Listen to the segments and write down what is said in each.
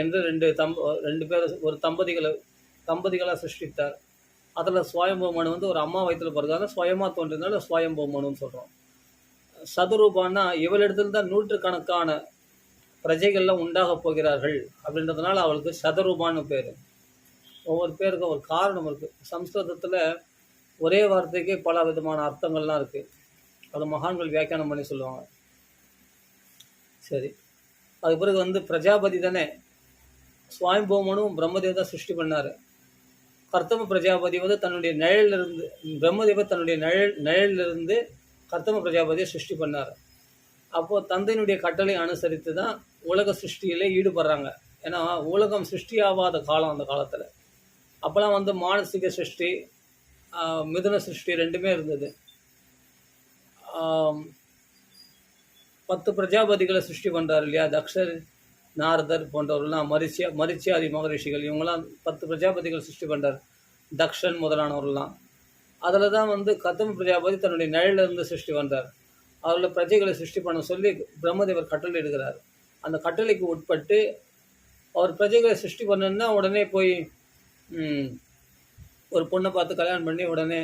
என்று ரெண்டு பேர் ஒரு தம்பதிகளை சிருஷ்டித்தார். அதில் சுவயம்பு மனு வந்து ஒரு அம்மா வயிற்றில் பிறகு சுயமாக தோன்றினால சுவயம்பு மனுன்னு சொல்கிறோம். சதுரூபான்னா இவளிடத்தில் தான் நூற்றுக்கணக்கான பிரஜைகள்லாம் உண்டாக போகிறார்கள் அப்படின்றதுனால அவளுக்கு சதரூபான்னு பேர். ஒவ்வொரு பேருக்கும் ஒரு காரணம் இருக்குது. சம்ஸ்கிருதத்தில் ஒரே வார்த்தைக்கே பல விதமான அர்த்தங்கள்லாம் இருக்குது. அது மகான்கள் வியாக்கியானம் பண்ணி சொல்லுவாங்க. சரி, அது பிறகு வந்து பிரஜாபதி தானே சுவாயம்பூமனும் பிரம்மதேவ தான் சிருஷ்டி பண்ணார். கர்த்தம பிரஜாபதி வந்து தன்னுடைய நிழலிலிருந்து, பிரம்மதேவர் தன்னுடைய நிழலிலிருந்து கர்த்தம பிரஜாபதியை சிருஷ்டி பண்ணார். அப்போது தந்தையினுடைய கட்டளை அனுசரித்து தான் உலக சிருஷ்டியிலே ஈடுபடுறாங்க. ஏன்னா உலகம் சிருஷ்டியாகாத காலம் அந்த காலத்தில். அப்போலாம் வந்து மானசீக சிருஷ்டி, மிதுன சிருஷ்டி ரெண்டுமே இருந்தது. 10 பிரஜாபதிகளை சிருஷ்டி பண்ணுறாரு இல்லையா, தக்ஷர், நாரதர் போன்றவர்கள்லாம், மரிச்சியாதி மகரிஷிகள், இவங்கெல்லாம் 10 பிரஜாபதிகள் சிருஷ்டி பண்ணுறார், தக்ஷன் முதலானவர்கள்லாம். அதில் தான் வந்து கர்த்தம பிரஜாபதி தன்னுடைய நிழலிருந்து சிருஷ்டி பண்ணுறார். அவர்களை பிரஜைகளை சிருஷ்டி பண்ண சொல்லி பிரம்மதேவர் கட்டளை எடுக்கிறார். அந்த கட்டளைக்கு உட்பட்டு அவர் பிரஜைகளை சிருஷ்டி பண்ணணுன்னா உடனே போய் ஒரு பொண்ணை பார்த்து கல்யாணம் பண்ணி உடனே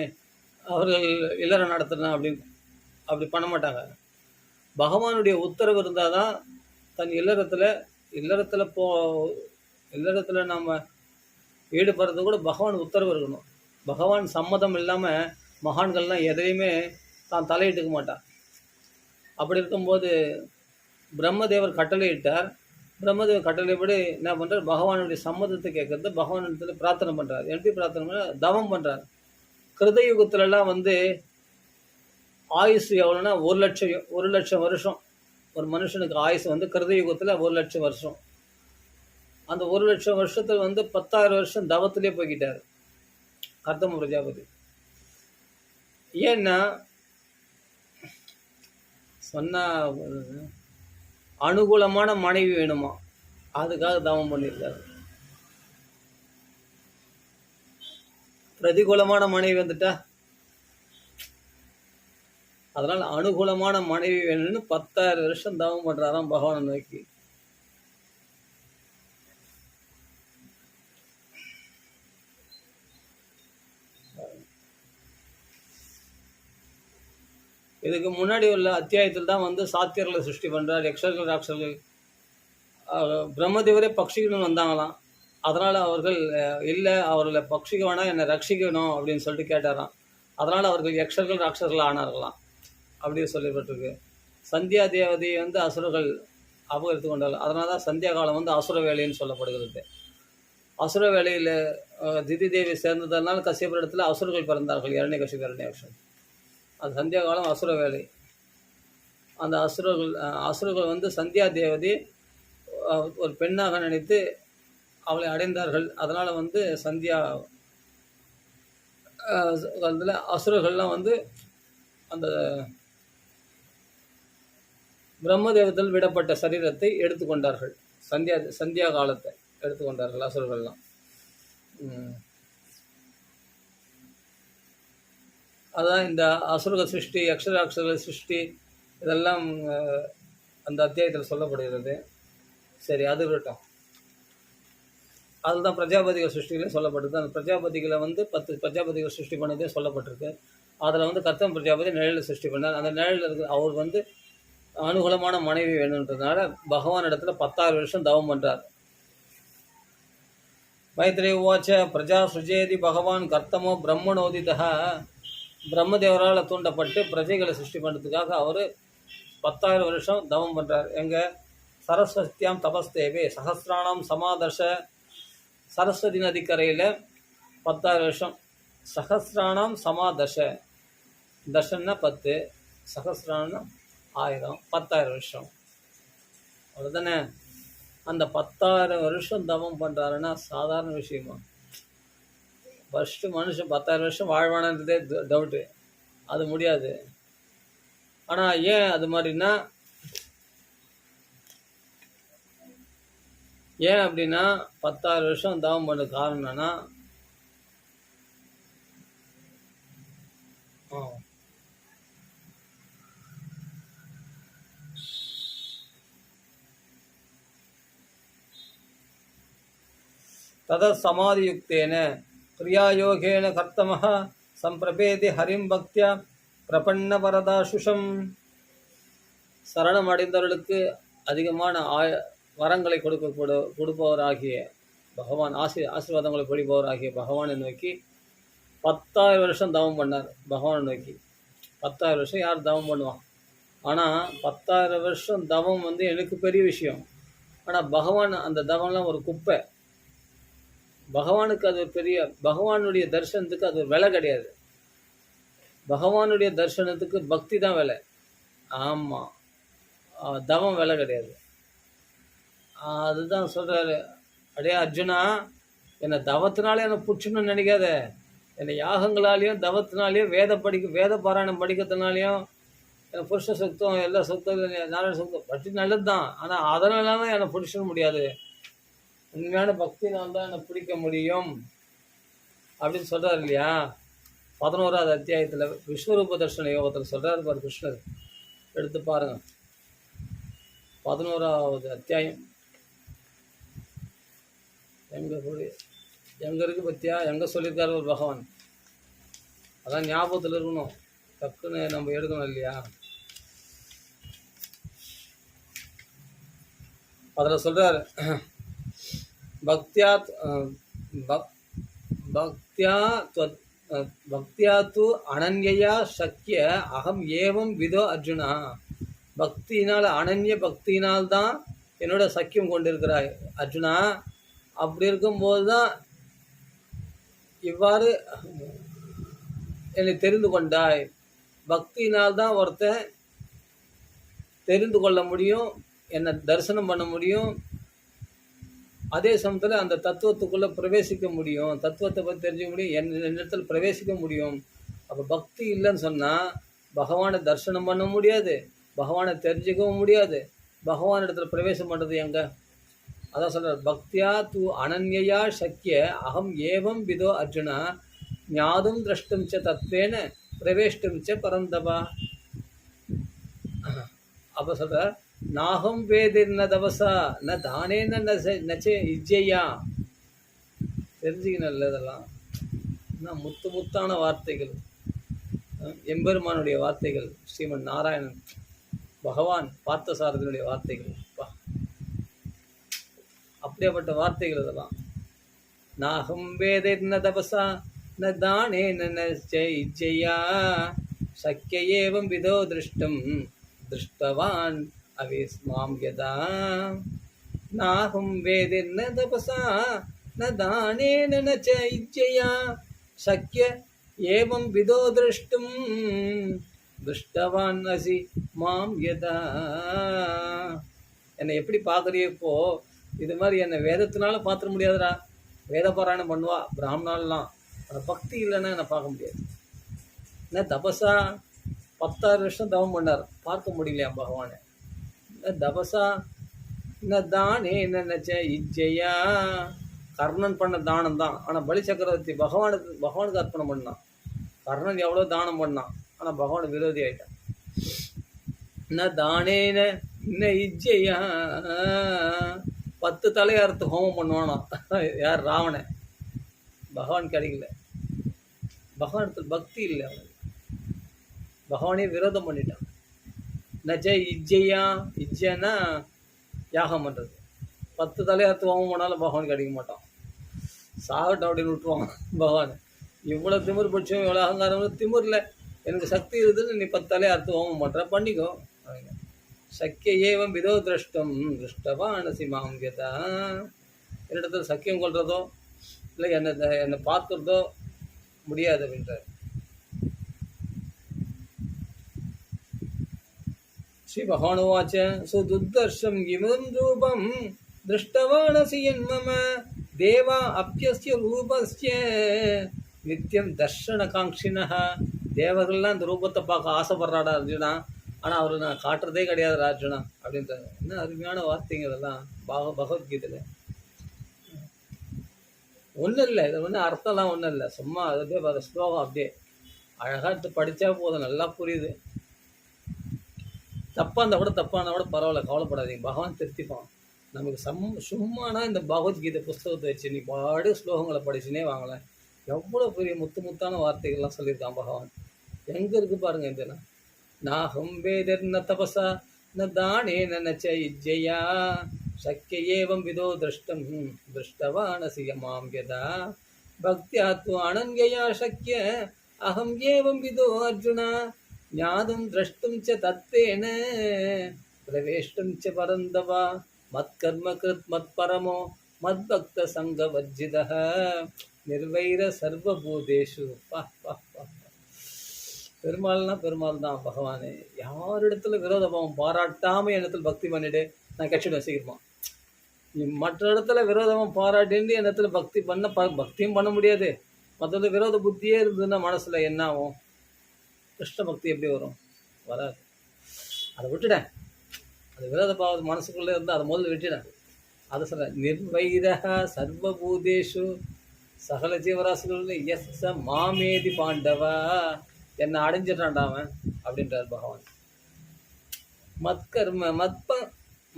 அவர்கள் இல்லறம் நடத்தணும் அப்படி பண்ண மாட்டாங்க. பகவானுடைய உத்தரவு இருந்தால் தான் தன் இல்லறத்தில் நாம் ஈடுபடுறது கூட பகவான் உத்தரவு இருக்கணும். பகவான் சம்மதம் இல்லாமல் மகான்கள்லாம் எதையுமே தான் தலையிட்டுக்க மாட்டான். அப்படி இருக்கும்போது பிரம்மதேவர் கட்டளையிட்டார். பிரம்மதேவர் கட்டளைப்படி என்ன பண்ணுறார், பகவானுடைய சம்மதத்தை கேட்கறது, பகவானிடத்தில் பிரார்த்தனை பண்ணுறார். எப்படி பிரார்த்தனை பண்ண, தவம் பண்ணுறார். கிருதயுகத்துலலாம் வந்து ஆயுசு எவ்வளோன்னா 1,00,000 வருஷம். ஒரு மனுஷனுக்கு ஆயுசு வந்து கிருதயுகத்தில் 1,00,000 வருஷம். அந்த 1,00,000 வருஷத்தில் வந்து 10,000 வருஷம் தவத்திலே போய்கிட்டார் கர்த்தம பிரஜாபதி. ஏன்னா சொன்னா அனுகூலமான மனைவி வேணுமா, அதுக்காக தவம் பண்ணியிருக்காரு. பிரதிகூலமான மனைவி வந்துட்டா, அதனால் அனுகூலமான மனைவி வேணும்னு 10,000 வருஷம் தவம் பண்ணுறாராம் பகவானை நோக்கி. இதுக்கு முன்னாடி உள்ள அத்தியாயத்தில் தான் வந்து சாத்தியர்களை சிருஷ்டி பண்ணுறார், யக்ஷர்கள், ராட்சர்கள். பிரம்மதேவரே பட்சிகள்னு வந்தாங்களாம். அதனால் அவர்கள் இல்லை, அவர்களை பட்சிக்க வேணாம், என்னை ரட்சிக்கணும் அப்படின்னு சொல்லிட்டு கேட்டாராம். அதனால் அவர்கள் யக்ஷர்கள், ராட்சர்கள் ஆனார்களாம் அப்படின்னு சொல்லப்பட்டிருக்கு. சந்தியா தேவதையை வந்து அசுரர்கள் அபகரித்து கொண்டார்கள். அதனால தான் சந்தியா காலம் வந்து அசுர வேலைன்னு சொல்லப்படுகிறது. அசுர வேலையில் திதி தேவி சேர்ந்ததுனால கசியப்பர் இடத்துல அசுரர்கள் பிறந்தார்கள், இரண்யகசிபு, இரண்யாக்ஷன். அது சந்தியா காலம் அசுர வேலை. அந்த அசுரர்கள் வந்து சந்தியா தேவதை ஒரு பெண்ணாக நினைத்து அவளை அடைந்தார்கள். அதனால் வந்து சந்தியா காலத்தில் அசுரர்கள்லாம் வந்து அந்த பிரம்மதேவத்தில் விடப்பட்ட சரீரத்தை எடுத்துக்கொண்டார்கள். சந்தியா காலத்தை எடுத்துக்கொண்டார்கள் அசுரர்கள்லாம். அதான் இந்த அசுர சிருஷ்டி, யக்ஷராட்சர சிருஷ்டி இதெல்லாம் அந்த அத்தியாயத்தில் சொல்லப்படுகிறது. சரி, அது இருக்கட்டும். அதுதான் பிரஜாபதிகள் சிருஷ்டிகளே சொல்லப்பட்டது. அந்த பிரஜாபதிகளை வந்து 10 பிரஜாபதிகள் சிருஷ்டி பண்ணதே சொல்லப்பட்டிருக்கு. அதில் வந்து கர்த்தம பிரஜாபதி நிழலில் சிருஷ்டி பண்ணார். அந்த நிழலில் இருக்கு அவர் வந்து அனுகூலமான மனைவி வேணுன்றதுனால பகவான் இடத்துல 10,000 வருஷம் தவம் பண்ணுறார். மைத்ரே உவாச்ச பிரஜா சுஜேதி பகவான் கர்த்தமோ பிரம்மணோதிதா. பிரம்மதேவரால் தூண்டப்பட்டு பிரஜைகளை சிருஷ்டி பண்ணுறதுக்காக அவர் 10,000 வருஷம் தவம் பண்ணுறார். எங்கள் சரஸ்வதியாம் தபஸ்தேவே சஹசிராணாம் சமாதர்ஷ. சரஸ்வதி நதிக்கரையில் 10,000 வருஷம். சஹசிராணாம் சமாதர்ஷ, தர்ஷன்னா 10, சஹசிராணம் 1000, 10,000 வருஷம். அவ்வளோதானே. அந்த 10,000 வருஷம் தவம் பண்ணுறாருன்னா சாதாரண விஷயமா? ஃபஸ்ட்டு மனுஷன் 10,000 வருஷம் வாழ்வானதே டவுட்டு, அது முடியாது. ஆனால் ஏன் அது மாதிரின்னா, ஏன் அப்படின்னா 10,000 வருஷம் தவம் பண்ண காரணம் என்னன்னா, தத சமாதியுக்தேன கிரியாயோகேன கர்த்தமஹ சம்பிரபேதி ஹரிம் பக்தியா பிரபன்ன வரதாசுஷம். சரணம் அடைந்தவர்களுக்கு அதிகமான வரங்களை கொடுப்பவராகிய பகவான், ஆசீர்வாதங்களை பொழிப்பவராகிய பகவானை நோக்கி 10,000 வருஷம் தவம் பண்ணார். பகவானை நோக்கி 10,000 வருஷம் யார் தவம் பண்ணுவான்? ஆனால் 10,000 வருஷம் தவம் எனக்கு பெரிய விஷயம். ஆனால் பகவான் அந்த தவம்லாம் ஒரு குப்பை. பகவானுக்கு அது பெரிய, பகவானுடைய தரிசனத்துக்கு அது விலை கிடையாது. பகவானுடைய தரிசனத்துக்கு பக்தி தான் விலை. ஆமாம், தவம் விலை கிடையாது. அதுதான் சொல்கிறாரு, அடே அர்ஜுனா, என்னை தவத்தினாலே என்னை பிடிச்சணும்னு நினைக்காத. என்னை யாகங்களாலேயும் தவத்தினாலேயும் வேத பாராயணம் படிக்கிறதுனாலையும் என் புருஷ சுத்தம் எல்லா சுத்தம் நாராயண சுத்தம் பற்றி நல்லது தான். ஆனால் அதனால என்னை பிடிச்சிட முடியாது. உண்மையான பக்தினால் தான் என்னை பிடிக்க முடியும் அப்படின்னு சொல்கிறார் இல்லையா? 11வது அத்தியாயத்தில் விஸ்வரூப தர்ஷன யோகத்தில் சொல்கிறார் பாரு கிருஷ்ணர். எடுத்து பாருங்கள், 11வது அத்தியாயம். எங்கே இருக்குது பற்றியா? எங்கே சொல்லியிருக்காரு ஒரு பகவான்? அதான் ஞாபகத்தில் இருக்கணும், டக்குன்னு நம்ம எடுக்கணும் இல்லையா? அதில் சொல்கிறார், பக்தியா து அனன்யா சக்கிய அகம் ஏவம் விதோ அர்ஜுனா. பக்தியினால், அனன்ய பக்தியினால்தான் என்னோட சக்கியம் கொண்டிருக்கிறாய் அர்ஜுனா. அப்படி இருக்கும்போது தான் இவ்வாறு என்னை தெரிந்து கொண்டாய். பக்தியினால்தான் ஒருத்தன் தெரிந்து கொள்ள முடியும், என்னை தரிசனம் பண்ண முடியும். அதே சமயத்தில் அந்த தத்துவத்துக்குள்ளே பிரவேசிக்க முடியும், தத்துவத்தை பற்றி தெரிஞ்சுக்க முடியும், என்னிடத்தில் பிரவேசிக்க முடியும். அப்போ பக்தி இல்லைன்னு சொன்னால் பகவானை தரிசனம் பண்ண முடியாது, பகவானை தெரிஞ்சுக்கவும் முடியாது. பகவான் இடத்துல பிரவேசம் பண்ணுறது எங்கே? அதான் சொல்கிறார், பக்தியா து அனன்யா சக்கிய அகம் ஏவம் விதோ அர்ஜுனா ஞாதும் திரஷ்டும் ச தத்வேன பிரவேஷ்டும் ச பரந்தபா. அப்போ சொல்கிறார், நாகம் வேதிர்ன தவசா ந தானேன நச்சே இஜ்ஜையா. தெரிஞ்சுக்கணும் இல்லை இதெல்லாம்? முத்தான வார்த்தைகள், எம்பெருமானுடைய வார்த்தைகள், ஸ்ரீமன் நாராயணன் பகவான் பார்த்தசாரதியுடைய வார்த்தைகள். அப்படியேப்பட்ட வார்த்தைகள் இதெல்லாம். நாகம் வேதிர்ன தபசா ந தானேன நச்சே இஜ்ஜையா சக்கிய ஏவம் விதோ திருஷ்டம் திருஷ்டவான் அவிஸ்மாம் யதா. நாகம் வேதிர்ன தபசா ந தானேன நச்ச இஜ்ஜையா சக்கிய ஏவம் விதோ திருஷ்டும் திருஷ்டவான் அசி மாம் யதா. என்னை எப்படி பார்க்குறியப்போ இது மாதிரி என்னை வேதத்தினால பார்த்துட முடியாதுடா. வேத பாராயணம் பண்ணுவா பிராமணாலாம், அந்த பக்தி இல்லைன்னா என்னை பார்க்க முடியாது. என்ன தபசா 10,000 வருஷம் தவம் பண்ணார், பார்க்க முடியலையா பகவானை? தபசா என்ன தானே நினைச்ச இஜ்ஜையா. கர்ணன் பண்ண தானம் தான், ஆனால் பலி சக்கரவர்த்தி பகவானுக்கு அர்ப்பணம் பண்ணான். கர்ணன் எவ்வளோ தானம் பண்ணான், ஆனால் பகவானுக்கு விரோதி ஆயிட்டான். என்ன தானேன இன்ன இஜ்ஜையா 10 தலையை அறுத்து ஹோமம் பண்ணுவானா யார்? ராவணன். பகவான் கிடைக்கல, பகவானத்தில் பக்தி இல்லை அவனுக்கு, பகவானே விரோதம் பண்ணிட்டான். நஜ இஜ்ஜையா, இஜ்ஜைன்னா யாகம் பண்ணுறது. 10 தலையை அறுத்து ஹோமம் பண்ணாலும் பகவான் கிடைக்க மாட்டான், சாகட்டும் அப்படின்னு விட்டுருவான் பகவான். இவ்வளோ திமிர் பட்சம், இவ்வளோ அகங்காரம், திமிரில் எனக்கு சக்தி இருக்குதுன்னு நீ 10 தலையை அறுத்து ஹோமம் பண்ணுற, பண்ணிக்கோ. சக்கிய ஏவம் விதோ திருஷ்டம் திருஷ்டவானசி மாம் யதா. என்னிடத்தில் சக்கியம் கொள்றதோ இல்லை என்னை பார்க்குறதோ முடியாது அப்படின்றார். ஸ்ரீ பகவானுவாச்ச சுதுர்தர்ஷம் இமம் ரூபம் திருஷ்டவானசி என்மம தேவா அப்பியஸ்ய ரூபஸ்ய நித்தியம் தர்ஷன காங்ஷினஹ. தேவர்கள்லாம் இந்த ரூபத்தை பார்க்க ஆசைப்படுறாடா அர்ஜுனா, ஆனால் அவர் நான் காட்டுறதே கிடையாது அர்ஜுனா அப்படின்றாங்க. என்ன அருமையான வார்த்தைங்க இதெல்லாம் பகவத்கீதையில். ஒன்றும் இல்லை, இது ஒன்றும் அர்த்தம்லாம் ஒன்றும் இல்லை, சும்மா அது அப்படியே வர ஸ்லோகம் அப்படியே அழகாக எடுத்து படித்தா போதும், நல்லா புரியுது. தப்பாக இருந்தால் கூட பரவாயில்ல, கவலைப்படாதீங்க, பகவான் திருத்திப்பான். நமக்கு சும்மானா இந்த பகவத்கீதை புஸ்தகத்தை வச்சு நீ பாடு ஸ்லோகங்களை படிச்சுனே வாங்கலாம். எவ்வளோ பெரிய முத்து முத்தான வார்த்தைகள்லாம் சொல்லியிருக்கான் பகவான். எங்கே இருக்குது பாருங்கள் இந்த நாஹம் வேதர் ந தபசா ந தானே ந சைஜ்ஜயா சக்கிய ஏவம் விதோ திருஷ்டம் திருஷ்டவானசி மாம் யதா பக்தியா து அனன்யயா சக்கிய அகம் ஏவம் விதோ அர்ஜுனா ஞாதும் திரஷ்டும் ச தத்வேன பிரவேஷ்டும் ச பரந்தவா மத்கர்ம கிருத் மத்பரமோ மத்பக்த சங்க வஜ்ஜிதः நிர்வைர சர்வபூதேஷு. பா பா பா பெருமாள்னா பெருமாள் தான் பகவானே. யாரிடத்துல விரோத பாவம் பாராட்டாமல் இடத்துல பக்தி பண்ணிட்டு நான் கட்சியிடுவேன் சீக்கிரமா. நீ மற்ற இடத்துல விரோதமாக பாராட்டின்னு இடத்துல பக்தி பண்ண பக்தியும் பண்ண முடியாது. மற்றது விரோத புத்தியே இருந்ததுன்னா மனசில் என்ன ஆகும்? கிருஷ்ண பக்தி எப்படி வரும்? வராது. அதை விட்டுட்டேன். அது விரோத பாவம் மனசுக்குள்ளே இருந்தால் அதை முதல்ல விட்டுட்டேன். அதை சொல்ல நிர்வைரக சர்வபூதேஷு சகல ஜீவராசிகள் எஸ் ச மாமேதி பாண்டவா என்னை அடைஞ்சிட்டான்டாவன் அப்படின்றார் பகவான். மத்கர்ம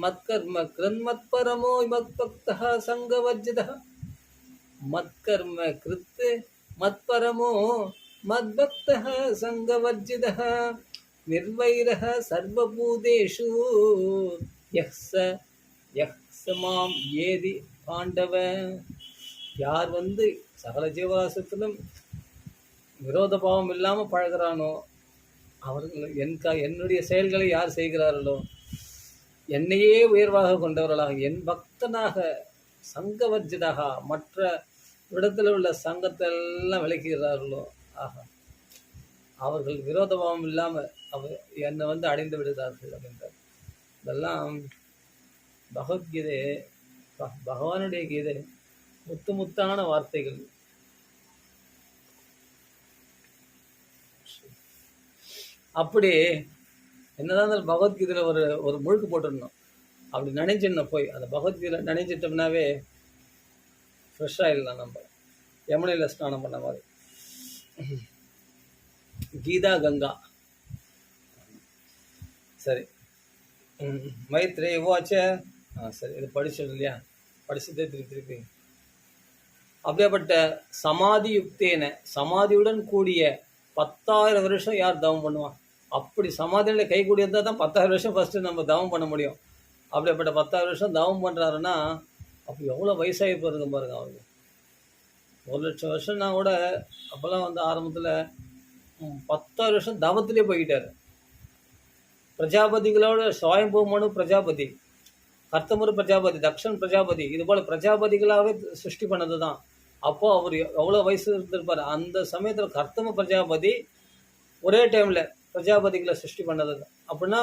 மத்கர்ம கிருன்மத்பரமோ மத்பக்தா சங்கவர்ஜிதா மத்கர்ம கிருத் மத்பரமோ மத்பக்தா சங்கவர்ஜிதா நிர்வைரஹ சர்வபூதேஷு யஹ்ஸ மாம் ஏதி பாண்டவ. யார் சகல ஜீவராசத்திலும் விரோத பாவம் இல்லாமல் பழகிறானோ அவர்கள் என்னுடைய செயல்களை யார் செய்கிறார்களோ என்னையே உயர்வாக கொண்டவர்களாக என் பக்தனாக சங்கவர்ஜிதாக மற்ற இடத்துல உள்ள சங்கத்தெல்லாம் விளக்குகிறார்களோ ஆகா அவர்கள் விரோத பாவம் இல்லாமல் என்னை அடைந்து விடுகிறார்கள் அப்படின்றார். இதெல்லாம் பகவத்கீதை பகவானுடைய கீதை முத்து முத்தான வார்த்தைகள். அப்படி என்னதான் இருந்தாலும் பகவத்கீதையில் ஒரு முழுக்கு போட்டுடணும். அப்படி நினைச்சிடணும். போய் அந்த பகவத்கீதையில் நினைச்சிட்டோம்னாவே ஃப்ரெஷ் ஆகிடலாம். நம்ம யமுனையில் ஸ்நானம் பண்ண மாதிரி. கீதா கங்கா. சரி, மைத்ரே வாட்ச. சரி, இது படிச்சது இல்லையா? படிச்சுட்டே திருப்பி அப்படியேப்பட்ட சமாதி யுக்தேன சமாதியுடன் கூடிய 10,000 வருஷம் யார் தவம் பண்ணுவான்? அப்படி சமாதியில் கை கூடி இருந்தால் தான் 10,000 வருஷம் ஃபஸ்ட்டு நம்ம தவம் பண்ண முடியும். அப்படியேப்பட்ட 10,000 வருஷம் தவம் பண்ணுறாருன்னா அப்போ எவ்வளோ வயசாகி போகிறது பாருங்க. அவருக்கு 1,00,000 வருஷம்னா கூட அப்போல்லாம் ஆரம்பத்தில் 10,000 வருஷம் தவத்திலே போய்கிட்டார். பிரஜாபதிகளோட சுவயம்பூ மனு பிரஜாபதி, கர்த்தமுரு பிரஜாபதி, தக்ஷன் பிரஜாபதி, இது போல் பிரஜாபதிகளாகவே சிருஷ்டி பண்ணது தான். அப்போது அவர் எவ்வளோ வயசு இருந்திருப்பார். அந்த சமயத்தில் கர்த்தம பிரஜாபதி ஒரே டைமில் பிரஜாபதிகளை சிருஷ்டி பண்ணது. அப்படின்னா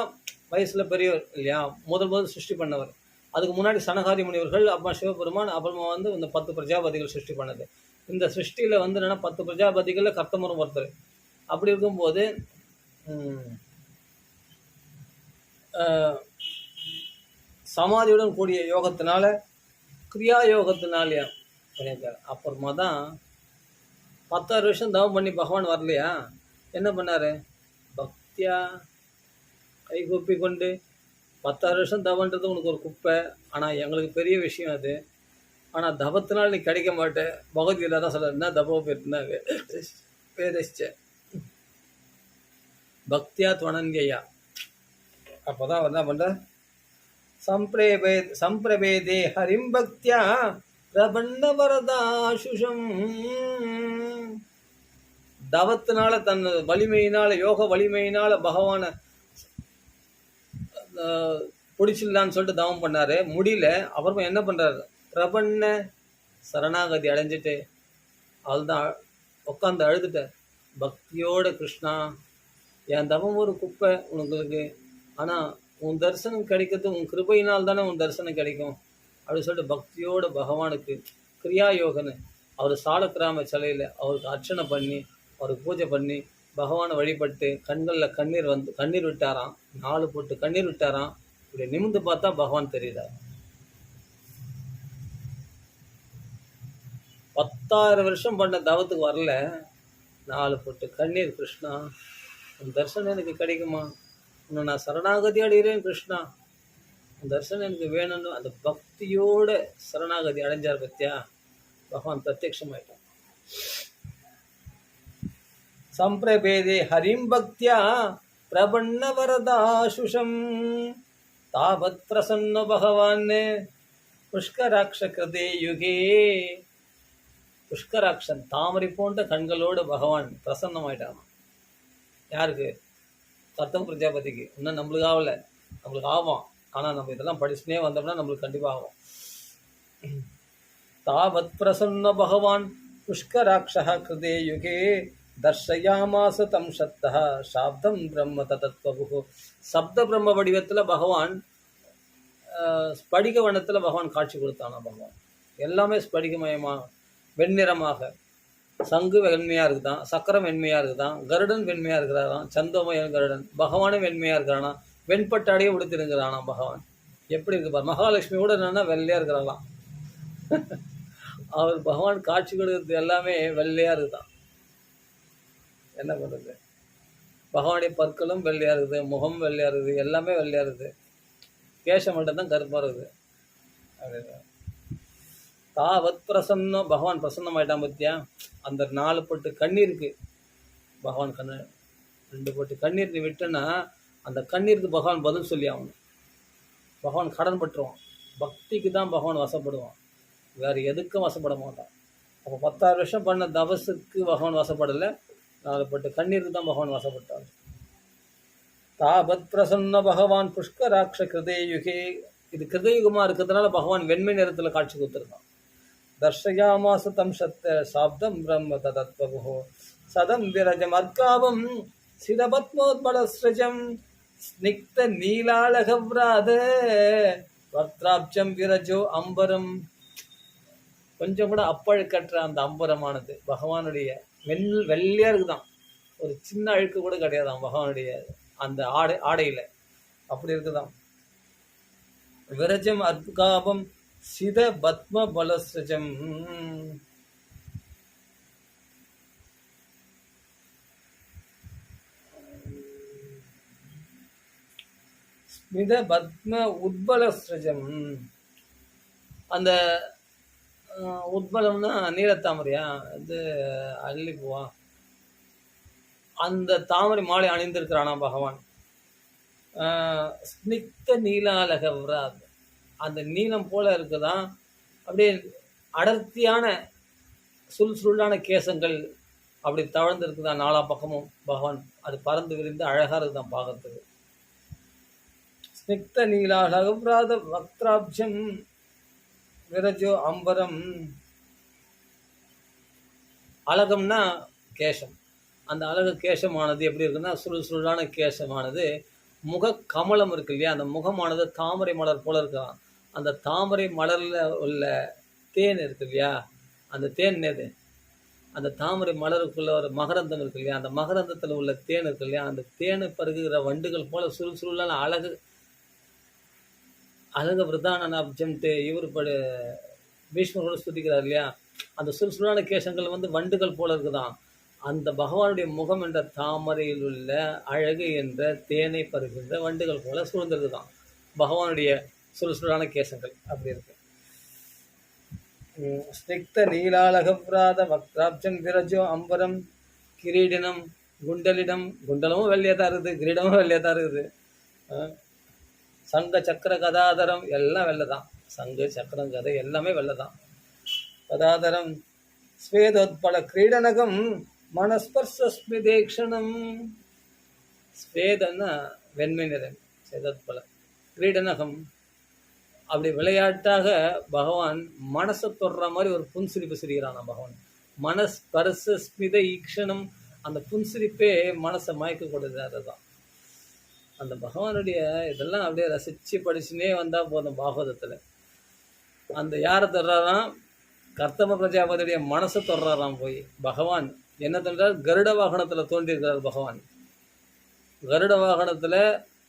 வயசில் பெரியவர் இல்லையா? முதல் சிருஷ்டி பண்ணவர். அதுக்கு முன்னாடி சனகாதி முனிவர்கள், அப்புறம் சிவபெருமான், அப்புறமா இந்த 10 பிரஜாபதிகள் சிருஷ்டி பண்ணது. இந்த சிருஷ்டியில் என்னென்னா 10 பிரஜாபதிகளில் கர்த்தமுரும் ஒருத்தர். அப்படி இருக்கும்போது சமாதியுடன் கூடிய யோகத்தினால கிரியா யோகத்தினாலே பண்ணியிருக்காரு. அப்புறமா தான் 10,000 வருஷம் தவம் பண்ணி பகவான் வரலையா? என்ன பண்ணார்? பக்தியா கைகூப்பி கொண்டு 10,000 வருஷம் தவன்றது உனக்கு ஒரு குப்பை, ஆனால் எங்களுக்கு பெரிய விஷயம் அது. ஆனால் தவத்தினால் நீ கிடைக்க மாட்டேன். பகவத்கீதை தான் சொல்கிறார், என்ன தபோ பேருனா வேதச்ச பக்தியா துவனன்யா. அப்போ தான் என்ன பண்ணுற? சம்பிரபேதே ஹரிம் பக்தியா பிரபண்ண வரதாசுஷம். தவத்தினால தன் வலிமையினால யோக வலிமையினால பகவானை பிடிச்சிடலான்னு சொல்லிட்டு தவம் பண்ணாரு. முடியல. அப்புறமா என்ன பண்ணுறாரு? பிரபண்ண சரணாகதி அடைஞ்சிட்டு அவள்தான் உட்காந்து அழுதுட்டேன். பக்தியோட கிருஷ்ணா, என் தவம் ஒரு குப்பை உங்களுக்கு, ஆனால் உன் தரிசனம் கிடைக்கிறது உன் கிருபையினால் தானே உன் தரிசனம் கிடைக்கும் அப்படின்னு சொல்லிட்டு பக்தியோட பகவானுக்கு கிரியா யோகன்னு அவர் சாலக்கிராம சிலையில் அவருக்கு அர்ச்சனை பண்ணி அவருக்கு பூஜை பண்ணி பகவானை வழிபட்டு கண்களில் கண்ணீர் விட்டாராம். 4 பொட்டு கண்ணீர் விட்டாராம். இப்படி நிமிந்து பார்த்தா பகவான் தெரியுறார். 10,000 வருஷம் பண்ண தவத்துக்கு வரல. 4 பொட்டு கண்ணீர். கிருஷ்ணா, உன் தரிசனம் எனக்கு கிடைக்குமா? உன்னை நான் சரணாகதி அடைகிறேன் கிருஷ்ணா. தரிசனம் எனக்கு வேணும்னு அந்த பக்தியோட சரணாகதி அடைஞ்சார் பத்தியா, பகவான் பிரத்யட்சமாயிட்டான். சம்பிரபேதே ஹரிம் பக்தியா பிரபன்ன வரதாசுஷம் தாவத் பிரசன்ன பகவான் புஷ்கராட்ச கிருதே யுகே. புஷ்கராட்சன் தாமரை போன்ற கண்களோடு பகவான் பிரசன்னமாயிட்டான். யாருக்கு? கர்த்தவ பிரஜாபதிக்கு. இன்னும் நம்மளுக்கு ஆகலை, நம்மளுக்கு ஆகும். ஆனால் நம்ம இதெல்லாம் படிச்சுனே வந்தோம்னா நம்மளுக்கு கண்டிப்பாக ஆகும். தாவத் பிரசன்ன பகவான் புஷ்கராட்ச கிருதே யுகே தர்ஷயாமாச தம் சப்தः சாப்தம் பிரம்ம ததத்வபுः. சப்த பிரம்ம வடிவத்தில் பகவான் ஸ்படிக வண்ணத்தில் பகவான் காட்சி கொடுத்தானா பகவான். எல்லாமே ஸ்படிகமயமாக வெண்ணிறமாக. சங்கு வெண்மையாக இருக்குதான், சக்கரம் வெண்மையாக இருக்குதான், கருடன் வெண்மையாக இருக்கிறாராம், சந்தோமயன் கருடன். பகவானும் வெண்மையாக இருக்கிறானா, வெண்பட்டாடையே உடுத்திருக்கிறானா பகவான். எப்படி இருக்கு பாரு. மகாலட்சுமியோட என்னன்னா வெள்ளையாக இருக்கிறாங்களாம். அவர் பகவான் காட்சி கொடுக்கறது எல்லாமே வெள்ளையாக இருக்குதான். என்ன பண்ணுறது? பகவானுடைய பற்களும் வெள்ளையாக இருக்குது, முகம் வெள்ளையாக இருக்குது, எல்லாமே வெள்ளையாக இருக்குது. கேசம் மட்டும்தான் கருப்பாக இருக்குது. அப்படின்னா தாவத் பிரசன்னம் பகவான் பிரசன்னமாயிட்டான் பத்தியா. அந்த 4 பொட்டு கண்ணீருக்கு பகவான் கண்ணு 2 பொட்டு கண்ணீர் நீ விட்டனா அந்த கண்ணீருக்கு பகவான் பதில் சொல்லி ஆகணும். பகவான் கடன் பட்டுருவான். பக்திக்கு தான் பகவான் வசப்படுவான், வேறு எதுக்கும் வசப்பட மாட்டான். அப்போ 10,000 வருஷம் பண்ண தபசுக்கு பகவான் வசப்படலை, 4 பொட்டு கண்ணீருக்கு தான் பகவான் வசப்பட்டார். தாபத் பிரசன்ன பகவான் புஷ்கராட்ச கிருதே யுகே. இது கிருதயுகமாக இருக்கிறதுனால பகவான் வெண்மை நிறத்தில் காட்சி கொடுத்துருக்கான். தர்ஷயாமாச தம் சத்த சாப்தம் பிரம்ம ததத்வபுः சதம் விரஜம் அர்க்காவம் சிரபத்மோத்பலஸ்ரஜம் ஸ்னிக்த நீலாலகவ்ராத வக்த்ராப்ஜம் விரஜோ அம்பரம். கொஞ்சம் கூட அப்பழுக்கற்ற அந்த அம்பரமானது பகவானுடைய வெள்ளையாக இருக்குதான். ஒரு சின்ன அழுக்கு கூட கிடையாதான் பகவானுடைய அந்த ஆடையில். அப்படி இருக்குதான். விரஜம் அர்க்காபம் சித பத்ம பலஸ்ரஜம். ஸ்மித பத்ம உத்பலஸ்ரஜம். அந்த உத்பலம்னா நீலத்தாமரையா, இது அல்லிப்பூவா, அந்த தாமரை மாலை அணிந்திருக்கிறானா பகவான். ஸ்னிக்த நீலாலகவ்ராத். அந்த நீலம் போல இருக்குதான். அப்படியே அடர்த்தியான சுருளான கேசங்கள் அப்படி தவழ்ந்து இருக்குதான் 4 பக்கமும் பகவான். அது பறந்து விரிந்து அழகாக இருக்குதான் பார்க்கறதுக்கு. ஸ்னிக்த நீலாலகவ்ராத வக்த்ராப்ஜம் விரஜோ அம்பரம். அழகம்னா கேசம். அந்த அழகு கேசமானது எப்படி இருக்குன்னா சுருளான கேசமானது முக கமலம் இருக்கு இல்லையா, அந்த முகமானது தாமரை மலர் போல இருக்கலாம். அந்த தாமரை மலரில் உள்ள தேன் இருக்கு இல்லையா, அந்த தேன் எது? அந்த தாமரை மலருக்குள்ள ஒரு மகரந்தம் இருக்கு இல்லையா, அந்த மகரந்தத்தில் உள்ள தேன் இருக்கு இல்லையா, அந்த தேனை பருகுகிற வண்டுகள் போல சுருளான அழகு விரதான அப்ஜம்ட்டு இவர் பீஷ்மரோட ஸ்துதிக்கிறார் இல்லையா. அந்த சுருளான கேசங்கள் வந்து வண்டுகள் போல இருக்குதான். அந்த பகவானுடைய முகம் என்ற தாமரையில் உள்ள அழகு என்ற தேனை பருகின்ற வண்டுகள் போல சூழ்ந்திருக்குதான் பகவானுடைய சுறுசுறான கேசங்கள். அப்படி இருக்கு. ஸ்னிக்த நீலாலகவ்ராத வக்த்ராப்ஜம் விரஜோ அம்பரம் கிரீடினம் குண்டலிடம். குண்டலமும் வெள்ளையாக தான் இருக்குது, கிரீடமும் வெள்ளையாக தான் இருக்குது. சங்க சக்கர கதாதரம் எல்லாம் வெள்ளை தான். சங்கு சக்கரம் கதை எல்லாமே வெள்ளை தான். கதாதரம் ஸ்வேதோத்பல கிரீடனகம் மனஸ்பர்ஷஸ்மிதேக்ஷணம். ஸ்வேதன்னா வெண்மை நிறம், ஸ்வேதோத்பல கிரீடனகம். அப்படி விளையாட்டாக பகவான் மனசை தொடுற மாதிரி ஒரு புன்சிரிப்பு சிரிக்கிறானா பகவான். மனஸ்பர்ஷஸ்மித ஈக்ஷணம். அந்த புன்சிரிப்பே மனசை மயக்கக்கூடாது. அதுதான் அந்த பகவானுடைய இதெல்லாம் அப்படியே ரசித்து படிச்சுனே வந்தால் போதும். பாகவதத்தில் அந்த யாரை தொடுறாராம்? கர்த்தம பிரஜாபதியுடைய மனசை தொடுறாராம் போய் பகவான். என்ன தோன்றார்? கருட வாகனத்தில் தோன்றியிருக்கிறார் பகவான். கருட வாகனத்தில்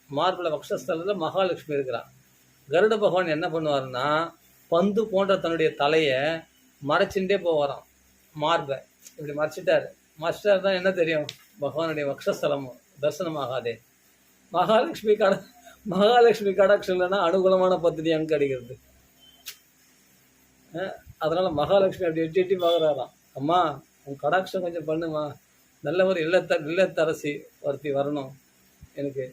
மார்பில் வக்ஷஸ்தலத்தில் மகாலட்சுமி இருக்கிறார். கருட பகவான் என்ன பண்ணுவார்னா பந்து போன்ற தன்னுடைய தலையை மறைச்சுட்டே போவாராம். மார்பை இப்படி மறைச்சிட்டார் தான் என்ன தெரியும்? பகவானுடைய வக்ஷஸ்தலமும் தரிசனமாகாதே. மகாலட்சுமி மகாலட்சுமி கடாட்சம் இல்லைன்னா அனுகூலமான பத்தினி அங்கே கிடைக்கிறது. அதனால் மகாலட்சுமி அப்படி எட்டி எட்டி பார்க்குறாராம், அம்மா உன் கடாட்சம் கொஞ்சம் பண்ணுமா, நல்ல ஒரு இல்லத்தரசி ஒருத்தி வரணும் எனக்கு,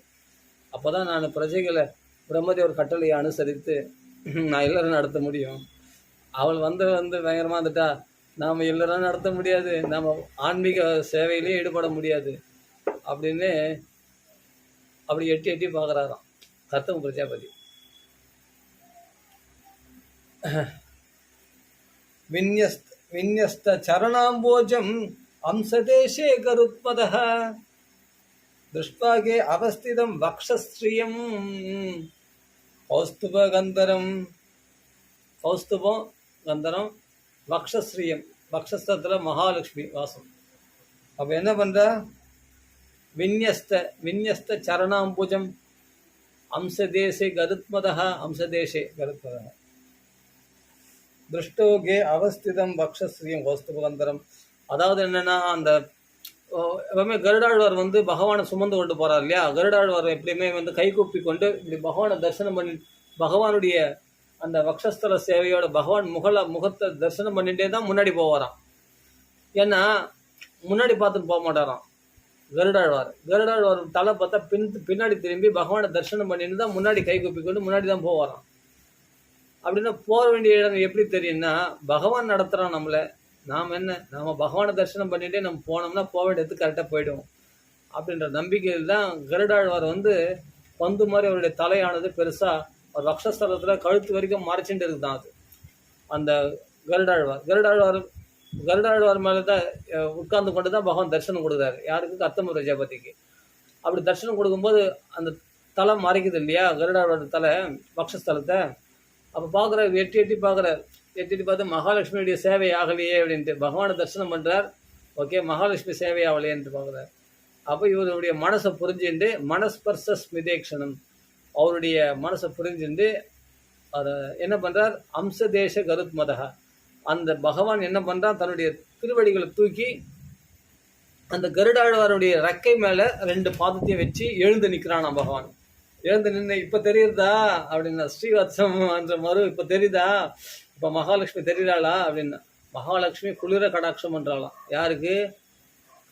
அப்போ தான் நான் பிரஜைகளை பிரம்மதேவர் கட்டளையை அனுசரித்து நான் இல்லறம் நடத்த முடியும். அவள் வந்து பயங்கரமாக வந்துட்டா நாம் இல்லறம் நடத்த முடியாது, நாம் ஆன்மீக சேவையிலே ஈடுபட முடியாது அப்படின்னு அப்படி எட்டி எட்டி பார்க்குறாராம் கர்த்தம பிரஜாபதி. விநியஸ்த சரணாம்போஜம் அம்சதேசே கருத்மதः திருஷ்டாகே அவஸ்திதம் வக்ஷஸ்ரீயம் கௌஸ்துபம் கந்தரம் வக்ஷஸ்ரீயம், வக்ஷஸ்தத்தில் மகாலட்சுமி வாசம். அப்போ என்ன பண்ணுறா, விநியஸ்த சரணாம்புஜம் அம்சதேசே கருத்மதः திருஷ்டோகே அவஸ்திதம் வக்ஷஸ்ரீயம் கௌஸ்துபகந்தரம். அதாவது என்னென்னா, அந்த எப்பவுமே கருடாழ்வார் வந்து பகவானை சுமந்து கொண்டு போகிறார் இல்லையா, கருடாழ்வார் எப்படியுமே வந்து கைகூப்பி கொண்டு இப்படி பகவானை தரிசனம் பண்ணி பகவானுடைய அந்த வக்ஷஸ்தல சேவையோட பகவான் முகத்தை தரிசனம் பண்ணிகிட்டே தான் முன்னாடி போவாராம். ஏன்னா முன்னாடி பார்த்துட்டு போக மாட்டாராம் கருடாழ்வார் தலை பார்த்தா பின்னாடி திரும்பி பகவானை தரிசனம் பண்ணிட்டு தான் முன்னாடி கைகூப்பி கொண்டு முன்னாடி தான் போவாராம். அப்படின்னா போக வேண்டிய இடம் எப்படி தெரியும்னா, பகவான் நடத்துகிறான் நம்மளை, நாம் பகவானை தரிசனம் பண்ணிகிட்டே நம்ம போனோம்னா போக வேண்டியது கரெக்டாக போயிடுவோம் அப்படின்ற நம்பிக்கையில் தான் கருடாழ்வார் வந்து பந்து மாதிரி அவருடைய தலையானது பெருசாக ஒரு வக்ஷஸ்தலத்தில் கழுத்து வரைக்கும் மறைச்சிட்டு இருக்குதான். அது அந்த கருடாழ்வார் மேலே தான் உட்கார்ந்து கொண்டு தான் பகவான் தரிசனம் கொடுக்குறாரு. யாருக்கு? கர்த்தம பிரஜாபதிக்கு. அப்படி தரிசனம் கொடுக்கும்போது அந்த தலை மறைக்குது இல்லையா, கருடாழ்வார் தலை வக்ஷஸ்தலத்தை. அப்போ பார்க்குறாரு, எட்டி எட்டி பார்த்து மகாலட்சுமியுடைய சேவை ஆகலையே அப்படின்ட்டு பகவானை தரிசனம் பண்ணுறார். ஓகே, மகாலட்சுமி சேவை ஆகலையேன்ட்டு பார்க்குறாரு. அப்போ இவருடைய மனசை புரிஞ்சுட்டு மனஸ்பர்ச ஸ்மிதேக்ஷணம், அவருடைய மனசை புரிஞ்சுட்டு அதை என்ன பண்ணுறார், அம்சதேச கருத்மதா, அந்த பகவான் என்ன பண்ணுறான், தன்னுடைய திருவடிகளை தூக்கி அந்த கருடாழ்வாருடைய ரெக்கை மேலே 2 பாதத்தையும் வச்சு எழுந்து நிற்கிறானா பகவான். எழுந்து நின்று இப்போ தெரியுதா அப்படின்னா, ஸ்ரீவத்சம் என்ற மறு இப்போ தெரியுதா, இப்போ மகாலட்சுமி தெரிகிறாளா அப்படின்னா, மகாலட்சுமி குளிர கடாட்சம் பண்ணுறாளாம். யாருக்கு?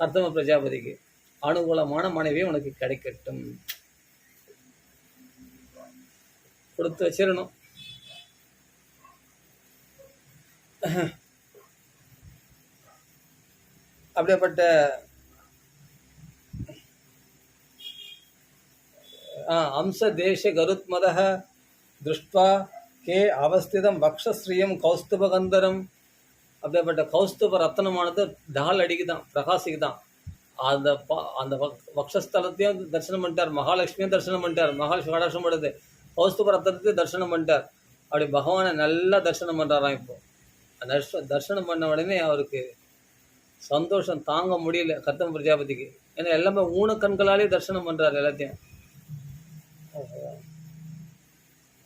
கர்த்தம பிரஜாபதிக்கு. அனுகூலமான மனைவி உனக்கு கிடைக்கட்டும், கொடுத்து வச்சிடணும். அப்படியேப்பட்ட அம்சதேச கருத்மதः திருஷ்ட்வா கே அவஸ்திதம் வக்ஷஸ்ரீயம் கௌஸ்துபகந்தரம். அப்படியேப்பட்ட கௌஸ்துப ரத்தனமானது டால் அடிக்குதான், பிரகாசிக்குதான். அந்த வக்ஷஸ்தலத்தையும் தரிசனம் பண்ணிட்டார், மகாலட்சுமியும் தரிசனம் பண்ணிட்டார், மகாலட்சுமி கடாட்சம் படுது, கௌஸ்துப ரத்தத்தையும் தரிசனம் பண்ணிட்டார். அப்படி பகவானை நல்லா தரிசனம் பண்ணுறாராம். இப்போ தரிசனம் பண்ண உடனே அவருக்கு சந்தோஷம் தாங்க முடியல கர்த்தம பிரஜாபதிக்கு. ஏன்னா எல்லாமே ஊனக்கண்களாலே தரிசனம் பண்ணுறாரு எல்லாத்தையும்.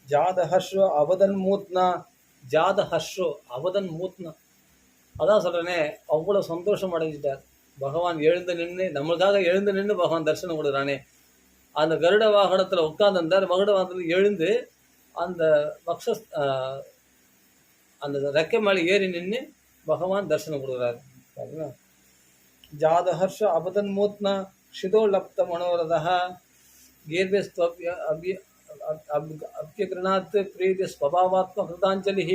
ஜாதஹர்ஷோ அவதன் மூத்னா, அதான் சொல்கிறேனே, அவ்வளோ சந்தோஷம் அடைஞ்சிட்டார். பகவான் எழுந்து நின்று நம்மளுக்காக எழுந்து நின்று பகவான் தரிசனம் கொடுக்குறானே. அந்த கருட வாகனத்தில் உட்கார்ந்துருந்தார், கருட வாகனத்தில் எழுந்து அந்த அந்த ரெக்கை மேலே ஏறி நின்று பகவான் தரிசனம் கொடுக்குறாரு. ஜாதஹர்ஷ அவதன் மூத்னா க்ஷிதோ லப்த மனோரதா கீர்பிஸ்வப்ய அப்யகிருணாத் பிரீதி ஸ்வபாவாத்ம கிருதாஞ்சலி.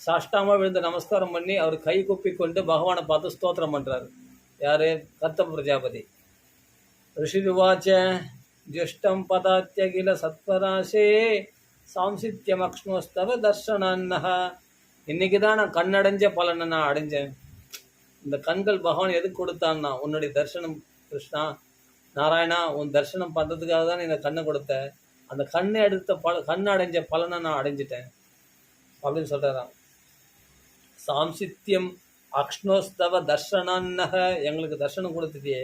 சாஷ்டாமா விழுந்து நமஸ்காரம் பண்ணி அவர் கை கூப்பி கொண்டு பகவானை பார்த்து ஸ்தோத்திரம் பண்ணுறாரு. யார்? கர்த்தம பிரஜாபதி. ரிஷிருவாச்ச ஜுஷ்டம் பதாத்யகில சத்வராசே சாம்சித்யமக்ஷ்ணோஸ்தவ தர்ஷனான்னஹ. இன்னைக்கு தான் நான் கண்ணடைஞ்ச பலனை நான் அடைஞ்சேன். இந்த கண்கள் பகவான் எதுக்கு கொடுத்தான்னா, உன்னுடைய தரிசனம் கிருஷ்ணா, நாராயணா, உன் தரிசனம் பண்ணுறதுக்காக தான் இந்த கண்ணை கொடுத்த. அந்த கண்ணை கண்ணை அடைஞ்ச பலனை நான் அடைஞ்சிட்டேன் அப்படின்னு சொல்கிறாராம். சாம்சித்யம் அக்ஷ்ணோஸ்தவ தர்ஷனான்னஹ, எங்களுக்கு தர்சனம் கொடுத்துட்டியே,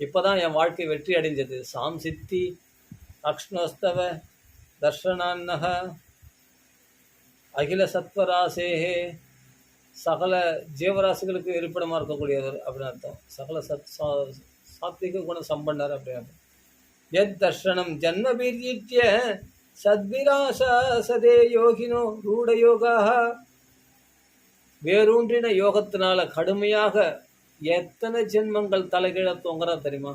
இப்போ தான் என் வாழ்க்கை வெற்றி அடைஞ்சது. சாம்சித்தி அக்ஷ்ணோஸ்தவ தர்ஷனான்னஹ அகில சத்வராசேஹே, சகல ஜீவராசிகளுக்கு இருப்பிடமாக இருக்கக்கூடியவர் அப்படின்னு அர்த்தம். சகல சாத்விக குண சம்பன்னர் அப்படின்னு அர்த்தம். எத் தர்ஷனம் ஜன்மபீர்ஜித்ய சத்விராசா சதே யோகினோ ரூட யோகாக. வேரூன்றின யோகத்தினால கடுமையாக எத்தனை ஜென்மங்கள் தலைகீழ தொங்குறா தெரியுமா?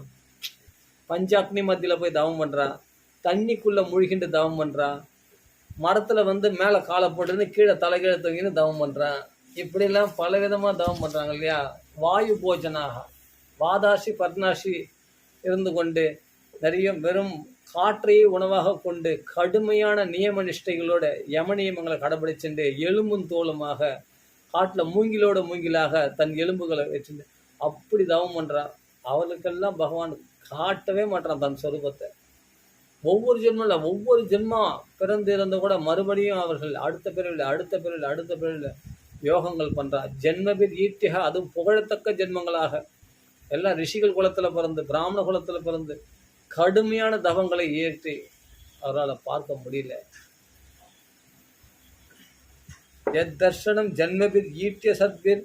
பஞ்சாக்னி மத்தியில் போய் தவம் பண்ணுறா, தண்ணிக்குள்ளே முழுகிண்டு தவம் பண்ணுறா, மரத்தில் மேலே காலை போட்டுன்னு கீழே தலைகீழ தொங்கின்னு தவம் பண்ணுறான். இப்படிலாம் பலவிதமாக தவம் பண்ணுறாங்க இல்லையா? வாயு போஜனாக வாதாசி பர்ணாசி இருந்து கொண்டு நிறைய வெறும் காற்றையே உணவாக கொண்டு கடுமையான நியம நிஷ்டைகளோட யம நியமங்களை கடைபிடிச்சுண்டு எலும்பும் தோலுமாக காட்டில் மூங்கிலாக தன் எலும்புகளை வச்சுட்டு அப்படி தவம் பண்ணுறான். அவளுக்கெல்லாம் பகவான் காட்டவே மாட்டான் தன் சொரூபத்தை. ஒவ்வொரு ஜென்மா பிறந்து இருந்த கூட மறுபடியும் அவர்கள் அடுத்த பிறவியில் யோகங்கள் பண்ணுறா. ஜென்மபிர் ஈட்டியாக, அதுவும் புகழத்தக்க ஜென்மங்களாக எல்லாம் ரிஷிகள் குலத்தில் பிறந்து பிராமண குலத்தில் பிறந்து கடுமையான தவங்களை ஏற்றி அவரால் பார்க்க முடியல. எத் தர்ஷனம் ஜன்மபிர் ஈட்டிய சத்பிர்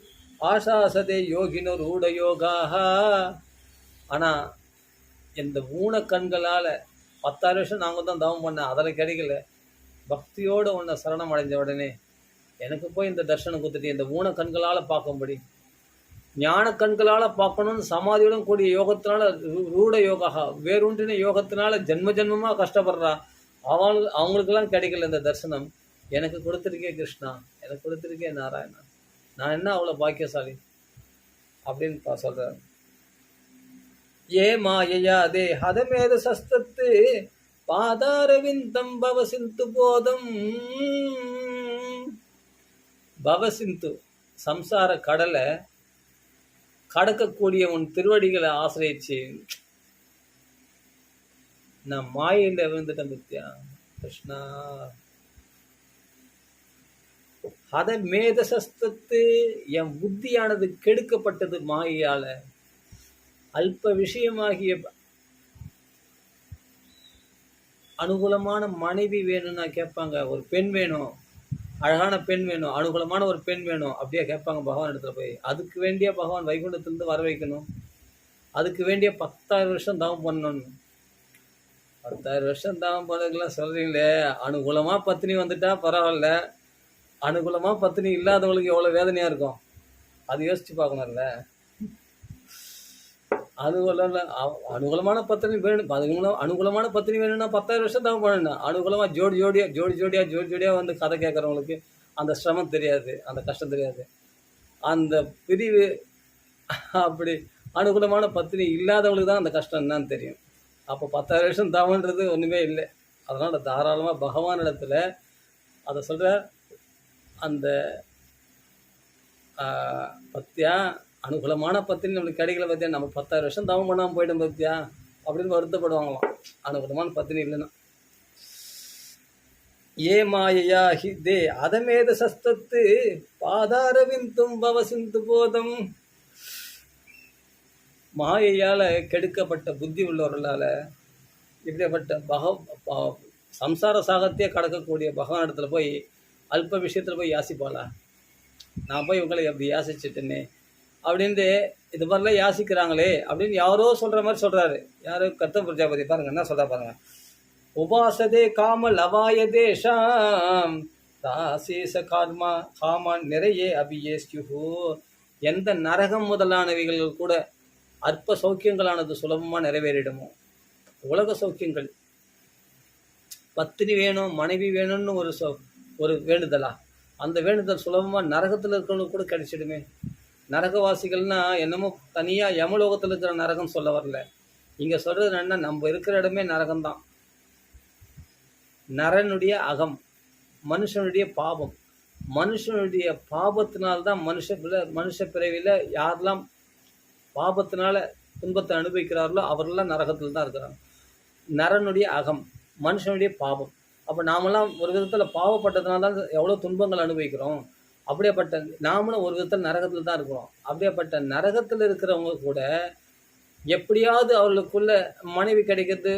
ஆசாசதே யோகினோர் ஊட யோகாக. ஆனால் இந்த ஊன கண்களால் 10,000 வருஷம் நாங்கள் தான் தவம் பண்ணேன், அதில் கிடைக்கல. பக்தியோடு உன்னை சரணம் அடைஞ்ச உடனே எனக்கு போய் இந்த தர்ஷனம் கொடுத்துட்டு இந்த ஊன கண்களால் பார்க்கும்படி ஞான கண்களால் பார்க்கணும்னு சமாதியுடன் கூடிய யோகத்தினால ரூட யோகா வேரூன்றின யோகத்தினால ஜென்மமாக கஷ்டப்படுறா. அவங்களுக்கெல்லாம் கிடைக்கல இந்த தரிசனம். எனக்கு கொடுத்துருக்கே கிருஷ்ணா, எனக்கு கொடுத்துருக்கே நாராயணா, நான் என்ன அவ்வளோ பாக்கியசாலி அப்படின்னு சொல்கிறார். ஏ மாயையா தே ஹதமேத சஸ்தத்து பாதாரவிந்தம் பவசிந்து போதம். பவசிந்து சம்சார கடலை கடக்கக்கூடிய உன் திருவடிகளை ஆசிரியச்சு நான் மாயையில் விழுந்துட்டேன் பத்தியா கிருஷ்ணா. அத மேதசஸ்தத்து என் புத்தியானது கெடுக்கப்பட்டது மாயையால. அல்ப விஷயமாகிய அனுகூலமான மனைவி வேணும்னா கேட்பாங்க, ஒரு பெண் வேணும், அழகான பெண் வேணும், அனுகூலமான ஒரு பெண் வேணும் அப்படியே கேட்பாங்க பகவான் இடத்துல போய். அதுக்கு வேண்டிய பகவான் வைகுண்டத்திலிருந்து வர வைக்கணும். அதுக்கு வேண்டிய 10,000 வருஷம் தவம் பண்ணணும். 10,000 வருஷம் தவம் பண்ணதுக்கெல்லாம் சொல்கிறீங்களே, அனுகூலமாக பத்தினி வந்துட்டா பரவாயில்ல, அனுகூலமாக பத்தினி இல்லாதவங்களுக்கு எவ்வளோ வேதனையாக இருக்கும் அது யோசிச்சு பார்க்கணும்ல. அனுகூலமான பத்தினி வேணும், அனுகூலமான பத்தினி வேணும்னா 10,000 வருஷம் தவம் பண்ணணும். அனுகூலமாக ஜோடியாக வந்து கதை கேட்குறவங்களுக்கு அந்த சிரமம் தெரியாது, அந்த கஷ்டம் தெரியாது, அந்த பிரிவு. அப்படி அனுகூலமான பத்தினி இல்லாதவங்களுக்கு தான் அந்த கஷ்டம் என்னன்னு தெரியும். அப்போ 10,000 வருஷம் தவன்றது ஒன்றுமே இல்லை. அதனால் தாராளமாக பகவான் இடத்துல அதை சொல்கிற அந்த பத்தியா அனுகூலமான பத்தினி நம்மளுக்கு கிடைக்கல பத்தியா, நம்ம 10,000 வருஷம் தவம் பண்ணாமல் போயிட்டோம் பத்தியா அப்படின்னு வருத்தப்படுவாங்களாம் அனுகூலமான பத்தினி இல்லைன்னா. ஏ மாயையா ஹிதே அதமேத சஸ்தத்து பாதாரவிந்தும் பவசிந்து போதம். மாயையால் கெடுக்கப்பட்ட புத்தி உள்ளவர்களால் இப்படிப்பட்ட சம்சார சாகத்தையே கடக்கக்கூடிய பகவான் இடத்துல போய் அல்ப விஷயத்தில் போய் யாசிப்பாளா? நான் போய் உங்களை அப்படி யாசிச்சுட்டேனே அப்படின்ட்டு இது மாதிரிலாம் யாசிக்கிறாங்களே அப்படின்னு யாரோ சொல்கிற மாதிரி சொல்கிறாரு. யாரோ கத்த பிரஜாபதி பாருங்க என்ன சொல்கிறா பாருங்க. உபாசதே காம லவாய தேஷாம் தாசேச கார்மா காமான் நிறைய அபியேஸ்யுஹு. எந்த நரகம் முதலானவைகள் கூட அற்ப சௌக்கியங்களானது சுலபமாக நிறைவேறிடுமோ. உலக சௌக்கியங்கள் பத்தினி வேணும் மனைவி வேணும்னு ஒரு வேண்டுதலா, அந்த வேண்டுதல் சுலபமாக நரகத்தில் இருக்கிறவங்களுக்கு கூட கிடைச்சிடுமே. நரகவாசிகள்னா என்னமோ தனியாக யமலோகத்தில் இருக்கிற நரகம் சொல்ல வரல. இங்கே சொல்கிறது என்னன்னா நம்ம இருக்கிற இடமே நரகம்தான். நரனுடைய அகம், மனுஷனுடைய பாவம், மனுஷனுடைய பாவத்தினால்தான் மனுஷ பிறவியில் யாரெல்லாம் பாபத்தினால துன்பத்தை அனுபவிக்கிறார்களோ அவர்களெல்லாம் நரகத்தில் தான் இருக்கிறாங்க. நரனுடைய அகம், மனுஷனுடைய பாவம். அப்போ நாமெல்லாம் ஒரு விதத்தில் பாவப்பட்டதுனால தான் எவ்வளோ துன்பங்கள் அனுபவிக்கிறோம். அப்படியேப்பட்ட நாமளும் ஒரு விதத்தில் நரகத்தில் தான் இருக்கிறோம். அப்படியேப்பட்ட நரகத்தில் இருக்கிறவங்க கூட எப்படியாவது அவர்களுக்குள்ள மனைவி கிடைக்கிறது,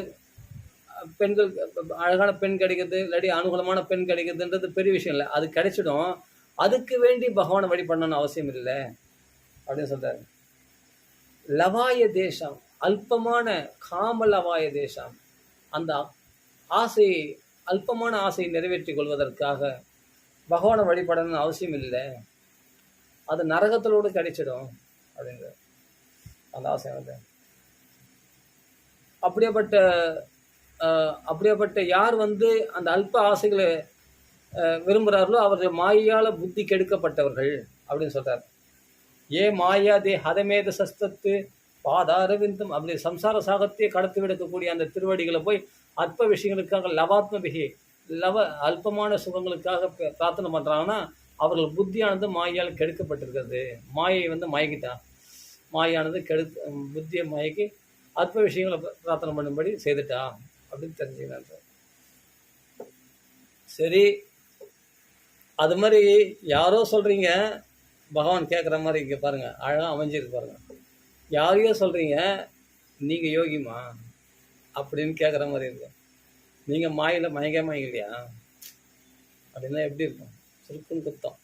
பெண்கள் அழகான பெண் கிடைக்கிறது, இல்லாட்டி அனுகூலமான பெண் கிடைக்கிறதுன்றது பெரிய விஷயம் இல்லை. அது கிடைச்சிடும். அதுக்கு வேண்டி பகவானை வழிபடணும்னு அவசியம் இல்லை அப்படின்னு சொல்கிறார். லவாய தேசம் அல்பமான காமல் அவாய தேசம், அந்த ஆசையை, அல்பமான ஆசையை நிறைவேற்றிக் கொள்வதற்காக பகவானை வழிபடணும்னு அவசியம் இல்லை, அது நரகத்திலோடு கிடைச்சிடும் அப்படிங்கிற அந்த ஆசை வந்து. அப்படியாப்பட்ட யார் வந்து அந்த அல்ப ஆசைகளை விரும்புகிறார்களோ அவர்கள் மாயால் புத்தி கெடுக்கப்பட்டவர்கள் அப்படின்னு சொல்கிறார். ஏ மாயா தே ஹதமேத சஸ்தத்து பாதாரவிந்தம், அப்படி சம்சார சாகத்தையே கடத்தி விடக்கக்கூடிய அந்த திருவடிகளை போய் அற்ப விஷயங்களுக்காக லவாத்மபிகி அல்பமான சுகங்களுக்காக பிரார்த்தனை பண்ணுறாங்கன்னா அவர்கள் புத்தியானது மாயால் கெடுக்கப்பட்டிருக்கிறது. மாயை வந்து மயக்கிட்டான், மாயானது புத்தியை மயக்கி அற்ப விஷயங்களை பிரார்த்தனை பண்ணும்படி செய்துட்டா அப்படின்னு தெரிஞ்சுக்கிறாங்க. சரி, அது மாதிரி யாரோ சொல்கிறீங்க, பகவான் கேட்குற மாதிரி இங்கே பாருங்கள், அழகாக அமைஞ்சிருக்கு பாருங்கள். யாரையோ சொல்கிறீங்க நீங்கள் யோகிமா அப்படின்னு கேட்குற மாதிரி இருக்கு. நீங்கள் மாயில் மயங்கலையா அப்படின்னா எப்படி இருக்கும்? சுருக்குன்னு குத்தம்.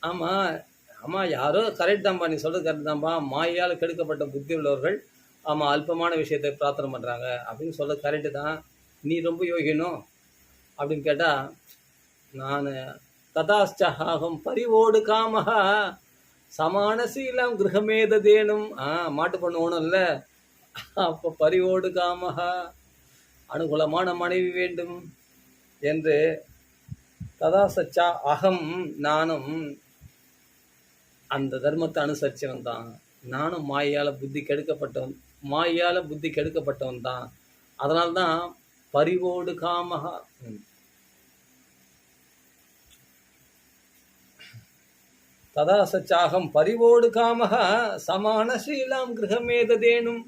ஆமாம் யாரோ கரெக்ட் தான்ப்பா, நீ சொல்கிறது கரெக்ட் தான்ப்பா, மாயால் கெடுக்கப்பட்ட புத்தி உள்ளவர்கள் ஆமாம் அல்பமான விஷயத்தை பிரார்த்தனை பண்ணுறாங்க அப்படின்னு சொல்கிறது கரெக்டு தான், நீ ரொம்ப யோகினும் அப்படின்னு கேட்டால், நான் ததாச்சாகம் பரிவோடு காமஹா சமானசீலம் கிரகமேதேனும், மாட்டு பண்ணுவோனும் இல்லை, அப்போ பரிவோடு காமஹா அனுகூலமான மனைவி வேண்டும் என்று ததாசச்சா அகம், நானும் அந்த தர்மத்தை அனுசரிச்சவன் தான், நானும் மாயால் புத்தி கெடுக்கப்பட்டவன் தான். அதனால்தான் பரிவோடு காமஹா, ததாசச்சாகம் பரிவோடு காமஹா சமானசீலாம் கிரகமேதேனும்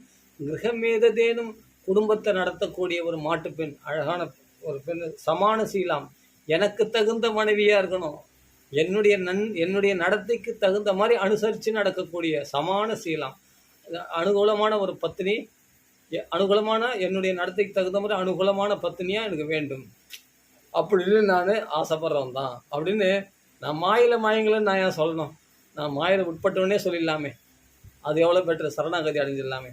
குடும்பத்தை நடத்தக்கூடிய ஒரு மாட்டுப்பெண், அழகான ஒரு பெண், சமானசீலாம் எனக்கு தகுந்த மனைவியாக இருக்கணும், என்னுடைய நடத்தைக்கு தகுந்த மாதிரி அனுசரித்து நடக்கக்கூடிய சமானசீலாம், அனுகூலமான ஒரு பத்னி, என்னுடைய நடத்தைக்கு தகுந்த மாதிரி அனுகூலமான பத்னியாக எனக்கு வேண்டும் அப்படின்னு நான் ஆசைப்படுறவன் தான் அப்படின்னு. நான் மாயில் மயங்கலன்னு நான் ஏன் சொல்லணும்? நான் மாயில் உட்பட்டவனே சொல்லிடலாமே, அது எவ்வளோ பெட்டர், சரணாகதி அடைஞ்சிடலாமே.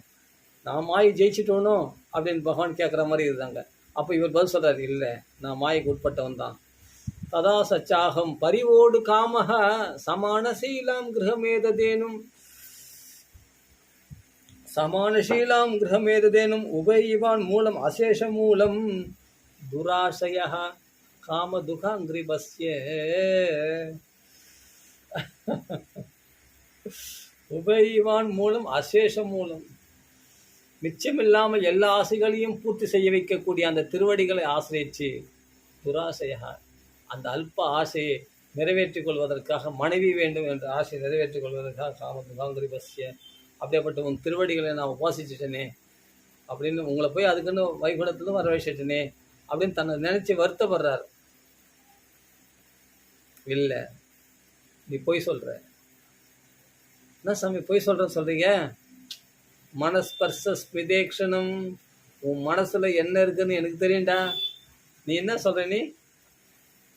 நான் மாயை ஜெயிச்சிட்டோனோ அப்படின்னு பகவான் கேட்குற மாதிரி இருந்தாங்க. அப்போ இவர் பதில் சொல்கிறார், இல்லை நான் மாய்க்கு உட்பட்டவன் தான். ததா சச்சாகம் பரிவோடு காமஹ சமானசீலாம் கிரகமேதேனும் உபயிவான் மூலம் அசேஷ மூலம் துராசய காமதுகாங்கிரிபஸ்ய உபயிவான் மூலம் அசேஷ மூலம், மிச்சமில்லாமல் எல்லா ஆசைகளையும் பூர்த்தி செய்ய வைக்கக்கூடிய அந்த திருவடிகளை ஆசிரியச்சு, துராசையா அந்த அல்ப ஆசையை நிறைவேற்றிக் கொள்வதற்காக மனைவி வேண்டும் என்ற ஆசையை நிறைவேற்றிக் கொள்வதற்காக காமதுகாங்கிரிபஸ்ய, அப்படியேப்பட்ட உன் திருவடிகளை நான் உபாசிச்சிட்டேனே அப்படின்னு, உங்களை போய் அதுக்குன்னு வைகுண்டத்துல வர வச்சிட்டேனே அப்படின்னு தன்னை நினைச்சு வருத்தப்படுறார். இல்லை நீ பொய் சொல்ற, என்ன சாமி பொய் சொல்றீங்க? மனஸ்பர்சஸ்பிதேக்ஷணம், உன் மனசுல என்ன இருக்குன்னு எனக்கு தெரியும்டா. நீ என்ன சொல்ற? நீ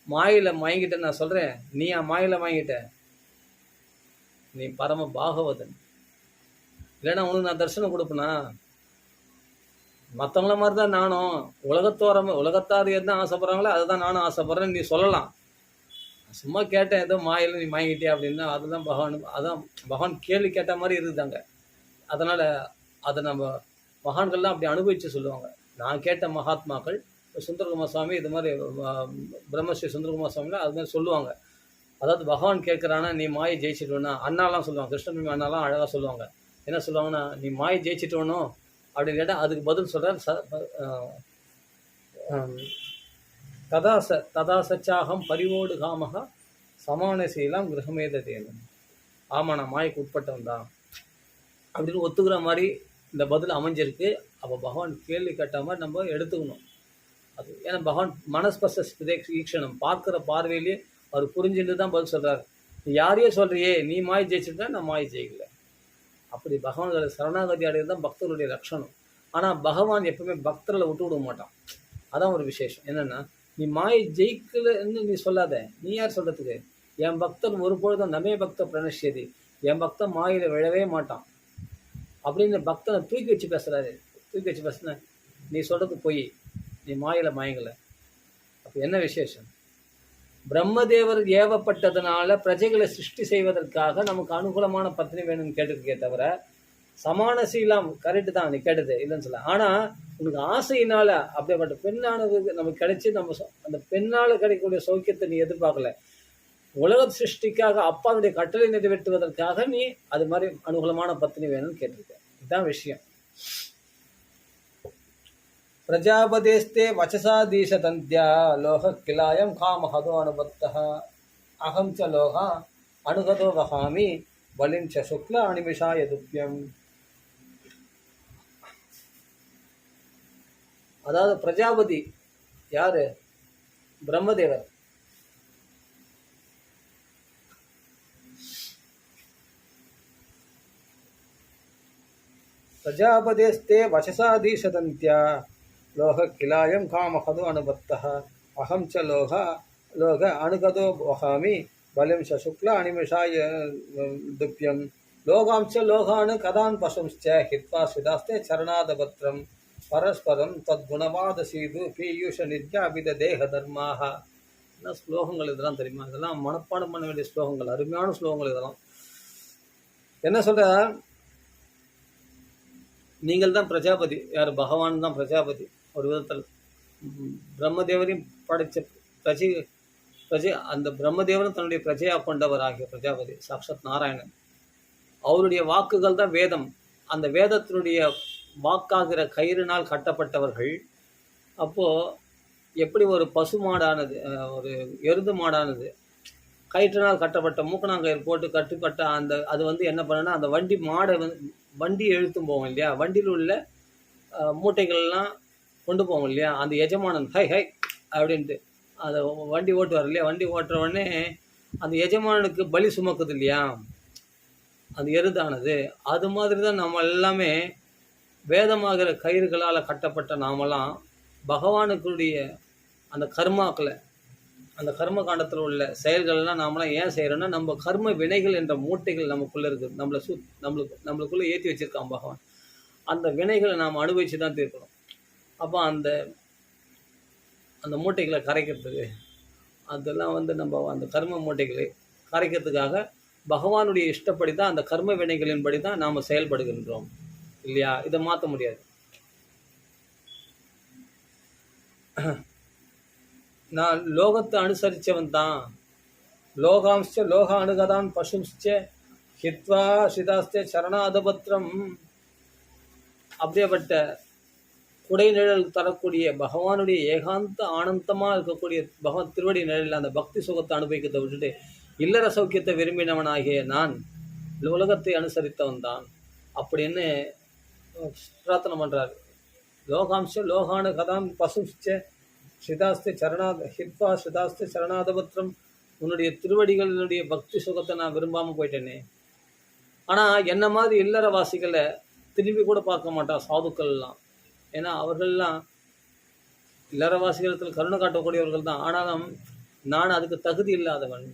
மாயில மயங்கிட்ட நான் சொல்றேன், நீ மாயில மயங்கிட்ட, நீ பரம பாகவதன். இல்லைன்னா உனக்கு நான் தரிசனம் கொடுப்பேனா? மற்றவங்கள மாதிரி தான் நானும், உலகத்தார் என்ன ஆசைப்படுறாங்களோ அதுதான் நானும் ஆசைப்படுறேன்னு நீ சொல்லலாம். சும்மா கேட்டேன், ஏதோ மாயில் நீ மயங்கிட்டே அப்படின்னா, அதுதான் பகவான் கேள்வி கேட்ட மாதிரி இருக்குதாங்க. அதனால் அதை நம்ம மகான்கள்லாம் அப்படி அனுபவித்து சொல்லுவாங்க. நான் கேட்ட மகாத்மாக்கள் சுந்தரகுமார் சுவாமி இது மாதிரி, பிரம்மஸ்ரீ சுந்தரகுமார் சுவாமிலாம் அது மாதிரி சொல்லுவாங்க. அதாவது பகவான் கேட்குறான்னா நீ மாயை ஜெயிச்சிட்டோன்னா, அண்ணாலாம் சொல்லுவாங்க, கிருஷ்ணமி அண்ணாலாம் அழகாக சொல்லுவாங்க. என்ன சொல்லுவாங்கன்னா, நீ மாயை ஜெயிச்சிட்டோனோ அப்படின்னு கேட்டால் அதுக்கு பதில் சொல்கிறார், ததாசச்சாகம் பரிவோடு காமகா சமானசீலாம் கிரகமேதேனும், ஆமாம் நான் மாய்க்கு உட்பட்டவன் தான் அப்படின்னு ஒத்துக்கிற மாதிரி இந்த பதில் அமைஞ்சிருக்கு. அப்போ பகவான் கேள்வி கேட்ட மாதிரி நம்ம எடுத்துக்கணும். அது ஏன்னா பகவான் மனஸ்பர்ச ஈக்ஷணம், பார்க்குற பார்வையிலேயே அவர் புரிஞ்சுட்டு தான் பதில் சொல்கிறார். நீ யாரையே சொல்கிறியே, நீ மாய் ஜெயிச்சுட்டா நான் மாய் ஜெயிக்கல. அப்படி பகவான்களை சரணாகதி அடைகிறது தான் பக்தருடைய லட்சணம். ஆனால் பகவான் எப்பவுமே பக்தர்களை விட்டு விட மாட்டான். அதான் ஒரு விசேஷம். என்னென்னா, நீ மாயை ஜெயிக்கலன்னு நீ சொல்லாத. நீ யார் சொல்கிறதுக்கு? என் பக்தன் ஒரு பொழுதும் நமே பக்த பிரணஷ்யதி, என் பக்தன் மாயில விழவே மாட்டான். அப்படின்னு பக்தனை தூக்கி வச்சு பேசுகிறாரு. தூக்கி வச்சு பேசுன, நீ சொல்கிறது பொய், நீ மாயில் மயங்கலை. அப்போ என்ன விசேஷம்? பிரம்மதேவர் ஏவப்பட்டதுனால பிரஜைகளை சிருஷ்டி செய்வதற்காக நமக்கு அனுகூலமான பத்னி வேணும்னு கேட்டுருக்கே தவிர, சமான சீலம் கரெக்டு தான் நீ கேட்டது இல்லைன்னு சொல்ல. ஆனால் உனக்கு ஆசையினால அப்படிப்பட்ட பெண்ணானது நமக்கு கிடைச்சி நம்ம அந்த பெண்ணால் கிடைக்கக்கூடிய சௌக்கியத்தை நீ எதிர்பார்க்கல. உலக சிருஷ்டிக்காக அப்பாவுடைய கட்டளை நிறைவேற்றுவதற்காக நீ அது மாதிரி அனுகூலமான பத்னி வேணும்னு கேட்டிருக்க. இதுதான் விஷயம். பிரஜாபதேஸ்தே வச்சசாதீசதந்தியா லோக கிலாயம் காமஹதோ அனுபத்தः அகம் ச லோகா அனுகதோ வகாமி வலிம் ச சுக்ல அனிமிஷாய துப்யம். அதாவது பிரஜாபதி யாரு? பிரம்மதேவர். பிரஜாபதேஸ்தே வச்சசாதீசதந்தியா லோக கிலாயம் காமஹதோ அனுபத்தः அகம் ச லோக அனுகதோ வகாமி வலிம் ச சுக்ல அனிமிஷாய துப்யம். லோகாம்ச லோகானு கதான் பசும்ச்ச ஹித்வா ஸ்விதாஸ்தே சரணாதபத்ரம் பரஸ்பரம் தத்குணவாத சீது பீயூஷ நித்யாபித தேக தர்மாக. என்ன ஸ்லோகங்கள் இதெல்லாம் தெரியுமா? இதெல்லாம் மனப்பாடம் பண்ண வேண்டிய ஸ்லோகங்கள், அருமையான ஸ்லோகங்கள் இதெல்லாம். என்ன சொல்ற? நீங்கள் தான் பிரஜாபதி. யார்? பகவான் தான் பிரஜாபதி. ஒரு விதத்தில் பிரம்மதேவரையும் படைத்த பிரஜை அந்த பிரம்மதேவரும் தன்னுடைய பிரஜையாக கொண்டவர் ஆகிய பிரஜாபதி சாக்ஷாத் நாராயணன். அவருடைய வாக்குகள் தான் வேதம். அந்த வேதத்தினுடைய வாக்காகிற கயிறினால் கட்டப்பட்டவர்கள். அப்போது எப்படி ஒரு பசு மாடானது, ஒரு எருது மாடானது கயிற்றினால் கட்டப்பட்ட மூக்கணாங்கயிறு போட்டு கட்டுப்பட்ட அந்த அது வந்து என்ன பண்ணுன்னா, அந்த வண்டி மாடை வண்டி இழுத்தும் போவோம் இல்லையா, வண்டியில் உள்ள மூட்டைகள்லாம் கொண்டு போவோம் இல்லையா, அந்த எஜமானன் ஹை ஹை அப்படின்ட்டு அதை வண்டி ஓட்டுவார் இல்லையா, வண்டி ஓட்டுற உடனே அந்த எஜமானனுக்கு பலி சுமக்குது இல்லையா அந்த எருதானது. அது மாதிரி தான் நம்ம எல்லாமே வேதமாகிற கயிறுகளால் கட்டப்பட்ட நாமெல்லாம் பகவானுக்குடைய அந்த கர்மாக்களை, அந்த கர்ம காண்டத்தில் உள்ள செயல்கள்லாம் நாமெல்லாம் ஏன் செய்கிறோன்னா, நம்ம கர்ம வினைகள் என்ற மூட்டைகள் நமக்குள்ளே இருக்குது. நம்மளுக்குள்ளே ஏற்றி வச்சுருக்கான் பகவான். அந்த வினைகளை நாம் அனுபவித்து தான் தீர்க்கணும். அப்போ அந்த மூட்டைகளை கரைக்கிறதுக்கு அதெல்லாம் வந்து நம்ம அந்த கர்ம மூட்டைகளை கரைக்கிறதுக்காக பகவானுடைய இஷ்டப்படி தான், அந்த கர்ம வினைகளின்படி தான் நாம் செயல்படுகின்றோம் இல்லையா. இதை மாற்ற முடியாது. நான் லோகத்தை அனுசரித்தவன் தான். லோகாம்ச லோக அணுகதான் பசும்ச்ச ஹித்வா சிதாஸ்தே சரணாதபத்திரம். அப்படியேப்பட்ட குடை நிழல் தரக்கூடிய பகவானுடைய ஏகாந்த ஆனந்தமாக இருக்கக்கூடிய பகவான் திருவடி நிழலில் அந்த பக்தி சுகத்தை அனுபவிக்கிறதை விட்டுட்டு இல்லற சௌக்கியத்தை விரும்பினவனாகிய நான் உலகத்தை அனுசரித்தவன் தான் அப்படின்னு பிரார்த்தனை பண்ணுறாரு. லோகாம்ச லோகானு கதாம் பசும்ச்ச ஸ்ரிதாஸ்தே ஹித்வா ஸ்ரிதாஸ்தே சரணாதபத்திரம். உன்னுடைய திருவடிகளினுடைய பக்தி சுகத்தை நான் விரும்பாமல் போயிட்டேனே. ஆனால் என்ன மாதிரி இல்லறவாசிகளை திரும்பி கூட பார்க்க மாட்டான் சாதுக்கள்லாம். ஏன்னா அவர்கள்லாம் இல்லறவாசிகளத்தில் கருணை காட்டக்கூடியவர்கள் தான். ஆனாலும் நான் அதுக்கு தகுதி இல்லாதவன்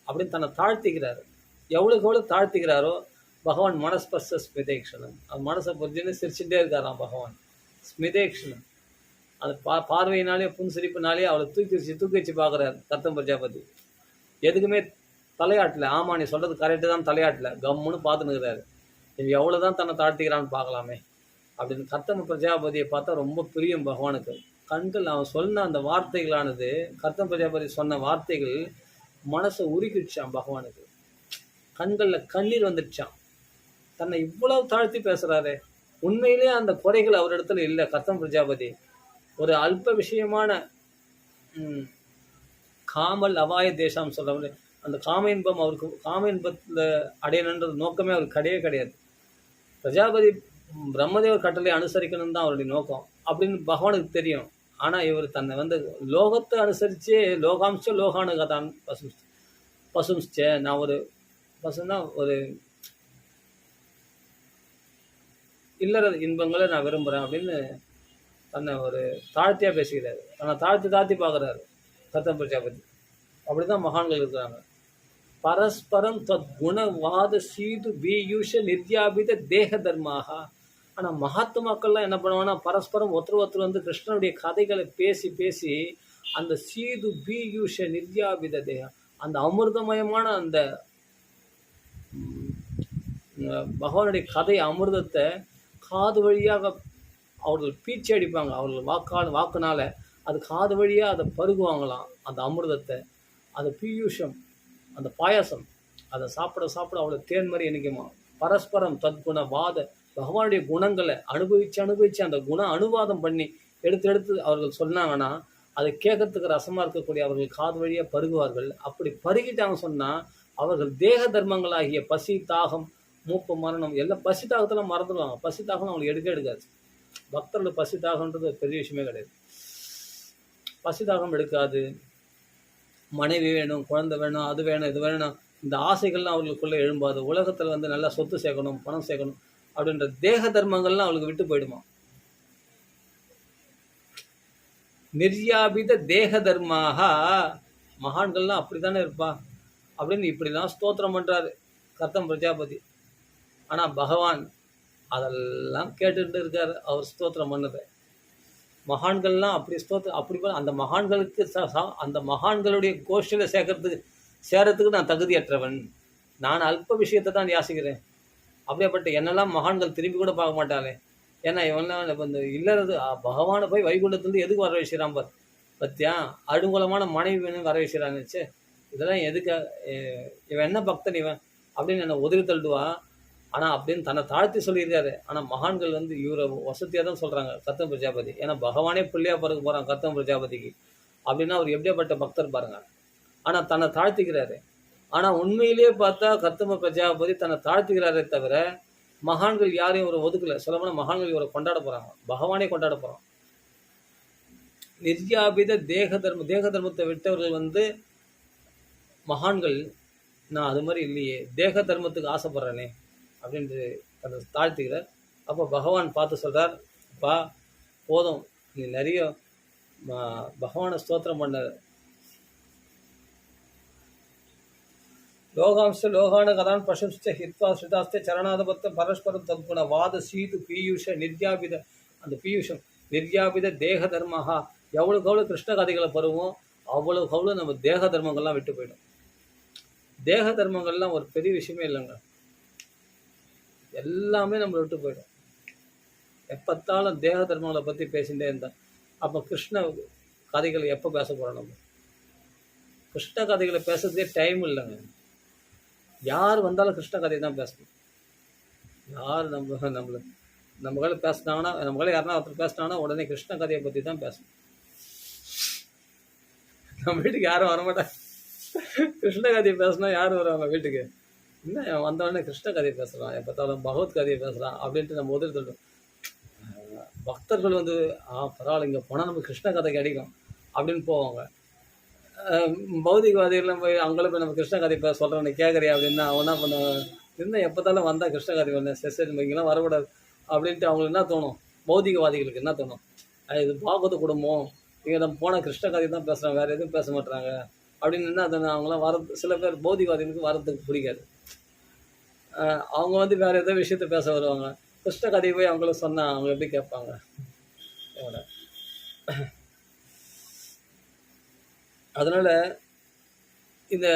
அப்படின்னு தன்னை தாழ்த்திக்கிறார். எவ்வளோக்கு எவ்வளோ தாழ்த்திக்கிறாரோ பகவான் மனஸ்பர்ச ஸ்மிதேக்ஷணன். அது மனசை பொறுத்துன்னு சிரிச்சுட்டே இருக்காராம் பகவான். ஸ்மிதேக்ஷணன் அது பார்வையினாலே புன்சிரிப்புனாலே அவளை தூக்கி வச்சு பார்க்குறாரு கர்த்தம் பிரஜாபதி. எதுக்குமே தலையாட்டல. ஆமாம் நீ சொல்கிறது கரெக்டு தான், தலையாட்டல, கம்முன்னு பார்த்துன்னுக்கிறாரு. இவன் எவ்வளோ தான் தன்னை தாழ்த்திக்கிறான்னு பார்க்கலாமே அப்படின்னு கர்த்தம பிரஜாபதியை பார்த்தா ரொம்ப பிரியம் பகவானுக்கு. கண்கள் அவன் சொன்ன அந்த வார்த்தைகளானது, கர்த்தம் பிரஜாபதி சொன்ன வார்த்தைகள் மனசை உருக்கிடுச்சான் பகவானுக்கு. கண்களில் கண்ணீர் வந்துடுச்சான். தன்னை இவ்வளவு தாழ்த்தி பேசுகிறாரு. உண்மையிலே அந்த குறைகள் அவரிடத்துல இல்லை. கர்த்தம் பிரஜாபதி ஒரு அல்ப விஷயமான காமல் அவாய தேசம் சொல்கிறவங்க, அந்த காம இன்பம் அவருக்கு காம இன்பத்தில் அடையணுன்றது நோக்கமே அவருக்கு கிடையாது. பிரஜாபதி பிரம்மதேவர் கட்டளை அனுசரிக்கணும் தான் அவருடைய நோக்கம் அப்படின்னு பகவானுக்கு தெரியும். ஆனால் இவர் தன்னை வந்து லோகத்தை அனுசரித்தே லோகாம்ச லோகானுகதான் பசும்ச்ச நான் ஒரு பசுன்னா ஒரு இல்லற இன்பங்களை நான் விரும்புகிறேன் அப்படின்னு தன்னை ஒரு தாழ்த்தியாக பேசுகிறாரு. தன்னை தாழ்த்தி பார்க்குறாரு கர்த்தம் பிரஜாபதி. அப்படி தான் மகான்கள் இருக்கிறாங்க. பரஸ்பரம் தத்குணவாத சீது பீயூஷ நித்யாபித தேக தர்மாக. ஆனால் மகாத்மாக்கள்லாம் என்ன பண்ணுவாங்கன்னா பரஸ்பரம் ஒருத்தர் வந்து கிருஷ்ணனுடைய கதைகளை பேசி பேசி அந்த சீது பீயூஷ நித்யாபித தேகம், அந்த அமிர்தமயமான அந்த பகவானுடைய கதை அமிர்தத்தை காது வழியாக அவர்கள் பீச்சி அடிப்பாங்க. அவர்கள் வாக்குனால அது காது வழியாக அதை பருகுவாங்களாம். அந்த அமிர்தத்தை, அந்த பீயூஷம், அந்த பாயாசம், அதை சாப்பிட சாப்பிட அவ்வளோ தேன் மாதிரி இணைக்குமா. பரஸ்பரம் தத்குண வாத பகவானுடைய குணங்களை அனுபவித்து அந்த அனுவாதம் பண்ணி எடுத்து அவர்கள் சொன்னாங்கன்னா அதை கேட்கறதுக்கு ரசமாக இருக்கக்கூடிய அவர்கள் காது வழியாக பருகுவார்கள். அப்படி பருகிட்டாங்க சொன்னால் அவர்கள் தேக தர்மங்களாகிய பசி, தாகம், மூப்பு, மரணம் எல்லாம் பசி தாகத்தெல்லாம் மறந்துடுவாங்க. பசி தாகம் அவங்களுக்கு எடுக்காது. பக்தர்கள் பசி தாகன்றது பெரிய விஷயமே கிடையாது. பசி தாகம் எடுக்காது. மனைவி வேணும், குழந்தை வேணும், அது வேணும், இது வேணும், இந்த ஆசைகள்லாம் அவர்களுக்குள்ளே எழும்பாது. உலகத்தில் வந்து நல்லா சொத்து சேர்க்கணும், பணம் சேர்க்கணும் அப்படின்ற தேக தர்மங்கள்லாம் அவளுக்கு விட்டு போயிடுமா. நிர்யாபித தேக தர்மாக. மகான்கள்லாம் அப்படி தானே இருப்பா அப்படின்னு இப்படிலாம் ஸ்தோத்திரம் பண்ணுறாரு கர்த்தம் பிரஜாபதி. ஆனால் பகவான் அதெல்லாம் கேட்டுட்டு இருக்காரு அவர் ஸ்தோத்திரம் பண்ணதை. மகான்கள்லாம் அப்படி அப்படி அந்த மகான்களுக்கு அந்த மகான்களுடைய கோஷ்டியில் சேரத்துக்கு நான் தகுதியற்றவன். நான் அல்ப விஷயத்தை தான் யாசிக்கிறேன். அப்படியேப்பட்ட என்னெல்லாம் மகான்கள் திரும்பி கூட பார்க்க மாட்டாளே. ஏன்னா இவன்லாம் இந்த இல்லறது பகவானை போய் வைகுண்டத்துலேருந்து எதுக்கு வர வச்சுக்கிறான் பார் பத்தியா. அழுங்குலமான மனைவி வேணும் வர வச்சுக்கிறான்னுச்சு. இதெல்லாம் எதுக்கு இவன் என்ன பக்தன் இவன் அப்படின்னு என்னை உதவி தள்ளுவா. ஆனால் அப்படின்னு தன்னை தாழ்த்தி சொல்லியிருக்காரு. ஆனால் மகான்கள் வந்து இவரை வசதியாக தான் சொல்கிறாங்க கர்த்தம் பிரஜாபதி. ஏன்னா பகவானே பிள்ளையா பிறகு போகிறான் கர்த்தம் பிரஜாபதிக்கு அப்படின்னா அவர் எப்படியாப்பட்ட பக்தர் பாருங்க. ஆனால் தன்னை தாழ்த்திக்கிறாரு. ஆனால் உண்மையிலேயே பார்த்தா கர்த்தம பிரஜாபதி தன்னை தாழ்த்துக்கிறாரே தவிர மகான்கள் யாரையும் இவரை ஒதுக்கலை. சொல்லப்போனால் மகான்கள் இவரை கொண்டாட போகிறாங்க, பகவானே கொண்டாட போகிறான். நிர்யாபித தேக தர்மத்தை விட்டவர்கள் வந்து மகான்கள். நான் அது மாதிரி இல்லையே, தேக தர்மத்துக்கு ஆசைப்படுறேனே அப்படின்ட்டு அதை தாழ்த்துக்கிறார். அப்போ பகவான் பார்த்து சொல்கிறார், அப்பா போதும், நீ நிறைய பகவானை ஸ்தோத்திரம் பண்ண. லோகாம்ச லோகான கதான் பிரசம்ச ஹித்வா ஸ்ருதாஸ்தே சரணாதபத்தம் பரஸ்பரம் தத்குண வாத சீது பீயூஷ நிர்யாபித. அந்த பீயூஷம் நிர்யாபித தேக தர்மஹா. எவ்வளோக்கு எவ்வளோ கிருஷ்ண கதைகளை பருவோம் அவ்வளோக்கு அவ்வளோ நம்ம தேக தர்மங்கள்லாம் விட்டு போயிடும். தேக தர்மங்கள்லாம் ஒரு பெரிய விஷயமே இல்லைங்க. எல்லாமே நம்மளை விட்டு போயிடும். எப்பத்தாலும் தேக தர்மங்களை பற்றி பேசிகிட்டே இருந்தேன். அப்போ கிருஷ்ண கதைகளை எப்போ பேச போகிறோம்? நம்ம கிருஷ்ண கதைகளை பேசுறதுக்கே டைம் இல்லைங்க. யார் வந்தாலும் கிருஷ்ண கதையை தான் பேசணும். யார் நம்மளால பேசினாங்கன்னா, நம்மளால யாருன்னா ஒருத்தர் பேசினாங்கன்னா உடனே கிருஷ்ண கதையை பற்றி தான் பேசணும். நம்ம வீட்டுக்கு யாரும் வரமாட்டாங்க. கிருஷ்ண கதையை பேசினா யாரும் வருவாங்க வீட்டுக்கு? இன்னும் வந்தவொடனே கிருஷ்ண கதையை பேசுகிறான், எப்போத்தாலும் பகவத் கதையை பேசுகிறான் அப்படின்ட்டு நம்ம உதவி சொல்கிறோம். பக்தர்கள் வந்து பரவாயில்ல, இங்கே போனால் நம்ம கிருஷ்ண கதைக்கு அடிக்கும் அப்படின்னு போவாங்க. பௌதிகவாதிகள்லாம் போய் அங்கே போய் நம்ம கிருஷ்ண கதை பேச சொல்கிறவனை கேட்குறியா அப்படின்னா அவன் என்ன பண்ணுவான்? இன்னும் எப்போத்தாலும் வந்தால் கிருஷ்ண கதை ஒன்று சரி இங்கெல்லாம் வரக்கூடாது அப்படின்ட்டு அவங்களுக்கு என்ன தோணும்? பௌதிகவாதிகளுக்கு என்ன தோணும்? இது பாகவத குடும்பம், இங்கே நம்ம போனால் கிருஷ்ண கதை தான் பேசுகிறாங்க, வேறு எதுவும் பேச மாட்டுறாங்க அப்படின்னு அதை அவங்களாம் வரது. சில பேர் பௌதிகவாதிகளுக்கு வரதுக்கு பிடிக்காது. அவங்க வந்து வேறு ஏதோ விஷயத்த பேச வருவாங்க. கிருஷ்ண கதையை போய் அவங்களும் சொன்னால் அவங்க எப்படி கேட்பாங்க? அதனால் இந்த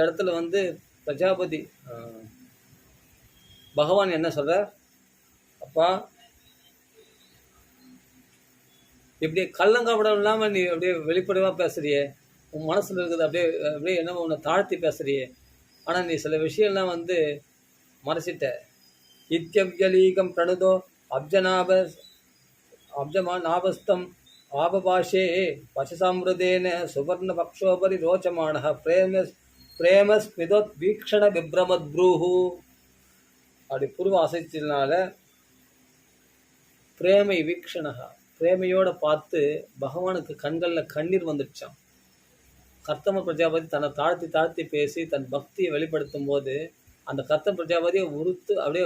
இடத்துல வந்து பிரஜாபதி பகவான் என்ன சொல்ற, அப்பா இப்படியே கள்ளங்கபடம் இல்லாமல் நீ அப்படியே வெளிப்படையாக பேசுறியே, உன் மனசில் இருக்குது அப்படியே என்ன உன்னை தாழ்த்தி பேசுறியே, ஆனால் நீ சில விஷயம்லாம் வந்து மறைச்சிட்ட. இத்தியவ்யலீகம் பிரணுதோ அப்ஜமாநாபஸ்தம் ஆபபாஷே பசசாமிருதேன சுவர்ண பக்ஷோபரி ரோச்சமான பிரேமஸ்மிதோத் வீக்ஷண விப்ரமத் ப்ரூஹு. அப்படி புருவ அசைச்சதுனால பிரேமை வீக்ஷணகா, பிரேமையோடு பார்த்து பகவானுக்கு கண்களில் கண்ணீர் வந்துடுச்சான். கர்த்தம பிரஜாபதி தன்னை தாழ்த்தி பேசி தன் பக்தியை வெளிப்படுத்தும் போது அந்த கர்த்தம பிரஜாபதியை உறுத்து அப்படியே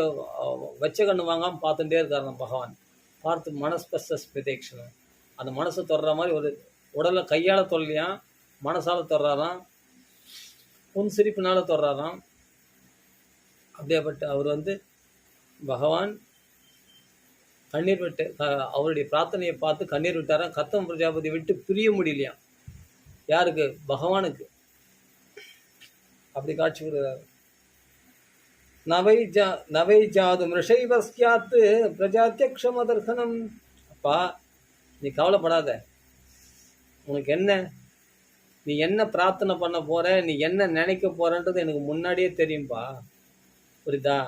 வச்ச கண்ணு வாங்காமல் பார்த்துட்டே இருக்காரு பகவான். பார்த்து மனஸ்பஸ்மிதேக்ஷணம், அந்த மனசை தொடுற மாதிரி ஒரு உடலை கையால் தொல்லையாம், மனசால் தொடுறாராம். புன்சிரிப்பினால தொடராராம். அப்படியேப்பட்ட அவர் வந்து பகவான் கண்ணீர் விட்டு அவருடைய பிரார்த்தனையை பார்த்து கண்ணீர் விட்டாராம். கர்த்தம பிரஜாபதி விட்டு பிரிய முடியலையாம். யாருக்கு? பகவானுக்கு. அப்படி காட்சி விடுறாரு. நவை ஜாது மிருஷைவஸ்யாத்து பிரஜாத்தியக்ஷமதர்சனம். அப்பா நீ கவலைப்படாத. உனக்கு என்ன, நீ என்ன பிரார்த்தனை பண்ண போற, நீ என்ன நினைக்க போறன்றது எனக்கு முன்னாடியே தெரியும்பா. புரியுதா?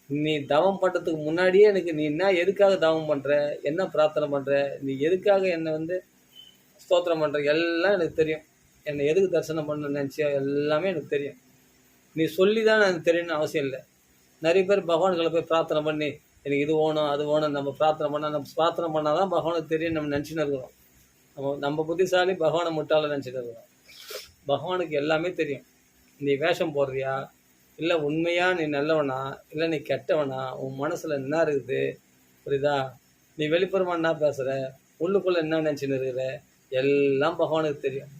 நீ தவம் பண்ணுறதுக்கு முன்னாடியே எனக்கு நீ என்ன எதுக்காக தவம் பண்ணுற, என்ன பிரார்த்தனை பண்ணுற, நீ எதுக்காக என்னை வந்து ஸ்தோத்திரம் பண்ணுற, எல்லாம் எனக்கு தெரியும். என்னை எதுக்கு தரிசனம் பண்ண நினச்சியோ எல்லாமே எனக்கு தெரியும். நீ சொல்லி தான் எனக்கு தெரியணும்னு அவசியம் இல்லை. நிறைய பேர் பகவான்களை போய் பிரார்த்தனை பண்ணி எனக்கு இது வேணும் அது வேணும் நம்ம பிரார்த்தனை பண்ணால் தான் பகவானுக்கு தெரியும் நம்ம நினச்சின்னு இருக்கிறோம். நம்ம புத்திசாலி பகவானை முட்டாள நினச்சிட்டு இருக்கிறோம். பகவானுக்கு எல்லாமே தெரியும். நீ வேஷம் போடுறியா, இல்லை உண்மையா நீ நல்லவனா, இல்லை நீ கெட்டவனா, உன் மனசில் என்ன இருக்குது, புரியுதா? நீ வெளிப்புறமா என்ன பேசுகிற, உள்ளுக்குள்ளே என்ன நினச்சின்னு இருக்கிற, எல்லாம் பகவானுக்கு தெரியும்.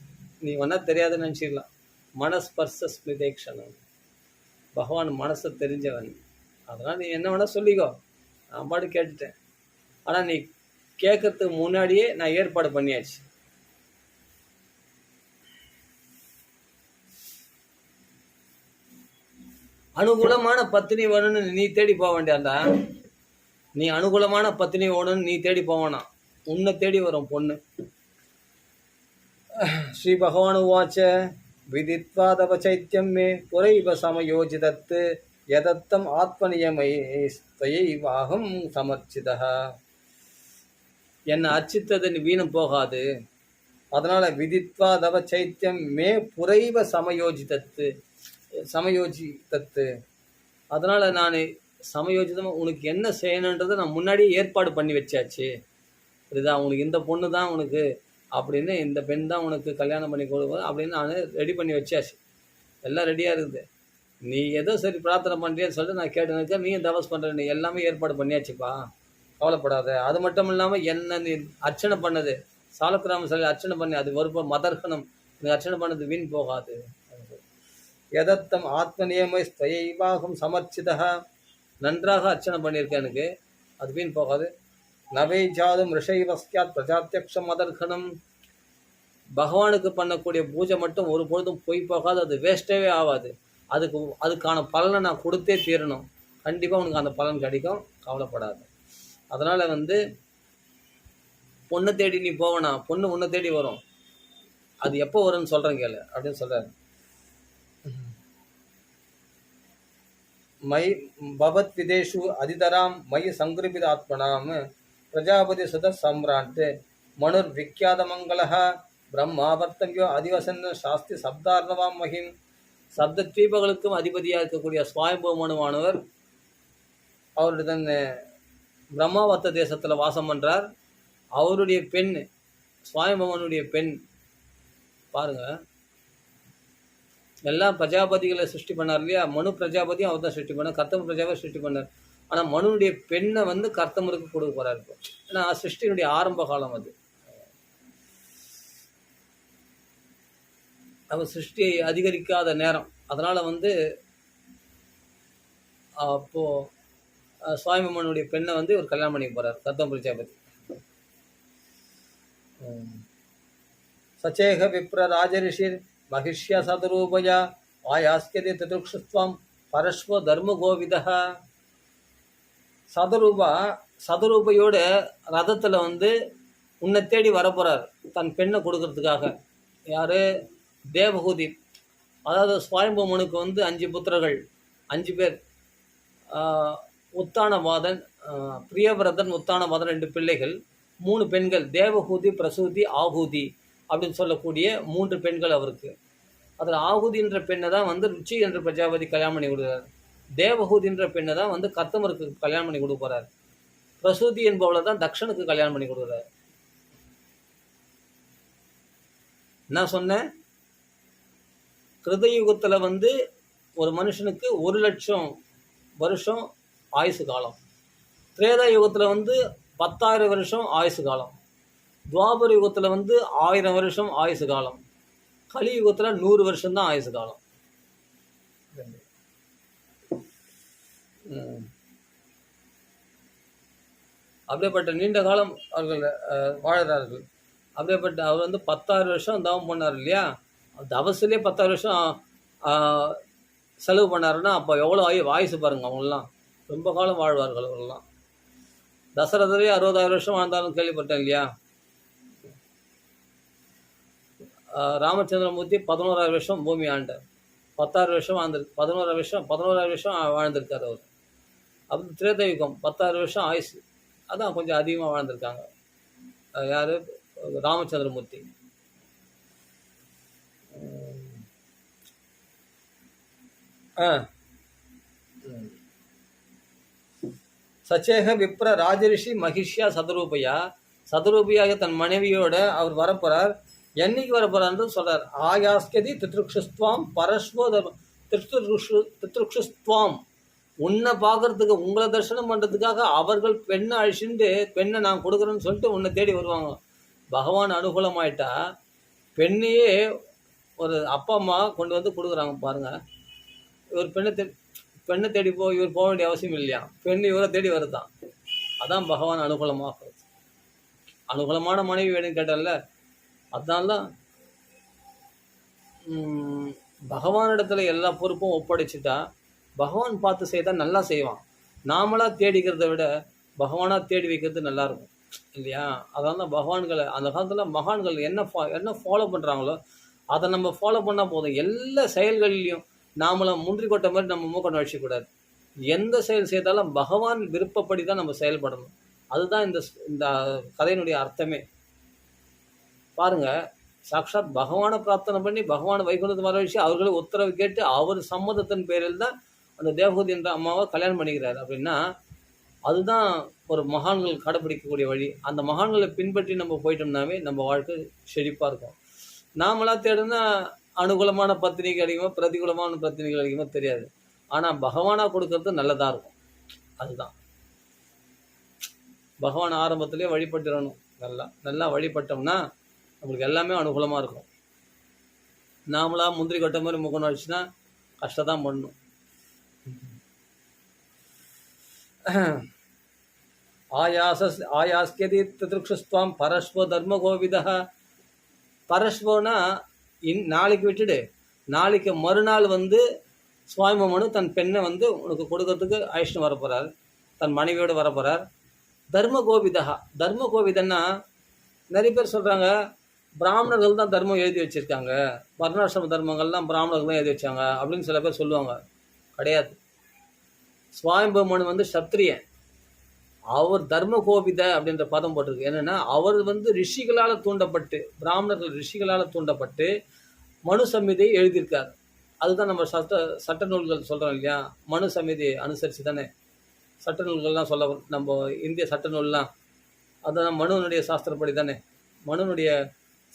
நீ வேணா தெரியாதுன்னு நினச்சிக்கலாம். மனஸ்பர்ச ஸ்மிதேக்ஷணம். பகவான் மனசை தெரிஞ்சவன். அதனால் நீ என்ன வேணால் சொல்லிக்கோ, நான் பாட்டு கேட்டுட்டேன். ஆனால் நீ கேட்கறதுக்கு முன்னாடியே நான் ஏற்பாடு பண்ணியாச்சு. அனுகூலமான பத்தினி வேணும்னு நீ தேடி போக வேண்டியாண்டா. நீ அனுகூலமான பத்தினி வேணும்னு நீ தேடி போவானா, உன்னை தேடி வரும் பொண்ணு. ஸ்ரீ பகவான் உவாச்ச விதித்வா தவ சைத்தியம் மே புரைவ சமயோஜிதத்து யதத்தம் ஆத்மநியமைவாகம் சமர்ச்சிதா. என்னை அர்ச்சித்தது நீ வீணம் போகாது. அதனால் விதித்வா தவ சைத்தியம் மே புரைவ சமயோஜிதத்து. அதனால் நான் சமயோஜிதமாக உனக்கு என்ன செய்யணுன்றதை நான் முன்னாடியே ஏற்பாடு பண்ணி வச்சாச்சு. இதுதான் உனக்கு இந்த பொண்ணு தான் உனக்கு அப்படின்னு, இந்த பெண் தான் உனக்கு கல்யாணம் பண்ணி கொடுப்போம் அப்படின்னு நான் ரெடி பண்ணி வச்சாச்சு. எல்லாம் ரெடியாக இருக்குது. நீ ஏதோ சரி பிரார்த்தனை பண்ணுறியன்னு சொல்லிட்டு நான் கேட்டுனுக்க, நீயும் தபஸ் பண்ணுற, நீ எல்லாமே ஏற்பாடு பண்ணியாச்சுப்பா, கவலைப்படாத. அது மட்டும் இல்லாமல் என்ன நீ அர்ச்சனை பண்ணது, சாலக்கிராம சொல்லி அர்ச்சனை பண்ணி அது ஒரு மதர்கணம், நீ அர்ச்சனை பண்ணது வீண் போகாது. யதத்தம் ஆத்ம நியமை ஸ்வயைவாகம் சமர்ச்சிதா. நன்றாக அர்ச்சனை பண்ணியிருக்கேன், எனக்கு அது வீண் போகாது. நவை ஜாதும் ரிஷைவஸ்யாத் பிரஜாத்தியக்ஷம் மதர்கணம். பகவானுக்கு பண்ணக்கூடிய பூஜை மட்டும் ஒரு பொழுதும் போய் போகாது, அது வேஸ்டே ஆகாது. அதுக்கான பலனை நான் கொடுத்தே தீரணும். கண்டிப்பாக உனக்கு அந்த பலன் கிடைக்கும், கவலைப்படாது. அதனால் வந்து பொண்ணை தேடி நீ போவனா, பொண்ணு உன்னை தேடி வரும். அது எப்போ வரும்னு சொல்கிறேன் கேளு அப்படின்னு சொல்கிறாரு. மை பவத் விதேஷு அதிதராம் மயி சங்கிருபித ஆத்மனாம் பிரஜாபதி சுத சம்ராட் மனுர் விக்யாத மங்களஹ பிரம்மாவர்த்தவியோ அதிவசன் சாஸ்தி சப்தார்ணவாம் மகிம். சப்த தீபங்களுக்கும் அதிபதியாக இருக்கக்கூடிய சுவாயம்பு மனுவானவர் அவருடைய தன் பிரம்மாவர்த்த தேசத்தில் வாசம் பண்ணுறார். அவருடைய பெண் சுவாயம்பவனுடைய பெண் பாருங்க, எல்லாம் பிரஜாபதிகளை சிருஷ்டி பண்ணார் இல்லையா. மனு பிரஜாபதியும் அவர் தான் சிருஷ்டி பண்ணார், கர்த்தம பிரஜாபதி சிருஷ்டி பண்ணார். ஆனால் மனுடைய பெண்ணை வந்து கர்த்தமருக்கு கொடுக்க போகிறார் இப்போ. ஏன்னா சிருஷ்டியினுடைய ஆரம்ப காலம் அது. அவர் சிருஷ்டி அதிகரிக்காத நேரம். அதனால் வந்து அப்போது சுவாமிமனுடைய பெண்ணை வந்து இவர் கல்யாணம் பண்ணி போகிறார் கர்த்தம பிரஜாபதி. சச்சேக விப்ர ராஜரிஷிர் மகிஷ்யா சதரூபயா ஆயாஸ்கதி திதுக்ஷுத்வம் பரஸ்வ தர்ம கோவிதா. சதரூபையோட ரதத்தில் வந்து உன்னை தேடி வரப்போகிறார் தன் பெண்ணை கொடுக்கறதுக்காக. யார்? தேவஹூதி. அதாவது சுவாயம்புமனுக்கு வந்து 5 புத்திரர்கள், 5 பேர். உத்தானவாதன், பிரியவிரதன், உத்தானவாதன் 2 பிள்ளைகள், 3 பெண்கள். தேவஹூதி, பிரசூதி, ஆகூதி அப்படின்னு சொல்லக்கூடிய 3 பெண்கள் அவருக்கு. அதில் ஆகுதின்ற பெண்ணை தான் வந்து ருச்சி என்ற பிரஜாபதி கல்யாணம் பண்ணி கொடுக்குறாரு. தேவஹூதின்ற பெண்ணை தான் வந்து கர்த்தமருக்கு கல்யாணம் பண்ணி கொடுக்குறாரு. பிரசூதி என்பவளை தான் தக்ஷனுக்கு கல்யாணம் பண்ணி கொடுக்குறாரு. என்ன சொன்னேன்? கிருதயுகத்தில் வந்து ஒரு மனுஷனுக்கு 1,00,000 வருஷம் ஆயுசு காலம். திரேதா யுகத்தில் வந்து 10,000 வருஷம் ஆயுசு காலம். துவாபர யுகத்தில் வந்து 1000 வருஷம் ஆயுசு காலம். கலியுகத்தில் 100 வருஷம்தான் ஆயுசு காலம். ம். அப்படியேப்பட்ட நீண்ட காலம் அவர்கள் வாழுறார்கள். அப்படியேப்பட்ட அவர் வந்து 16 வருஷம் தவம் பண்ணார் இல்லையா? தவசிலே 16 வருஷம் ஆ செலவு பண்ணாருன்னா, அப்போ எவ்வளோ ஆயுசு பாருங்க அவங்கலாம். ரொம்ப காலம் வாழ்வார்கள் அவர்கள்லாம். தசரதரே 60,000 வருஷம் வாழ்ந்தாலும் கேள்விப்பட்டேன் இல்லையா? ராமச்சந்திரமூர்த்தி 11,000 வருஷம் பூமி ஆண்டார். 16 வருஷம் வாழ்ந்திருக்கு. 11,000 வருஷம் வாழ்ந்திருக்காரு அவர். அப்போ திரேதயுகம் 16 வருஷம் ஆயுசு. அதான் கொஞ்சம் அதிகமாக வாழ்ந்திருக்காங்க. யார்? ராமச்சந்திரமூர்த்தி. சச்சேக விப்ர ராஜரிஷி மகிஷ்யா சதுரூபையாக தன் மனைவியோட அவர் வரப்போறார். என்னைக்கு வரப்போறான்னு சொல்றார். ஆயாஸ்கதி தித்ருக்ஷுஸ்துவாம் பரஸ்வோ தித்ருக்ஷுஸ்துவாம். உன்னை பார்க்கறதுக்கு, உங்களை தரிசனம் பண்ணுறதுக்காக அவர்கள் பெண்ணை அழிச்சுட்டு, பெண்ணை நான் கொடுக்குறேன்னு சொல்லிட்டு உன்னை தேடி வருவாங்க. பகவான் அனுகூலமாயிட்டா பெண்ணையே ஒரு அப்பா அம்மா கொண்டு வந்து கொடுக்குறாங்க பாருங்கள். இவர் பெண்ணை தேடி இவர் போக வேண்டிய அவசியம் இல்லையா? பெண் இவரை தேடி வருதான். அதான் பகவான் அனுகூலமாக. அனுகூலமான மனைவி வேணும்னு கேட்டால, அதனால்தான் பகவானிடத்துல எல்லா பொறுப்பும் ஒப்படைச்சிட்டா பகவான் பார்த்து செய்தால் நல்லா செய்வான். நாமளாக தேடிக்கிறத விட பகவானாக தேடி வைக்கிறது நல்லாயிருக்கும் இல்லையா? அதனால தான் பகவான்களை அந்த காலத்தில் மகான்கள் என்ன ஃபாலோ பண்ணுறாங்களோ அதை நம்ம ஃபாலோ பண்ணால் போதும். எல்லா செயல்களிலையும் நாமளும் முந்திரி கொட்ட மாதிரி நம்ம மூக்கை வச்சுக்கூடாது. எந்த செயல் செய்தாலும் பகவான் விருப்பப்படி தான் நம்ம செயல்படணும். அதுதான் இந்த கதையினுடைய அர்த்தமே. பாருங்க, சாட்சாத் பகவானை பிரார்த்தனை பண்ணி பகவானை வைகுண்டத்தை வர வச்சு அவர்களை உத்தரவு கேட்டு அவர் சம்மதத்தின் பேரில் தான் அந்த தேவகூதி என்ற அம்மாவை கல்யாணம் பண்ணிக்கிறார். அப்படின்னா அதுதான் ஒரு மகான்கள் கடைப்பிடிக்கக்கூடிய வழி. அந்த மகான்களை பின்பற்றி நம்ம போயிட்டோம்னாவே நம்ம வாழ்க்கை செழிப்பாக இருக்கும். நாமளாக தேடுனா அனுகூலமான பத்தினி கிடைக்குமோ பிரதிகூலமான பத்தினி கிடைக்குமோ தெரியாது. ஆனால் பகவானாக கொடுக்கறது நல்லதாக இருக்கும். அதுதான் பகவான் ஆரம்பத்திலே வழிபட்டுறணும். நல்லா வழிபட்டோம்னா நம்மளுக்கு எல்லாமே அனுகூலமாக இருக்கும். நாமளாக முந்திரி கொட்ட மாதிரி முகம் வச்சுன்னா கஷ்டத்தான் பண்ணணும். ஆயாஸ்கதி தித்ருக்ஷுஸ்துவாம் பரஸ்வோ தர்ம கோவிதா. பரஸ்வோனா நாளைக்கு விட்டுடு, நாளைக்கு மறுநாள் வந்து சுவாமிமனு தன் பெண்ணை வந்து உனக்கு கொடுக்கறதுக்கு அழைச்சிட்டு வரப்போகிறார். தன் மனைவியோடு வரப்போகிறார். தர்ம கோவிதா. தர்ம கோவிதன்னா நிறைய பேர் சொல்கிறாங்க பிராமணர்கள் தான் தர்மம் எழுதி வச்சுருக்காங்க, வர்ணாசிரம தர்மங்கள்லாம் பிராமணர்கள் தான் எழுதி வச்சாங்க அப்படின்னு சில பேர் சொல்லுவாங்க. கிடையாது. சுவாமிமனு வந்து சத்திரியன். அவர் தர்ம கோவித அப்படின்ற பதம் போட்டிருக்கு. என்னென்னா அவர் வந்து ரிஷிகளால் தூண்டப்பட்டு, பிராமணர்கள் ரிஷிகளால் தூண்டப்பட்டு மனு சம்ஹிதை எழுதியிருக்கார். அதுதான் நம்ம சட்ட நூல்கள் சொல்கிறோம் இல்லையா? மனு சம்ஹிதையை அனுசரித்து தானே சட்ட நூல்கள்லாம் சொல்ல. நம்ம இந்திய சட்ட நூல்லாம் அதுதான் மனுனுடைய சாஸ்திரப்படி தானே, மனுனுடைய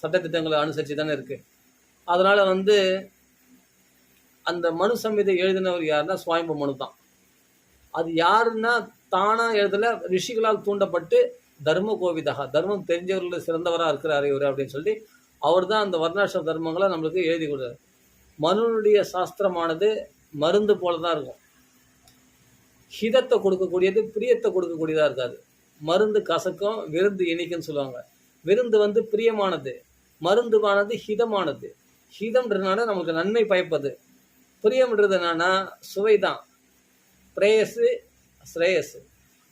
சட்டத்திட்டங்களை அனுசரித்து தானே இருக்குது. அதனால் வந்து அந்த மனு சம்ஹிதை எழுதினவர் யாருன்னா சுவாமிமனு தான். அது யாருன்னா தானாக எழுதலை, ரிஷிகளால் தூண்டப்பட்டு தர்ம கோவிதா, தர்மம் தெரிஞ்சவர்கள் சிறந்தவராக இருக்கிறார் இவர் அப்படின்னு சொல்லி அவர் தான் அந்த வர்ணாசிரம தர்மங்களை நம்மளுக்கு எழுதி கொடுத்தார். மனுனுடைய சாஸ்திரமானது மருந்து போல தான் இருக்கும். ஹிதத்தை கொடுக்கக்கூடியது, பிரியத்தை கொடுக்கக்கூடியதாக இருக்காது. மருந்து கசக்கும், விருந்து இனிக்குன்னு சொல்லுவாங்க. விருந்து வந்து பிரியமானது, மருந்துவானது ஹிதமானது. ஹிதம்ன்றதுனால நமக்கு நன்மை பயப்பது, பிரியம்ன்றது என்னன்னா சுவை தான். பிரேயஸு ஸ்ரேயஸு,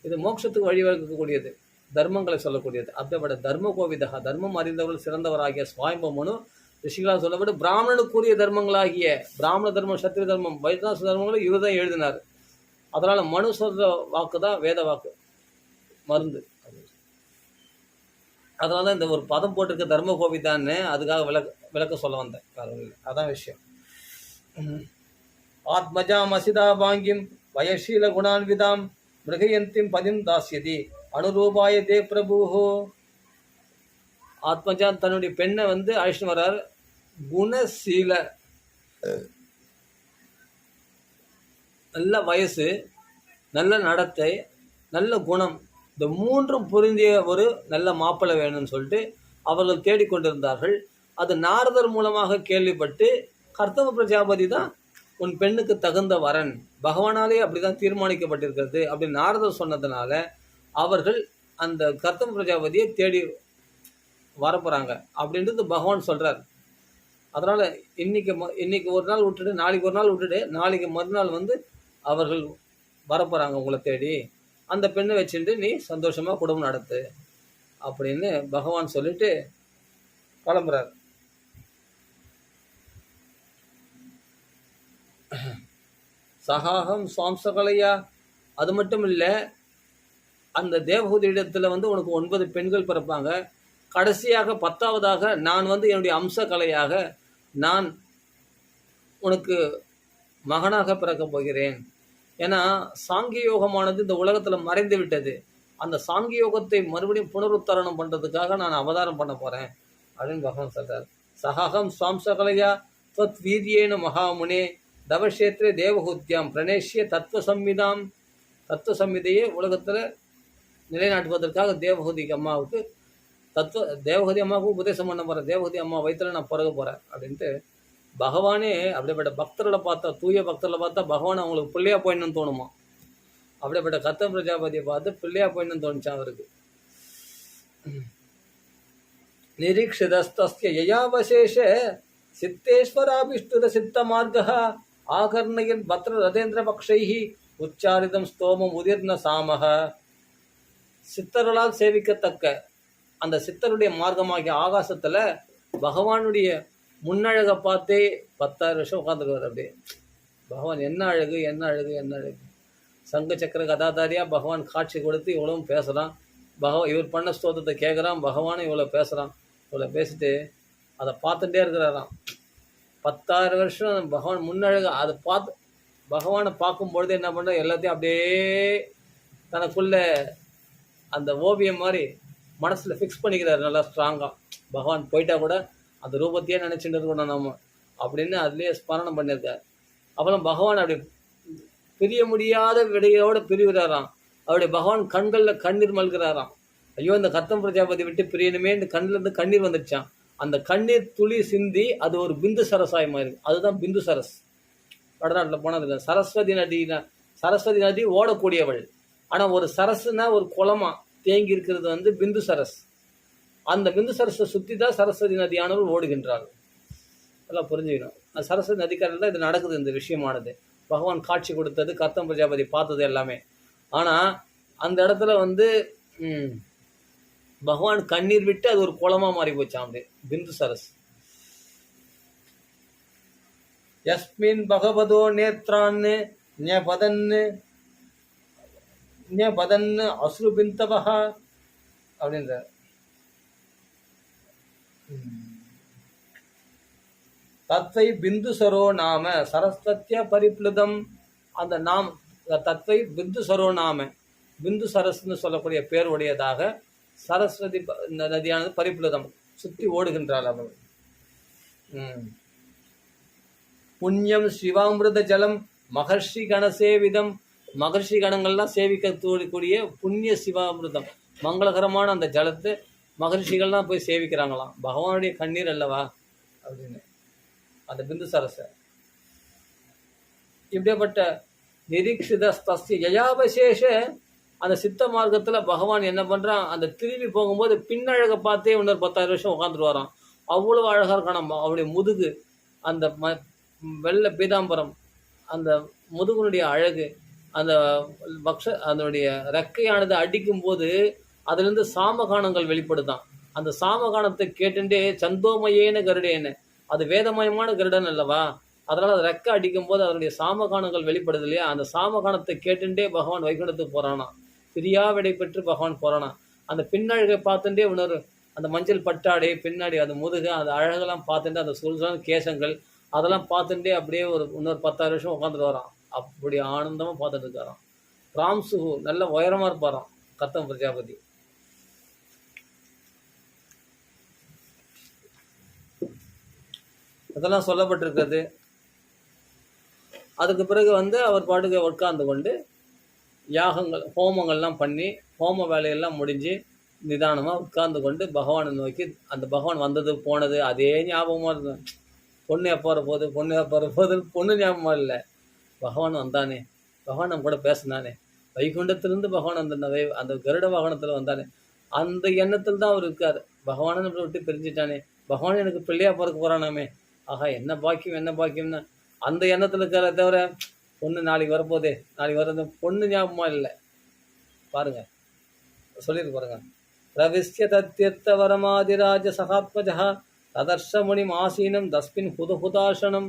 இது மோட்சத்துக்கு வழிவகுக்கக்கூடியது, தர்மங்களை சொல்லக்கூடியது. அப்படிப்பட்ட தர்ம கோவிதா, தர்மம் அறிந்தவர்கள் சிறந்தவராகிய சுவாமிமனு ரிஷிகளால் சொல்லப்பட்டு பிராமணனுக்குரிய தர்மங்களாகிய பிராமண தர்மம், சத்திரிய தர்மம், வைஷ்ணவ தர்மங்களை இவர் தான் எழுதினார். அதனால் மனு சொல்கிற வாக்கு தான் வேத வாக்கு, மருந்து. அதனால தான் இந்த ஒரு பதம் போட்டிருக்க தர்ம கோவிதான்னு அதுக்காக விளக்க சொல்ல வந்தேன். அதான் விஷயம். ஆத்மஜாம் அசிதா பாங்கிம் வயசீல குணான்விதாம் மிருகயந்திம் பதிம் தாஸ்யதி அனுரூபாய தே பிரபுஹோ. ஆத்மஜான் தன்னுடைய பெண்ணை வந்து அழைச்சிட்டு வர்றார். குணசீல, நல்ல வயசு, நல்ல நடத்தை, நல்ல குணம், இந்த மூன்றும் பொருந்திய ஒரு நல்ல மாப்பிள்ளை வேணும்னு சொல்லிட்டு அவர்கள் தேடிக்கொண்டிருந்தார்கள். அது நாரதர் மூலமாக கேள்விப்பட்டு கர்த்தவ பிரஜாபதி தான் உன் பெண்ணுக்கு தகுந்த வரன் பகவானாலே அப்படிதான் தீர்மானிக்கப்பட்டிருக்கிறது அப்படின்னு நாரதர் சொன்னதுனால அவர்கள் அந்த கர்தம பிரஜாபதியை தேடி வரப்போகிறாங்க அப்படின்றது பகவான் சொல்கிறார். அதனால் இன்னைக்கு ஒரு நாள் விட்டுட்டு நாளைக்கு ஒரு நாள் விட்டுட்டு நாளைக்கு மறுநாள் அவர்கள் வரப்போகிறாங்க உங்களை தேடி. அந்த பெண்ணை வச்சுட்டு நீ சந்தோஷமாக குடும்பம் நடத்து அப்படின்னு பகவான் சொல்லிட்டு கிளம்புறார். சகாகம் சுவாம்சகலையா. அது மட்டும் இல்லை, அந்த தேவகூதி இடத்துல உனக்கு 9 பெண்கள் பிறப்பாங்க. கடைசியாக 10வதாக நான் என்னுடைய அம்ச கலையாக நான் உனக்கு மகனாக பிறக்கப் போகிறேன். ஏன்னா சாங்கிய யோகமானது இந்த உலகத்தில் மறைந்து விட்டது. அந்த சாங்கிய யோகத்தை மறுபடியும் புனருத்தரணம் பண்ணுறதுக்காக நான் அவதாரம் பண்ண போகிறேன் அப்படின்னு பகவான் சொல்கிறார். சகாகம் சுவாம்சகலையா त्वत् வீரியேன மகாமுனே தவஷேத்ரே தேவஹூத்யாம் பிரணேஷ்ய தத்துவ சம்மிதையை உலகத்தில் நிலைநாட்டுவதற்காக தேவஹூதி அம்மாவுக்கு தேவஹூதி அம்மாவுக்கு உபதேசம் பண்ண போகிறேன். தேவஹூதி அம்மா வயிற்றுல நான் பிறக போகிறேன் அப்படின்ட்டு பகவானே அப்படிப்பட்ட பக்தர்களை பார்த்தா, தூய பக்தர்களை பார்த்தா பகவான் அவங்களுக்கு பிள்ளையா போயிடணும்னு தோணுமா. அப்படிப்பட்ட கர்தம பிரஜாபதியை பார்த்து பிள்ளையா போயிடணும்னு தோணுச்சான் அவருக்கு. நிரீக்ஷிதஸ்தஸ்ய யயாவசேஷ சித்தேஸ்வராபிஷ்டுத சித்த மார்கः ஆகர்ணயன் பத்ர ரதேந்திர பக்ஷைஹி உச்சாரிதம் ஸ்தோமம் உதிர்ன சாமக. சித்தர்களால் சேவிக்கத்தக்க அந்த சித்தருடைய மார்க்கமாகிய ஆகாசத்தில் பகவானுடைய முன்னழகை பார்த்தே 10,000 வருஷம் உட்காந்துருவார். அப்படியே பகவான் என்ன அழகு என்ன அழகு என்ன அழகு. சங்க சக்கர கதாதாரியாக பகவான் காட்சி கொடுத்து இவ்வளவும் பேசுகிறான். இவர் பண்ண ஸ்தோத்திரத்தை கேட்குறான். பகவானும் இவ்வளோ பேசுகிறான். இவ்வளோ பேசிட்டு அதை பார்த்துட்டே இருக்கிறாராம். 10,000 வருஷம் பகவான் முன்னழகு அதை பார்த்து பகவானை பார்க்கும்பொழுது என்ன பண்ணுற எல்லாத்தையும் அப்படியே தனக்குள்ள அந்த ஓவியம் மாதிரி மனசில் ஃபிக்ஸ் பண்ணிக்கிறாரு நல்லா ஸ்ட்ராங்காக. பகவான் போயிட்டா கூட அந்த ரூபத்தையே நினச்சிட்டு இருக்கணும் நம்ம அப்படின்னு அதுலேயே ஸ்மரணம் பண்ணியிருக்கார். அப்புறம் பகவான் அப்படி பிரிய முடியாத விடையோடு பிரிவுறாராம். அவருடைய பகவான் கண்களில் கண்ணீர் மல்கிறாராம். ஐயோ இந்த கர்தம பிரஜாபதி விட்டு பிரியணுமே இந்த கண்ணிலேருந்து கண்ணீர் வந்துடுச்சான். அந்த கண்ணீர் துளி சிந்தி அது ஒரு பிந்து சரசாய் மாதிரி. அதுதான் பிந்து சரஸ். வடநாட்டில் போனது சரஸ்வதி நதி ஓடக்கூடியவள். ஆனால் ஒரு சரஸ்னா ஒரு குளமா தேங்கி இருக்கிறது பிந்து சரஸ். அந்த பிந்து சரஸை சுற்றி தான் சரஸ்வதி நதியானவள் ஓடுகின்றாள். எல்லாம் புரிஞ்சுக்கணும். அந்த சரஸ்வதி நதிக்கரையில் தான் இது நடக்குது. இந்த விஷயமானது பகவான் காட்சி கொடுத்தது, கர்தம பிரஜாபதி பார்த்தது எல்லாமே. ஆனால் அந்த இடத்துல பகவான் கண்ணீர் விட்டு அது ஒரு குளமா மாறி போச்சான். அப்படி பிந்து சரஸ். யஸ்மின் பகவதோ நேத்ரான்னு ஞபதன்னு அஸ்ருபிந்தவஹா அப்படின்ற தத்வை பிந்துசரோ நாம சரஸ்வத்திய பரிப்ளுதம். அந்த நாம் தத்வை பிந்துசரோ நாம பிந்து சரஸ்ன்னு சொல்லக்கூடிய பேர் உடையதாக சரஸ்வதி நதியானது பரிப்ளுதம் சுற்றி ஓடுகின்றாள் அவள். புண்ணியம் சிவாமிருத ஜலம் மகர்ஷி கணசேவிதம். மகர்ஷி கணங்கள்லாம் சேவிக்கக்கூடிய புண்ணிய சிவாமிருதம் மங்களகரமான அந்த ஜலத்தை மகர்ஷிகள்லாம் போய் சேவிக்கிறாங்களாம். பகவானுடைய கண்ணீர் அல்லவா அப்படின்னு அந்த பிந்து சரச. இப்படிப்பட்ட நிரீக்ஷிதஸ்தஸ்ய யயாவசேஷ அந்த சித்த மார்க்கத்தில் பகவான் என்ன பண்ணுறான், அந்த திரும்பி போகும்போது பின்னழகை பார்த்தே இன்னொரு 10,000 வருஷம் உட்காந்துட்டு வரான். அவ்வளோ அழகாக இருக்கான் அவருடைய முதுகு, அந்த வெள்ளை பீதாம்பரம், அந்த முதுகுனுடைய அழகு, அந்த அதனுடைய ரெக்கையானது அடிக்கும்போது அதுலேருந்து சாமகானங்கள் வெளிப்படுதான். அந்த சாமகானத்தை கேட்டுட்டே சந்தோமயேன கருடேன, அது வேதமயமான கருடன் அல்லவா, அதனால் அது ரெக்கை அடிக்கும்போது அதனுடைய சாமகானங்கள் வெளிப்படுது இல்லையா. அந்த சாமகானத்தை கேட்டுட்டே பகவான் வைகுண்டத்துக்கு போகிறானா. பிரியா விடை பெற்று பகவான் போகிறானா. அந்த பின்னழகை பார்த்துட்டே இன்னொரு அந்த மஞ்சள் பட்டாடை பின்னாடி அந்த முதுகு அந்த அழகெல்லாம் பார்த்துட்டு அந்த சுல்சான கேசங்கள் அதெல்லாம் பார்த்துட்டே அப்படியே இன்னொரு 10,000 வருஷம் உட்காந்துட்டு வரான். அப்படி ஆனந்தமாக பார்த்துட்டு இருக்காராம். ராம்சுகு நல்ல உயரமாக இருப்பாராம் கர்தம பிரஜாபதி. அதெல்லாம் சொல்லப்பட்டிருக்கிறது. அதுக்கு பிறகு அவர் பாட்டுக்கு உட்கார்ந்து கொண்டு யாகங்கள் ஹோமங்கள்லாம் பண்ணி ஹோம வேலையெல்லாம் முடிஞ்சு நிதானமாக உட்கார்ந்து கொண்டு பகவானை நோக்கி அந்த பகவான் வந்தது போனது அதே ஞாபகமாக இருக்கும். பொண்ணு எப்போ வரப்போகுது, பொண்ணு எப்போ வரப்போகுதுன்னு பொண்ணு ஞாபகமா இல்லை. பகவான் வந்தானே, பகவான் நம்ம கூட பேசினானே, வைகுண்டத்திலிருந்து பகவான் அந்த கருட வாகனத்தில் வந்தானே, அந்த எண்ணத்தில் தான் அவர் இருக்கார். பகவானை நம்மளை விட்டு பிரிஞ்சுட்டானே, பகவான் எனக்கு பிள்ளையா பிறக்க போகிறானாமே, ஆஹா என்ன பாக்கியம் என்ன பாக்கியம்னா அந்த எண்ணத்தில் இருக்கிறத தவிர பொண்ணு நாளைக்கு வரப்போதே, நாளைக்கு வர்றது பொண்ணு ஞாபகமா இல்லை. பாருங்க, சொல்லியிருக்கு பாருங்க. பிரவிஷ்ய தத்தீர்த்த வரமாதிராஜ சகாத்மஜா ததர்ஷமுனி ஆசீனம் தஸ்மின் ஹுதாசனம்.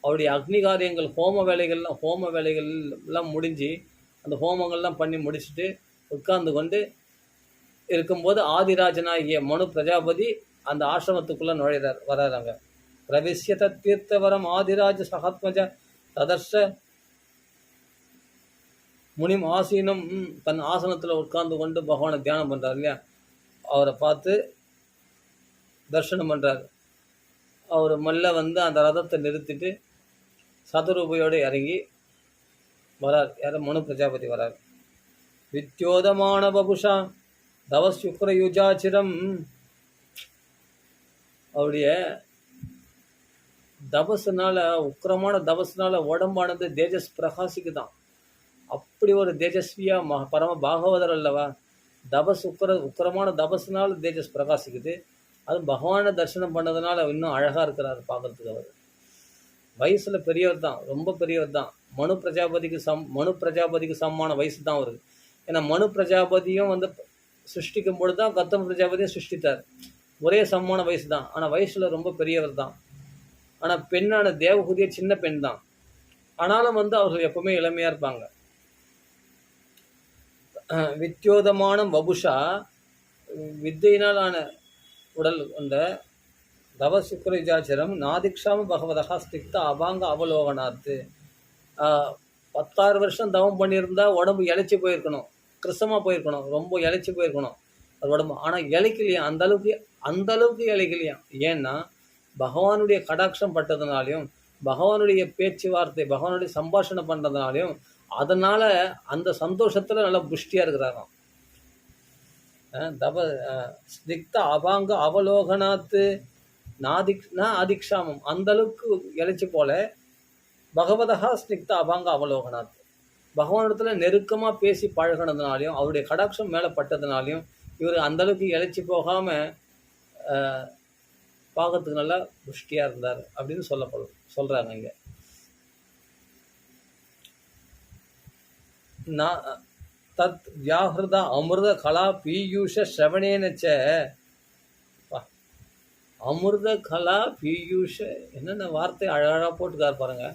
அவருடைய அக்னி காரியங்கள் ஹோம வேலைகள் எல்லாம் முடிஞ்சு அந்த ஹோமங்கள்லாம் பண்ணி முடிச்சுட்டு உட்கார்ந்து கொண்டு இருக்கும்போது ஆதிராஜனாகிய மனு பிரஜாபதி அந்த ஆசிரமத்துக்குள்ளே வர்றாங்க. பிரவிஷ்ய தத்தீர்த்தவரம் ஆதிராஜ சகாத்மஜ ததர்ஷ முனிம் ஆசீனம். தன் ஆசனத்தில் உட்கார்ந்து கொண்டு பகவானை தியானம் பண்ணுறார் இல்லையா, அவரை பார்த்து தர்சனம் பண்ணுறார். அவர் மெல்ல வந்து அந்த ரதத்தை நிறுத்திட்டு சதுரூபையோடு இறங்கி வரார். யார்? மனு பிரஜாபதி வரார். வித்யோதமான பபுஷா தவசுக்ர யுஜாச்சிரம். அவருடைய தபசுனால, உக்கிரமான தபசுனால உடம்பானது தேஜஸ் பிரகாசிக்குதான். அப்படி ஒரு தேஜஸ்வியா பரம பாகவதர் அல்லவா. உக்கிரமான தபசுனால தேஜஸ் பிரகாசிக்குது. அது பகவானை தரிசனம் பண்ணதுனால இன்னும் அழகாக இருக்கிறார் பார்க்கறதுக்கு. அவர் வயசில் பெரியவர் தான், ரொம்ப பெரியவர் தான். மனு பிரஜாபதிக்கு சமமான வயசு தான் அவருக்கு. ஏன்னா மனு பிரஜாபதியும் வந்து சிருஷ்டிக்கும் பொழுது தான் கௌதம பிரஜாபதியும் சிருஷ்டித்தார். ஒரே சமமான வயசு தான், ஆனால் வயசில் ரொம்ப பெரியவர் தான். ஆனால் பெண்ணான தேவகுதிய சின்ன பெண் தான். ஆனாலும் வந்து அவர்கள் எப்பவுமே இளமையாக இருப்பாங்க. வித்யோதமான வபுஷா, வித்தையினாலான உடல் கொண்ட தவசுக்ரஜாச்சரம் நாதிக்ஷாம பகவதா ஸ்திக்த அபாங்க அவலோகனாத்து. 16 வருஷம் தவம் பண்ணியிருந்தா உடம்பு இழைச்சி போயிருக்கணும், கிறிஸ்தமாக போயிருக்கணும், ரொம்ப இழைச்சி போயிருக்கணும் அது உடம்பு. ஆனால் இழைக்கலையா, அந்த அளவுக்கு இழைக்கலையாம். ஏன்னா பகவானுடைய கடாட்சம் பட்டதுனாலையும், பகவானுடைய பேச்சுவார்த்தை, பகவானுடைய சம்பாஷணம் பண்ணுறதுனாலையும், அதனால அந்த சந்தோஷத்தில் நல்லா புஷ்டியாக இருக்கிறாராம். ஸ்னிக்த அபாங்க அவலோகனாத்து அதிக்ஷாமம். அந்த அளவுக்கு இழைச்சி போல பகவதா ஸ்னிக்த அபாங்க அவலோகனாத்து. பகவானிடத்துல நெருக்கமாக பேசி பழகினதுனாலையும், அவருடைய கடாட்சம் மேலே பட்டதுனாலையும் இவர் அந்த அளவுக்கு இழைச்சி போகாமல் பார்க்கறதுக்கு நல்லா புஷ்டியாக இருந்தார் அப்படின்னு சொல்கிறாங்க இங்கே. தத் வியாஹிருத அமிர்த கலா பீயூஷ ஸ்ரவணேனச்ச. அமிர்த கலா பீயூஷ, என்னென்ன வார்த்தை அழகாக போட்டுக்கார் பாருங்க.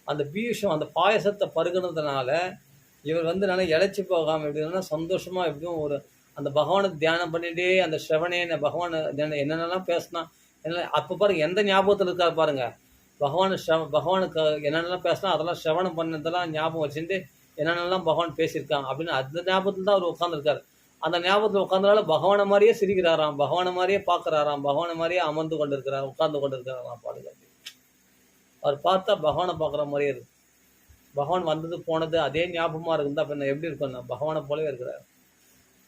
அந்த பீயூஷம், அந்த பாயசத்தை பருகினதுனால இவர் வந்து நல்லா இழைச்சி போகாமல் எப்படின்னா சந்தோஷமாக எப்படியும் ஒரு அந்த பகவானை தியானம் பண்ணிகிட்டே அந்த ஸ்ரவணேன பகவானை என்னென்னலாம் பேசினா என்ன அப்போ பாருங்கள் எந்த ஞாபகத்தில் இருக்கார் பாருங்கள். பகவானுக்கு என்னென்னலாம் பேசினா அதெல்லாம் ஸ்ரவணம் பண்ணதெல்லாம் ஞாபகம் வச்சுட்டு என்னென்னலாம் பகவான் பேசியிருக்காங்க அப்படின்னு அந்த ஞாபகத்தில் தான் அவர் உட்காந்துருக்காரு. அந்த ஞாபகத்தில் உட்காந்தனால பகவானை மாதிரியே சிரிக்கிறாராம், பகவானை மாதிரியே பார்க்குறாராம், பகவானை மாதிரியே அமர்ந்து கொண்டு இருக்கிறார், உட்கார்ந்து கொண்டு இருக்கிறாராம் பாடுங்க. அவர் பார்த்தா பகவானை பார்க்குற மாதிரியே இருக்கு. பகவான் வந்தது போனது அதே ஞாபகமாக இருக்குந்தா அப்போ எப்படி இருக்கும்னா பகவானை போலவே இருக்கிறார்.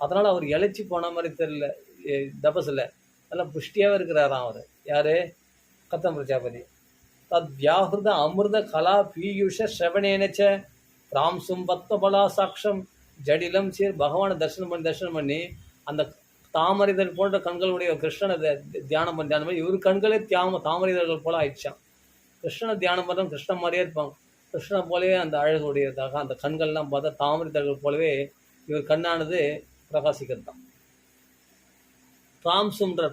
அதனால் அவர் இழைச்சி போன மாதிரி தெரியல, தபஸில் நல்லா புஷ்டியாகவே இருக்கிறாராம் அவர். யார்? கௌதம பிரஜாபதி. தத் வியாஹிருத அமிர்த கலா பீயூஷ ஸ்ரவணேனச்ச ராம்சும் பத்மபலா சாட்சம் ஜடிலம் சீர். பகவானை தரிசனம் பண்ணி அந்த தாமரைதல் போன்ற கண்களுடைய கிருஷ்ணனை தியானம் பண்ணி இவர் கண்களே தாமரைதழ்கள் போல ஆயிடுச்சான். கிருஷ்ணனை தியானம் பண்ணுறோம், கிருஷ்ணன் மாதிரியே இருப்பாங்க. கிருஷ்ணனை போலவே அந்த அழகுடையதாக அந்த கண்கள்லாம் பார்த்தா தாமரைதழ்கள் போலவே இவர் கண்ணானது பிரகாசிக்கிறது தான். பிராம்சுன்ற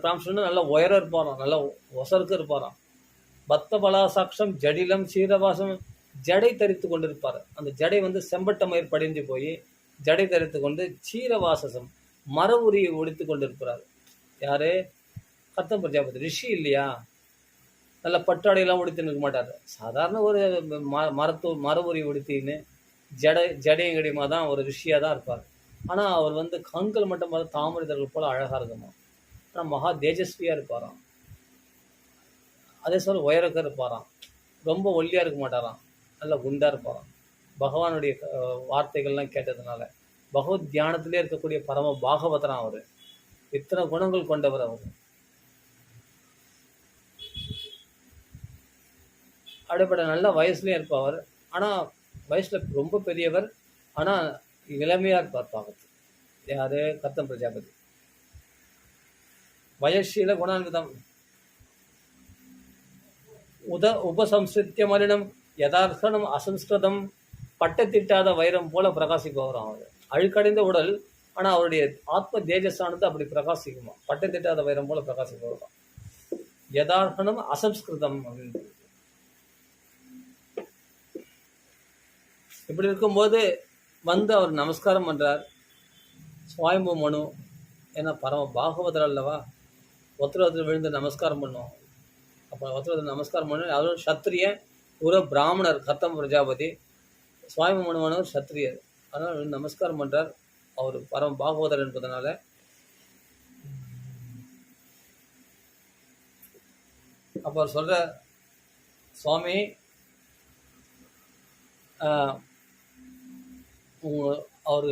நல்லா உயர இருப்பாராம், நல்லா ஒசருக்கு இருப்பாராம். பத்மபலா சாட்சம் ஜடிலம் சீரவாசம், ஜடை தரித்து கொண்டு இருப்பார். அந்த ஜடை வந்து செம்பட்ட மயிர் படிஞ்சு போய் ஜடை தரித்து கொண்டு சீரவாசம் மர உரியை ஒடித்து கொண்டு இருக்கிறார். யாரு? கௌதம பிரஜாபதி. ரிஷி இல்லையா, நல்ல பட்டாடையெல்லாம் உடுத்தின்னு இருக்க மாட்டார். சாதாரண ஒரு மர உரி உடுத்தின்னு ஜடையங்கடிமா தான் ஒரு ரிஷியாக தான் இருப்பார். ஆனால் அவர் வந்து கண்கள் மட்டும் பார்த்து தாமரைதர்கள் போல் அழகாக இருக்குமா. ஆனால் மகா தேஜஸ்வியாக இருப்பாராம். அதே சொல்ல உயரக்க இருப்பாராம், ரொம்ப ஒல்லியாக இருக்க மாட்டாராம், நல்லா குண்டாக இருப்பாராம். பகவானுடைய வார்த்தைகள்லாம் கேட்டதுனால பகவத் தியானத்திலே இருக்கக்கூடிய பரம பாகவதராம் அவர். இத்தனை குணங்கள் கொண்டவர் அவர். அப்படிப்பட்ட நல்ல வயசுலேயும் இருப்பவர். ஆனால் வயசில் ரொம்ப பெரியவர். ஆனால் இளமையாக இருப்பார் பார்க்கறது. யார்? கர்த்தம் பிரஜாபதி. வயசீல குணான்விதம் உபசம்ஸ்கிருத்திய மலினம் யதார்த்தம் அசம்ஸ்கிருதம். பட்டத்திட்டாத வைரம் போல பிரகாசிப்பவர் அவர். அழுக்கடைந்த உடல், ஆனால் அவருடைய ஆத்ம தேஜஸானது அப்படி பிரகாசிக்குமா, பட்டத்திட்டாத வைரம் போல பிரகாசிப்பவர் தான். யதார்த்தம் அசம்ஸ்கிருதம் அப்படின்னு. இப்படி இருக்கும்போது வந்து அவர் நமஸ்காரம் பண்ணுறார். சுவாயம்பு மனு, ஏன்னா பரம பாகவதர் அல்லவா, ஒருத்தர் விழுந்து நமஸ்காரம் பண்ணுவோம். அப்போ ஒருத்தர் நமஸ்காரம் பண்ணு. அவரும் சத்திரியன், ஒரு பிராமணர் கர்த்தம் பிரஜாபதி. சுவாமி மனுவானவர் சத்திரியர். அதனால் நமஸ்காரம் பண்ணுறார். அவர் பரம பாகவதர் என்பதனால. அப்போ அவர் சொல்கிற, சுவாமி அவர்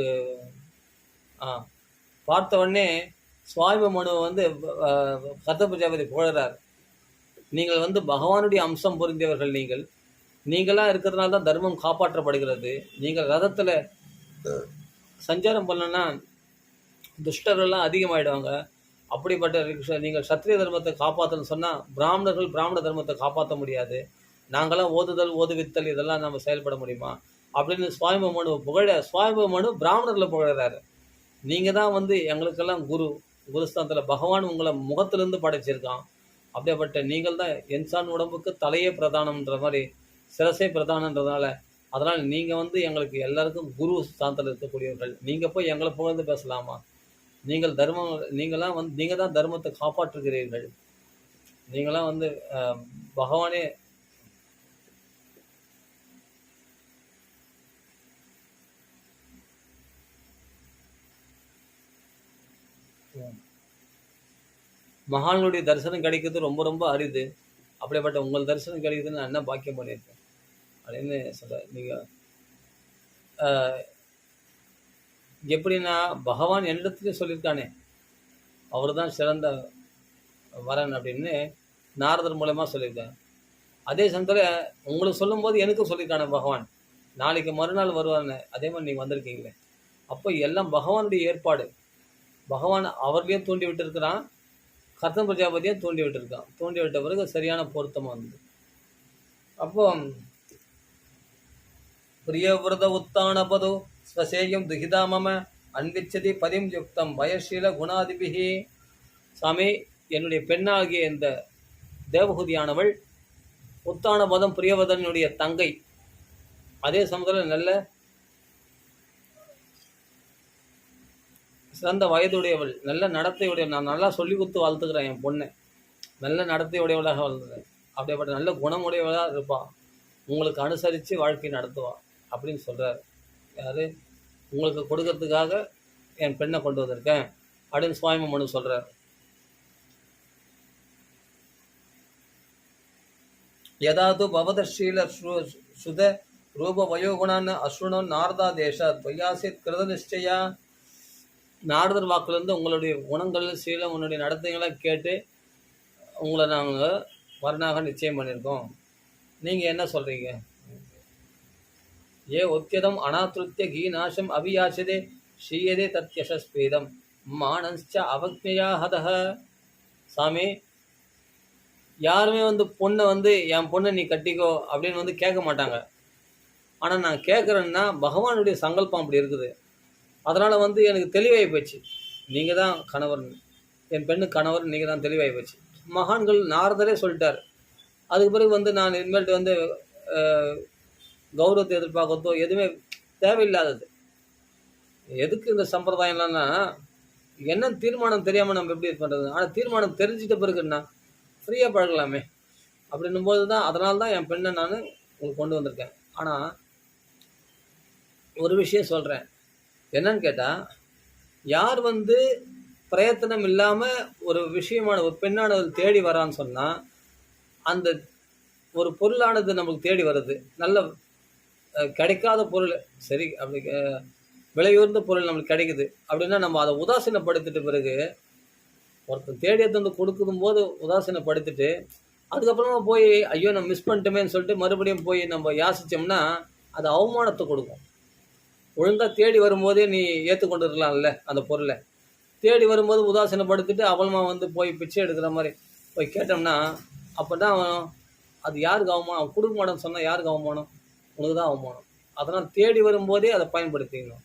பார்த்த உடனே சுவாமி மனுவை வந்து கர்த்த பிரஜாபதி புகழறார். நீங்கள் வந்து பகவானுடைய அம்சம் பொருந்தியவர்கள். நீங்களாக இருக்கிறதுனால தான் தர்மம் காப்பாற்றப்படுகிறது. நீங்கள் ரதத்தில் சஞ்சாரம் பண்ணனா துஷ்டர்கள்லாம் அதிகமாகிடுவாங்க. அப்படிப்பட்ட நீங்கள் சத்திரிய தர்மத்தை காப்பாற்றணும்னு சொன்னால் பிராமணர்கள் பிராமண தர்மத்தை காப்பாற்ற முடியாது. நாங்களாம் ஓதுதல் ஓதுவித்தல் இதெல்லாம் நம்ம செயல்பட முடியுமா அப்படின்னு சுவாமி மனுவை புகழ, சுவாமி மனு பிராமணர்களை புகழறாரு. நீங்கள் தான் வந்து எங்களுக்கெல்லாம் குருஸ்தானத்தில் பகவான் உங்களை முகத்திலிருந்து படைச்சிருக்கான். அப்படியேப்பட்ட நீங்கள் தான் இன்சான் உடம்புக்கு தலையே பிரதானம்ன்ற மாதிரி சிரசே பிரதானன்றதுனால, அதனால் நீங்கள் வந்து எங்களுக்கு எல்லாருக்கும் குரு ஸ்தானத்தில் இருக்கக்கூடியவர்கள். நீங்கள் போய் எங்களை புகழ்ந்து பேசலாமா? நீங்கள் தான் தர்மத்தை காப்பாற்றுகிறீர்கள். நீங்களாம் வந்து பகவானே மகான்களுடைய தரிசனம் கிடைக்கிறது ரொம்ப ரொம்ப அரிது. அப்படிப்பட்ட உங்கள் தரிசனம் கிடைக்குதுன்னு நான் என்ன பாக்கியம் பண்ணியிருக்கேன் அப்படின்னு சொல்ல. நீங்கள் எப்படின்னா பகவான் என்னிடத்துலேயும் சொல்லியிருக்கானே, அவர் தான் சிறந்த வரன் அப்படின்னு நாரதர் மூலமாக சொல்லியிருக்கேன். அதே சமயத்தில் உங்களுக்கு சொல்லும்போது எனக்கும் சொல்லியிருக்கானே பகவான், நாளைக்கு மறுநாள் வருவான்னு. அதே மாதிரி நீங்கள் வந்திருக்கீங்களே. அப்போ எல்லாம் பகவானுடைய ஏற்பாடு. பகவான் அவர்களையும் தூண்டி விட்டுருக்கிறான், கர்த்தம் பிரஜாபதியும் தூண்டி விட்டுருக்கான். தூண்டி விட்ட பிறகு சரியான பொருத்தமாக இருந்தது. அப்போ பிரியவிரத உத்தான பதோ ஸ்வசேயம் துகிதா மம அன்பிச்சதி பதிம் யுக்தம் பயசீல குணாதிபிகி. சாமி, என்னுடைய பெண்ணாகிய இந்த தேவகுதியானவள் உத்தான பதம் பிரியவதனுடைய தங்கை. அதே சமயத்தில் நல்ல சிறந்த வயதுடையவள், நல்ல நடத்தையுடைய. நான் நல்லா சொல்லி கொடுத்து வளர்த்துக்கிறேன் என் பொண்ணை. நல்ல நடத்தையுடையவளாக வளர்த்துக்கிறேன். அப்படிப்பட்ட நல்ல குணமுடையவளாக இருப்பாள். உங்களுக்கு அனுசரித்து வாழ்க்கை நடத்துவாள் அப்படின்னு சொல்கிறார். யார்? உங்களுக்கு கொடுக்கறதுக்காக என் பெண்ணை கொண்டு வந்திருக்கேன் அப்படின்னு சுவாமி மனு சொல்கிறார். யதாது பவதர்ஷீல சுத ரூப வயோகுணான்னு அஸ்ருணோ நாரதா தேச துவயாசித் கிருத நிச்சயா. நாரதர் வாக்குலேருந்து உங்களுடைய குணங்கள் சீலம் உன்னுடைய நடத்தைகளாக கேட்டு உங்களை நாங்கள் வரனாக நிச்சயம் பண்ணியிருக்கோம். நீங்கள் என்ன சொல்கிறீங்க? ஏ உத்தியதம் அனாத்ருத்திய கீநாசம் அபியாசதே ஸ்ரீயதே தத்யசஸ்பேதம் மானஞ்ச அவக்ஞயா ஹதஹ. சாமி, யாருமே வந்து பொண்ணை வந்து என் பொண்ணை நீ கட்டிக்கோ அப்படின்னு வந்து கேட்க மாட்டாங்க. ஆனால் நான் கேட்குறேன்னா பகவானுடைய சங்கல்பம் அப்படி இருக்குது. அதனால் வந்து எனக்கு தெளிவாகி போச்சு, நீங்கள் தான் கணவர், என் பெண்ணு கணவர் நீங்கள் தான் தெளிவாகி போச்சு. மகான்கள் நாரதரே சொல்லிட்டார். அதுக்கு பிறகு வந்து நான் இனிமேல்ட்டு வந்து கௌரவத்தை எதிர்பார்க்கறதோ எதுவுமே தேவையில்லாதது. எதுக்கு இந்த சம்பிரதாயம்லாம்னா, என்ன தீர்மானம் தெரியாமல் நம்ம எப்படி பண்ணுறது? ஆனால் தீர்மானம் தெரிஞ்சிட்ட பிறகுன்னா ஃப்ரீயாக பழகலாமே அப்படின்னும் போது தான், அதனால தான் என் பெண்ணை நான் உங்களுக்கு கொண்டு வந்திருக்கேன். ஆனால் ஒரு விஷயம் சொல்கிறேன், என்னன்னு கேட்டால், யார் வந்து பிரயத்தனம் இல்லாமல் ஒரு விஷயமான ஒரு பெண்ணானது தேடி வரான்னு சொன்னால், அந்த ஒரு பொருளானது நம்மளுக்கு தேடி வருது, நல்ல கிடைக்காத பொருள், சரி அப்படி விலையுயர்ந்த பொருள் நம்மளுக்கு கிடைக்குது அப்படின்னா நம்ம அதை உதாசீனப்படுத்திட்டு பிறகு ஒருத்தர் தேடி எடுத்து வந்து கொடுக்கும் போது உதாசீனப்படுத்திட்டு அதுக்கப்புறமா போய் ஐயோ நம்ம மிஸ் பண்ணிட்டோமேன்னு சொல்லிட்டு மறுபடியும் போய் நம்ம யாசிச்சோம்னா அது அவமானத்தை கொடுக்கும். ஒழுங்காக தேடி வரும்போதே நீ ஏற்றுக்கொண்டு இருக்கலாம்ல அந்த பொருளை. தேடி வரும்போது உதாசீனப்படுத்திட்டு அவலமா வந்து போய் பிச்சை எடுக்கிற மாதிரி போய் கேட்டோம்னா அப்போ தான் அவன் அது யாருக்கு அவமானம்? அவன் கொடுக்க மாட்டேன்னு சொன்னால் யாருக்கு அவமானம்? உனக்கு தான் அவமானம். அதனால் தேடி வரும்போதே அதை பயன்படுத்திக்கணும்.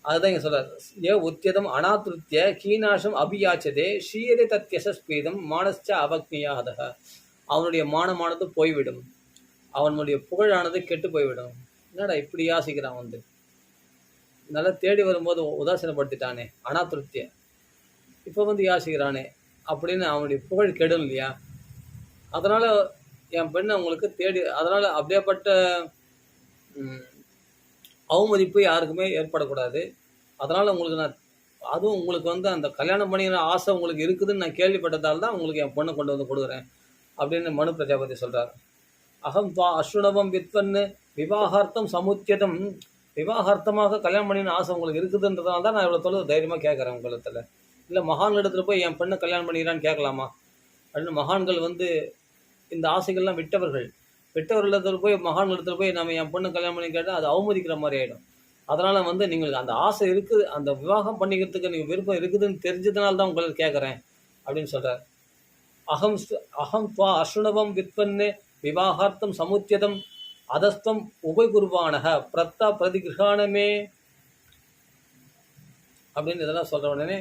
அதுதான் இங்கே சொல்கிறார். ஏ உத்தியதம் அனாத்ருத்திய கீநாசம் அபியாச்சதே ஷீயதே தத் யசஸ்பீதம் மானஸ்ச அவக்னியாதக. அவனுடைய மானமானது போய்விடும், அவனுடைய புகழானது கெட்டு போய்விடும். என்னடா இப்படி யாசிக்கிறான் வந்து, நல்லா தேடி வரும்போது உதாசீனப்படுத்திட்டானே அனாத்ருத்திய, இப்போ வந்து யாசிக்கிறானே அப்படின்னு அவனுடைய புகழ் கெடும் இல்லையா? அதனால் என் பெண்ணை உங்களுக்கு தேடி, அதனால் அப்படியேப்பட்ட அவமதிப்பு யாருக்குமே ஏற்படக்கூடாது. அதனால் உங்களுக்கு நான் அதுவும் உங்களுக்கு வந்து அந்த கல்யாணம் பண்ணிக்கிற ஆசை உங்களுக்கு இருக்குதுன்னு நான் கேள்விப்பட்டதால் தான் உங்களுக்கு என் பொண்ணை கொண்டு வந்து கொடுக்குறேன் அப்படின்னு மனு பிரஜாபதி சொல்கிறார். அகம் துவா அஸ்ருணவம் வித்வன்னு விவாகார்த்தம் சமுத்தியதம். விவாகார்த்தமாக கல்யாணம் பண்ணின ஆசை உங்களுக்கு இருக்குதுன்றதுனால தான் நான் இவ்வளோ தொழில் தைரியமாக கேட்குறேன் உங்களிடத்தில். இல்லை மகான்களிடத்தில் போய் என் பெண்ணை கல்யாணம் பண்ணிக்கிறான்னு கேட்கலாமா அப்படின்னு மகான்கள் வந்து இந்த ஆசைகள்லாம் விட்டவர்களிடத்தில் போய் மகான்களிடத்தில் போய் நம்ம என் பொண்ணு கல்யாணம் பண்ணி கேட்டால் அது அவமதிக்கிற மாதிரி ஆகிடும். அதனால் வந்து நீங்கள் அந்த ஆசை இருக்குது, அந்த விவாகம் பண்ணிக்கிறதுக்கு நீங்கள் விருப்பம் இருக்குதுன்னு தெரிஞ்சதுனால தான் உங்களை கேட்குறேன் அப்படின்னு சொல்கிறார். அகம் துவா அஸ்ருணவம் வித்வன்னு விவாகார்த்தம் சமுத்தியதம் அதஸ்தம் உபகுருவானக பிரத்தா பிரதிகிருஷானமே அப்படின்னு இதெல்லாம் சொல்கிற உடனே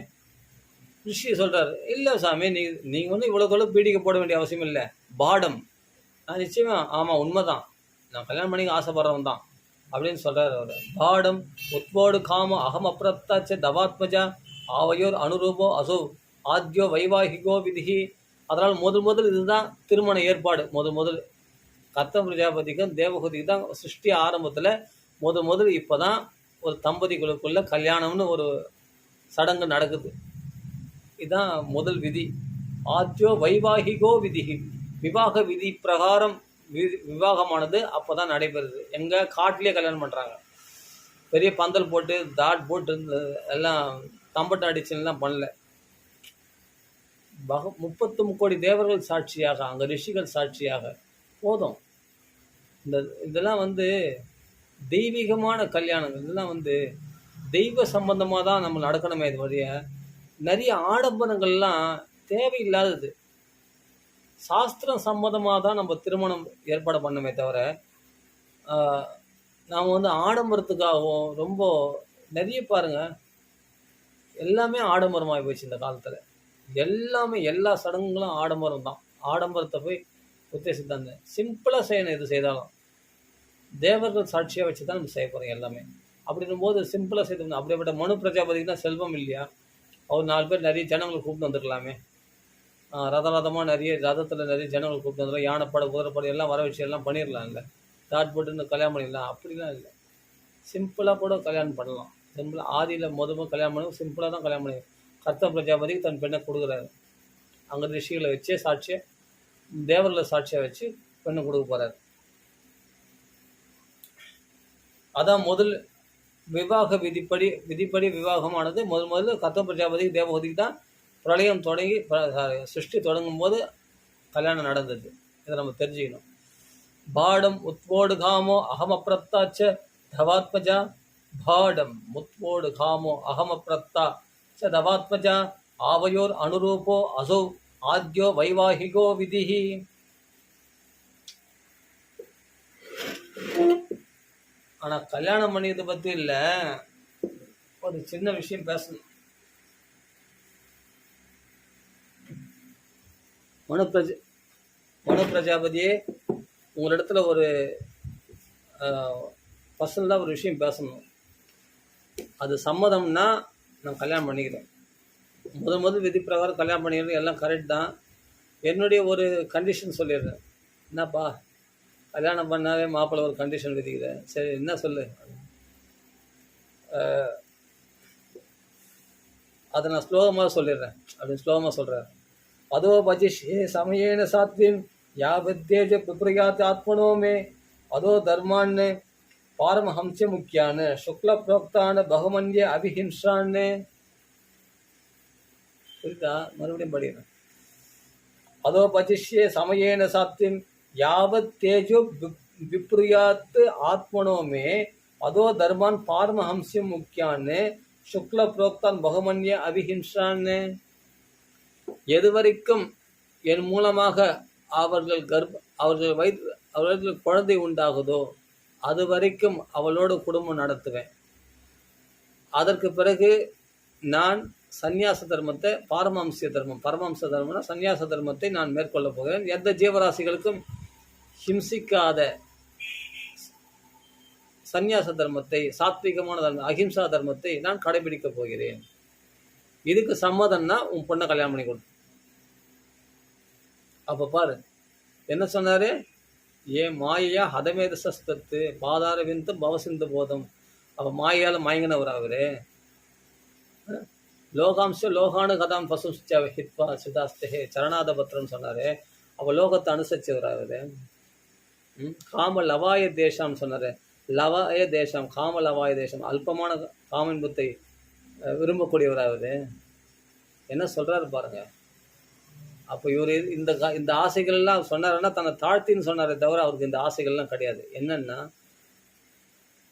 ரிஷி சொல்கிறார், இல்லை சாமி நீங்கள் வந்து இவ்வளோ தொழில் பீடிக்க போட வேண்டிய அவசியம் இல்லை. பாடம் நிச்சயமா ஆமாம் உண்மைதான், நான் கல்யாணம் பண்ணிக்க ஆசைப்படுறவன் தான் அப்படின்னு சொல்கிறார் அவர். பாடம் உத்வோடு காம அகம் அப்ரத்தாச்ச தவாத்மஜா ஆவையோர் அனுரூபோ அசோ ஆத்யோ வைவாகிகோ விதிகி. அதனால் முதல் இதுதான் திருமண ஏற்பாடு. முதல் கர்த்த பிரஜாபதிக்கும் தேவகூதிக்கு தான் சிருஷ்டி ஆரம்பத்தில் முதல் இப்போ தான் ஒரு தம்பதிகளுக்குள்ள கல்யாணம்னு ஒரு சடங்கு நடக்குது. இதுதான் முதல் விதி. ஆத்யோ வைவாகிகோ விதிகி, விவாக விதி பிரகாரம் விவாகமானது அப்போ தான் நடைபெறுது. எங்கள் காட்டிலே கல்யாணம் பண்ணுறாங்க, பெரிய பந்தல் போட்டு தாட் போட்டு எல்லாம் தம்பட்டை அடிச்சுலாம் பண்ணல. 33 கோடி தேவர்கள் சாட்சியாக, அங்கே ரிஷிகள் சாட்சியாக போதும். இதெல்லாம் வந்து தெய்வீகமான கல்யாணங்கள், இதெல்லாம் வந்து தெய்வ சம்பந்தமாக தான் நம்ம நடக்கணுமே. இது வழிய நிறைய ஆடம்பரங்கள்லாம் தேவையில்லாதது. சாஸ்திரம் சம்மதமாக தான் நம்ம திருமணம் ஏற்பாடு பண்ணமே தவிர நாம் வந்து ஆடம்பரத்துக்காகவும் ரொம்ப நிறைய பாருங்கள், எல்லாமே ஆடம்பரமாகி போச்சு இந்த காலத்தில். எல்லாமே எல்லா சடங்குகளும் ஆடம்பரம் தான். ஆடம்பரத்தை போய் உத்தேசித்தாங்க. சிம்பிளாக செய்யணும். எது செய்தாலும் தேவர்கள் சாட்சியாக வச்சு தான் நம்ம செய்ய போகிறோம் எல்லாமே. அப்படின்னும்போது சிம்பிளாக செய்து அப்படிப்பட்ட மனு பிரஜாபதிக்கு தான் செல்வம் இல்லையா? அவர் 4 பேர் நிறைய ஜனங்களை கூப்பிட்டு வந்துருக்கலாமே. ரதமாக நிறைய ரதத்தில் நிறைய ஜனங்கள் கூப்பிட்டு வந்துடும், யானைப்பட குதிரைப்படை எல்லாம் வர வச்சு எல்லாம் பண்ணிடலாம். இல்லை தாட் போட்டு கல்யாணம் பண்ணிடலாம் அப்படிலாம் இல்லை. சிம்பிளாக கூட கல்யாணம் பண்ணலாம். சிம்பிளாக ஆதியில் முதல் கல்யாணம் பண்ணி சிம்பிளாக தான் கல்யாணம் பண்ணி கர்த்த பிரஜாபதிக்கு தன் பெண்ணை கொடுக்குறாரு. அங்கே ரிஷிகளை வச்சே சாட்சியை, தேவர்களை சாட்சியாக வச்சு பெண்ணை கொடுக்க போகிறார். அதான் முதல் விவாக விதிப்படி விவாகமானது முதல்ல கர்த்த பிரஜாபதிக்கு தேவகூதிக்கு தான் பிரளயம் தொடங்கி சிருஷ்டி தொடங்கும் போது கல்யாணம் நடந்தது. இதை நம்ம தெரிஞ்சுக்கணும். பாடம் உத்வோடு காமோ அகமப்ரத்தாச்ச தவாத்மஜா. பாடம் முத்வோடு காமோ அகமப்ரத்தா ச தவாத்மஜா ஆவையோர் அனுரூபோ அசௌ ஆத்யோ வைவாகிகோ விதிஹி. ஆனால் கல்யாணம் பண்ணியதை பற்றி இல்லை, ஒரு சின்ன விஷயம் பேசணும். மனு பிரஜாபதியே, உங்களிடத்துல ஒரு பர்சனலாக ஒரு விஷயம் பேசணும். அது சம்மதம்னா நான் கல்யாணம் பண்ணிக்கிறேன். முதல் விதி பிரகாரம் கல்யாணம் பண்ணிக்கிறேன், எல்லாம் கரெக்ட் தான். என்னுடைய ஒரு கண்டிஷன் சொல்லிடுறேன். என்னப்பா கல்யாணம் பண்ணாவே மாப்பிள்ளை ஒரு கண்டிஷன் விதிக்கிறேன், சரி என்ன சொல்லு. அதை நான் ஸ்லோகமாக சொல்லிடுறேன் அப்படின்னு ஸ்லோகமாக சொல்கிறேன். அதோ பஜிஷ்யே சமயேன சாத்விம் யாவத்தேஜ பிப்ரயாத் ஆத்மனோ மே அதோ தர்மான்னு பாரமஹம்ச முக்கியான்னு சுக்ல புரோக்தான பகமன்ய அபிஹிம்சான்னு. புரியுதா? மறுபடியும் படிக்கிறேன். அதோபசிஷ்யே சமயேன சாத்தியம் யாவத் தேஜோ விப்ரியாத் ஆத்மனோ மே அதோ தர்மான் பார்மஹம்சியம் முக்கியான்னு சுக்ல புரோக்தான் பகுமன்ய அபிஹிம்சான்னு. எதுவரைக்கும் என் மூலமாக அவர்கள் குழந்தை உண்டாகுதோ அது வரைக்கும் அவளோட குடும்பம் நடத்துவேன். அதற்கு பிறகு நான் சந்நியாச தர்மத்தை பரமஹம்ச தர்மம்னா சந்நியாச தர்மத்தை நான் மேற்கொள்ள போகிறேன். எந்த ஜீவராசிகளுக்கும் ஹிம்சிக்காத சந்நியாச தர்மத்தை, சாத்விகமான தர்மம், அஹிம்சா தர்மத்தை நான் கடைபிடிக்கப் போகிறேன். இதுக்கு சம்மதம்னா உன் பொண்ணை கல்யாணம் பண்ணி கொடு. அப்ப பாரு என்ன சொன்னாரு, ஏன் மாயையா ஹதமேதசஸ்தத்து பாதார விந்து பவசிந்து போதம். அப்ப மாயால மயங்கினவர் அவரு. லோகாம்ச லோகானு கதாம் பசுச்ச ஹித்வா சிதாஸ்தே சரணாத பத்திரம்னு சொன்னாரு. அவ லோகத்தை அனுசரிச்சவர் அவரு. காம லவாய தேசம் சொன்னாரு. லவாய தேசம், காம லவாய தேசம், அல்பமான காமின்பத்தை விரும்பக்கூடியவர் அவரு. என்ன சொல்றாரு பாருங்க. அப்போ இவர் இந்த ஆசைகள் எல்லாம் சொன்னாருன்னா தன்னை தாழ்த்தின்னு சொன்னாரே தவிர அவருக்கு இந்த ஆசைகள்லாம் கிடையாது. என்னன்னா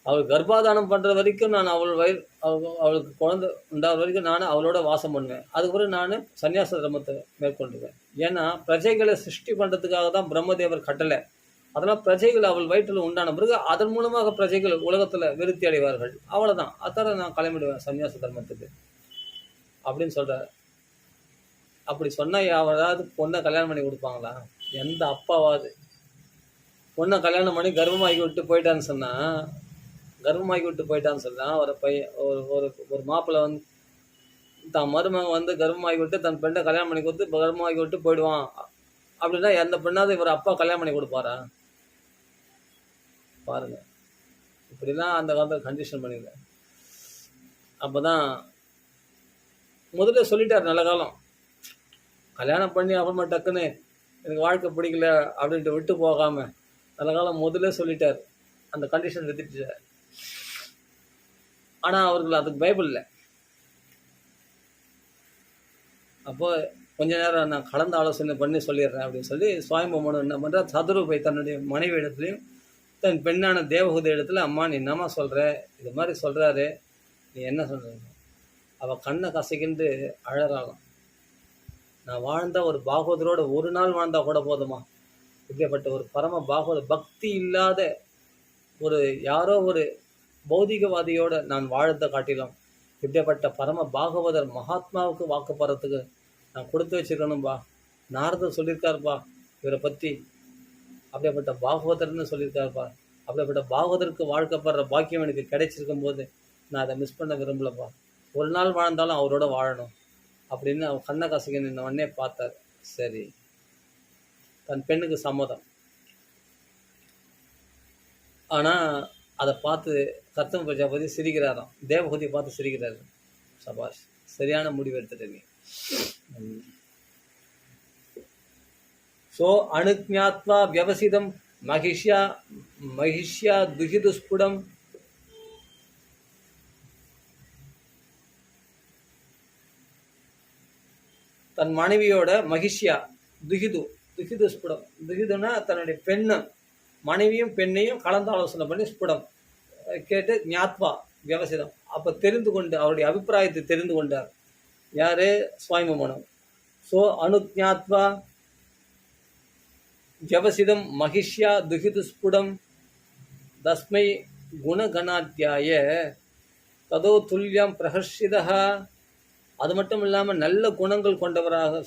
அவள் கர்ப்பாதானம் பண்ணுற வரைக்கும் நான் அவளுக்கு குழந்தை உண்டாகிற வரைக்கும் நான் அவளோட வாசம் பண்ணுவேன். அதுக்கப்புறம் நான் சன்னியாச தர்மத்தை மேற்கொண்டுவேன். ஏன்னா பிரஜைகளை சிருஷ்டி பண்ணுறதுக்காக தான் பிரம்மதேவர் கட்டளை. அதெல்லாம் பிரஜைகள் அவள் வயிற்றில் உண்டான பிறகு அதன் மூலமாக பிரஜைகள் உலகத்தில் விருத்தி அடைவார்கள். அவ்வளோதான். அத்தனை நான் கிளம்பிடுவேன் சன்னியாச தர்மத்துக்கு அப்படின்னு சொல்கிறார். அப்படி சொன்னால் யாராவது பொண்ணை கல்யாணம் பண்ணி கொடுப்பாங்களா? எந்த அப்பாவாவது பொண்ணை கல்யாணம் பண்ணி கர்ப்பமாக்கி விட்டு போயிட்டான்னு சொன்னால் ஒரு பையன் ஒரு மாப்பிள்ளை வந்து தான் மருமகன் வந்து கர்ப்பமாக்கி விட்டு தன் பெண்ணை கல்யாணம் பண்ணி கொடுத்து கர்ப்பமாக்கி விட்டு போயிடுவான் அப்படின்னா எந்த பெண்ணாவது இவர் அப்பா கல்யாணம் பண்ணி கொடுப்பாரா? பாருங்க, இப்படிலாம் அந்த காலத்தில் கண்டிஷன் பண்ணிடுங்க. அப்போ தான் முதல்ல சொல்லிட்டார், நல்ல காலம் கல்யாணம் பண்ணி அப்புறமா டக்குன்னு எனக்கு வாழ்க்கை பிடிக்கல அப்படின்ட்டு விட்டு போகாமல் நல்ல காலம் முதல்ல சொல்லிட்டார். அந்த கண்டிஷன் எடுத்துட்டார். ஆனால் அவர்கள் அதுக்கு பைபிள் இல்லை. அப்போ கொஞ்ச நேரம் நான் கலந்து ஆலோசனை பண்ணி சொல்லிடுறேன் அப்படின்னு சொல்லி சுவாமிபூமனு என்ன பண்ணுறார், சதுரூபை தன்னுடைய மனைவி இடத்துலையும் தன் பெண்ணான தேவகுதி இடத்துல, அம்மா நீ என்னம்மா சொல்கிற, இது மாதிரி சொல்கிறாரு, நீ என்ன சொல்கிறீங்க? அவள் கண்ணை கசைக்கின்று அழறாளாம். நான் வாழ்ந்தா ஒரு பாகவதரோட ஒரு நாள் வாழ்ந்தா கூட போதுமா? இப்படிப்பட்ட ஒரு பரம பாகவத பக்தி இல்லாத ஒரு யாரோ ஒரு பௌதிகவாதியோட நான் வாழ்ந்த காட்டிலும் இப்படிப்பட்ட பரம பாகவதர் மகாத்மாவுக்கு வாக்குப்படுறதுக்கு நான் கொடுத்து வச்சுருக்கணும்பா. நாரதர் சொல்லியிருக்காருப்பா இவரை பற்றி, அப்படிப்பட்ட பாகவதர்னு சொல்லியிருக்காருப்பா. அப்படிப்பட்ட பாகவதருக்கு வாழ்க்கப்படுற பாக்கியம் எனக்கு கிடைச்சிருக்கும் போது நான் அதை மிஸ் பண்ண விரும்பலப்பா. ஒரு நாள் வாழ்ந்தாலும் அவரோட வாழணும் அப்படின்னு அவன் கண்ணை கசைக்க நின்ன உடனே பார்த்தார். சரி, தன் பெண்ணுக்கு சம்மதம். ஆனால் அதை பார்த்து கர்த்தம பிரஜாபதி சிரிக்கிறாராம். தேவகூதியை பார்த்து சிரிக்கிறாரு. சபாஷ், சரியான முடிவு எடுத்துட்டீங்க. சோ அனுஜ்ஞாத்வா வியவசிதம் மகிஷ்யா துஹிதுஸ்புடம். தன் மனைவியோட மகிஷ்யா துஹிது ஸ்புடம். துஹிதுன்னா தன்னுடைய பெண்ணை, மனைவியும் பெண்ணையும் கலந்து ஆலோசனை பண்ணி ஸ்புடம் கேட்டு ஞாத்வா வியவசிதம். அப்போ தெரிந்து கொண்டு அவருடைய அபிப்பிராயத்தை தெரிந்து கொண்டார். யாரு? சுவாமிபூமனு. ஸோ அனுஜ்ஞாத்வா வியவசிதம் மகிஷ்யா துஹிது ஸ்புடம் தஸ்மை குணகணாத்தியாய ததோ துல்யம் பிரஹர்ஷிதா. அது மட்டும் இல்லாமல் நல்ல குணங்கள் கொண்டவராக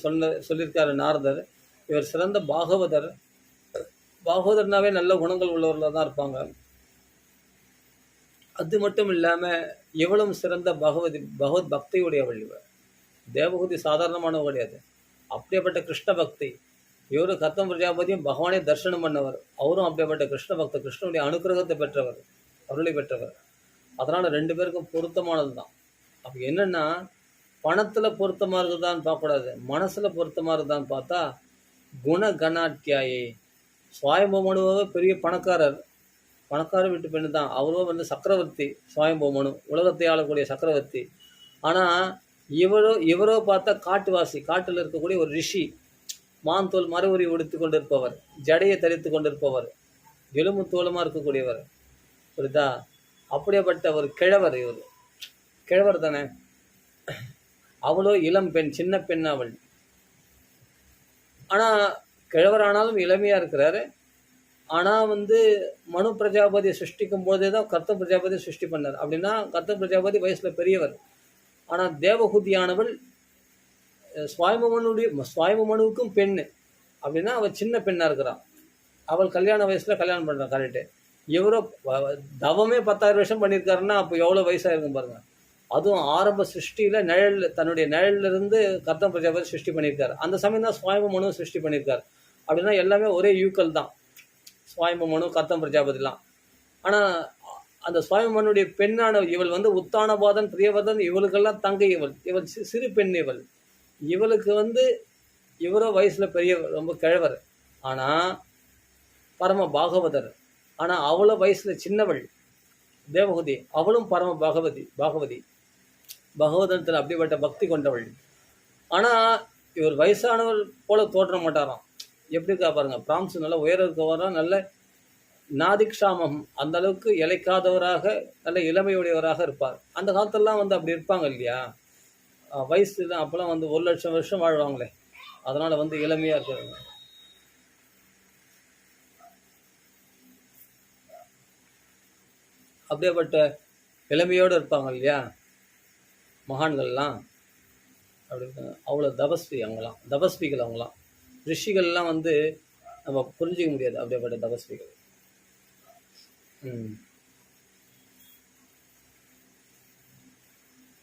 சொல்லியிருக்காரு நாரதர். இவர் சிறந்த பாகவதர். பாகவதர்னாவே நல்ல குணங்கள் உள்ளவர்களாக தான் இருப்பாங்க. அது மட்டும் இல்லாமல் எவ்வளவு சிறந்த பகவத் பக்தியுடையவள் இவர். தேவகூதி சாதாரணமானவ கிடையாது. அப்படியேப்பட்ட கிருஷ்ண பக்தி. இவரு கர்த்தம பிரஜாபதியும் பகவானே தரிசனம் பண்ணவர். அவரும் அப்படியேப்பட்ட கிருஷ்ண பக்தர், கிருஷ்ணனுடைய அனுகிரகத்தை பெற்றவர், அருளை பெற்றவர். அதனால் ரெண்டு பேருக்கும் பொருத்தமானது தான். அப்போ என்னென்னா பணத்தில் பொருத்தமாக இருக்குதான்னு பார்க்கக்கூடாது, மனசில் பொருத்தமாக இருக்குதான்னு பார்த்தா குணகணாத்தியாயை. சுவாமிபூமனுவாக பெரிய பணக்காரர் வீட்டு பெண்ணு தான். அவரோ வந்து சக்கரவர்த்தி. சுவாமிபூமனு உலகத்தை ஆளக்கூடிய சக்கரவர்த்தி. ஆனால் இவரோ பார்த்தா காட்டுவாசி, காட்டில் இருக்கக்கூடிய ஒரு ரிஷி. மாந்தோல் மறுவுரி உடுத்தி கொண்டிருப்பவர், ஜடையை தரித்து கொண்டிருப்பவர், எலும்பு தோலுமா இருக்கக்கூடியவர். புரியுதா? அப்படியேப்பட்ட ஒரு கிழவர். இவர் கிழவர் தானே. அவளோ இளம் பெண், சின்ன பெண் அவள். ஆனால் கிழவரானாலும் இளமையாக இருக்கிறாரு. ஆனால் மனு பிரஜாபதியை சிருஷ்டிக்கும் போதே தான் கர்த்த பிரஜாபதியை சிருஷ்டி பண்ணார். அப்படின்னா கர்த்த பிரஜாபதி வயசில் பெரியவர். ஆனால் தேவகுதியானவள் சுவாயமனுவுக்கும் பெண்ணு. அப்படின்னா அவள் சின்ன பெண்ணாக இருக்கிறான். அவள் கல்யாண வயசில் கல்யாணம் பண்ணுறான். கரெக்டு. இவரோ தவமே 10,000 வருஷம் பண்ணியிருக்காருன்னா அப்போ எவ்வளோ வயசாக இருக்கும் பாருங்கள். அதுவும் ஆரம்ப சிருஷ்டியில் தன்னுடைய நிழலிருந்து கர்த்த பிரஜாபதி சிருஷ்டி பண்ணியிருக்காரு. அந்த சமயம் தான் சுவாயமனு சிருஷ்டி பண்ணியிருக்காரு. அப்படின்னா எல்லாமே ஒரே யூக்கல் தான், சுவாயமனு கர்த்த பிரஜாபதிலாம். ஆனால் அந்த சுவாயமனுடைய பெண்ணான இவள் உத்தானபாதன், பிரியவர்தன், இவளுக்கெல்லாம் தங்கை. இவள் சிறு பெண். இவளுக்கு இவரோ வயசில் பெரியவர், ரொம்ப கிழவர். ஆனால் பரம பாகவதர். ஆனால் அவளோ வயசில் சின்னவள் தேவகுதி. அவளும் பரம பாகவதி பகவதத்தில் அப்படிப்பட்ட பக்தி கொண்டவள். ஆனால் இவர் வயசானவர் போல தோற்ற மாட்டாராம். எப்படி இருக்கா பாருங்க. பிராம்ஸ் நல்ல உயர இருக்கவராக, நல்ல நாதிக்ஷாமம், அந்த அளவுக்கு இழைக்காதவராக, நல்ல இளமையுடையவராக இருப்பார். அந்த காலத்திலலாம் அப்படி இருப்பாங்க இல்லையா. வயசு தான் அப்போல்லாம் 1,00,000 வருஷம் வாழ்வாங்களே. அதனால் இளமையாக இருக்கிறாங்க. அப்படியேப்பட்ட இளமையோடு இருப்பாங்க இல்லையா மகான்கள்லாம். அப்படி இருக்காங்க. அவ்வளோ தபஸ்வி அவங்களாம், தபஸ்விகள் அவங்களாம். ரிஷிகள்லாம் நம்ம புரிஞ்சிக்க முடியாது அப்படியேப்பட்ட தபஸ்விகள்.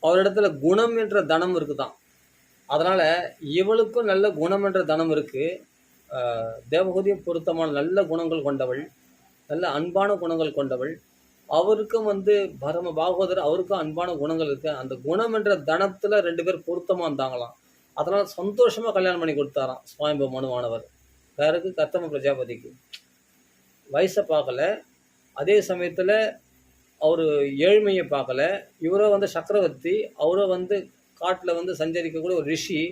அவரிடத்துல குணம் என்ற தனம் இருக்குதான். அதனால் இவளுக்கும் நல்ல குணம் என்ற தனம் இருக்குது. தேவகுதியும் பொருத்தமான நல்ல குணங்கள் கொண்டவள், நல்ல அன்பான குணங்கள் கொண்டவள். அவருக்கும் பரம பாகவதர், அவருக்கும் அன்பான குணங்கள் இருக்கு. அந்த குணம் என்ற தனத்தில் 2 பேர் பொருத்தமாக இருந்தாங்களாம். அதனால் சந்தோஷமாக கல்யாணம் பண்ணி கொடுத்தாராம் சுவாயம்பு மனுவானவர். யாருக்கு? கர்த்தம பிரஜாபதிக்கு. வயசை பார்க்கல, அதே சமயத்தில் அவர் ஏழ்மையை பார்க்கல. இவரோ சக்கரவர்த்தி, அவரோ காட்டில் சஞ்சரிக்கக்கூடிய ஒரு ரிஷி,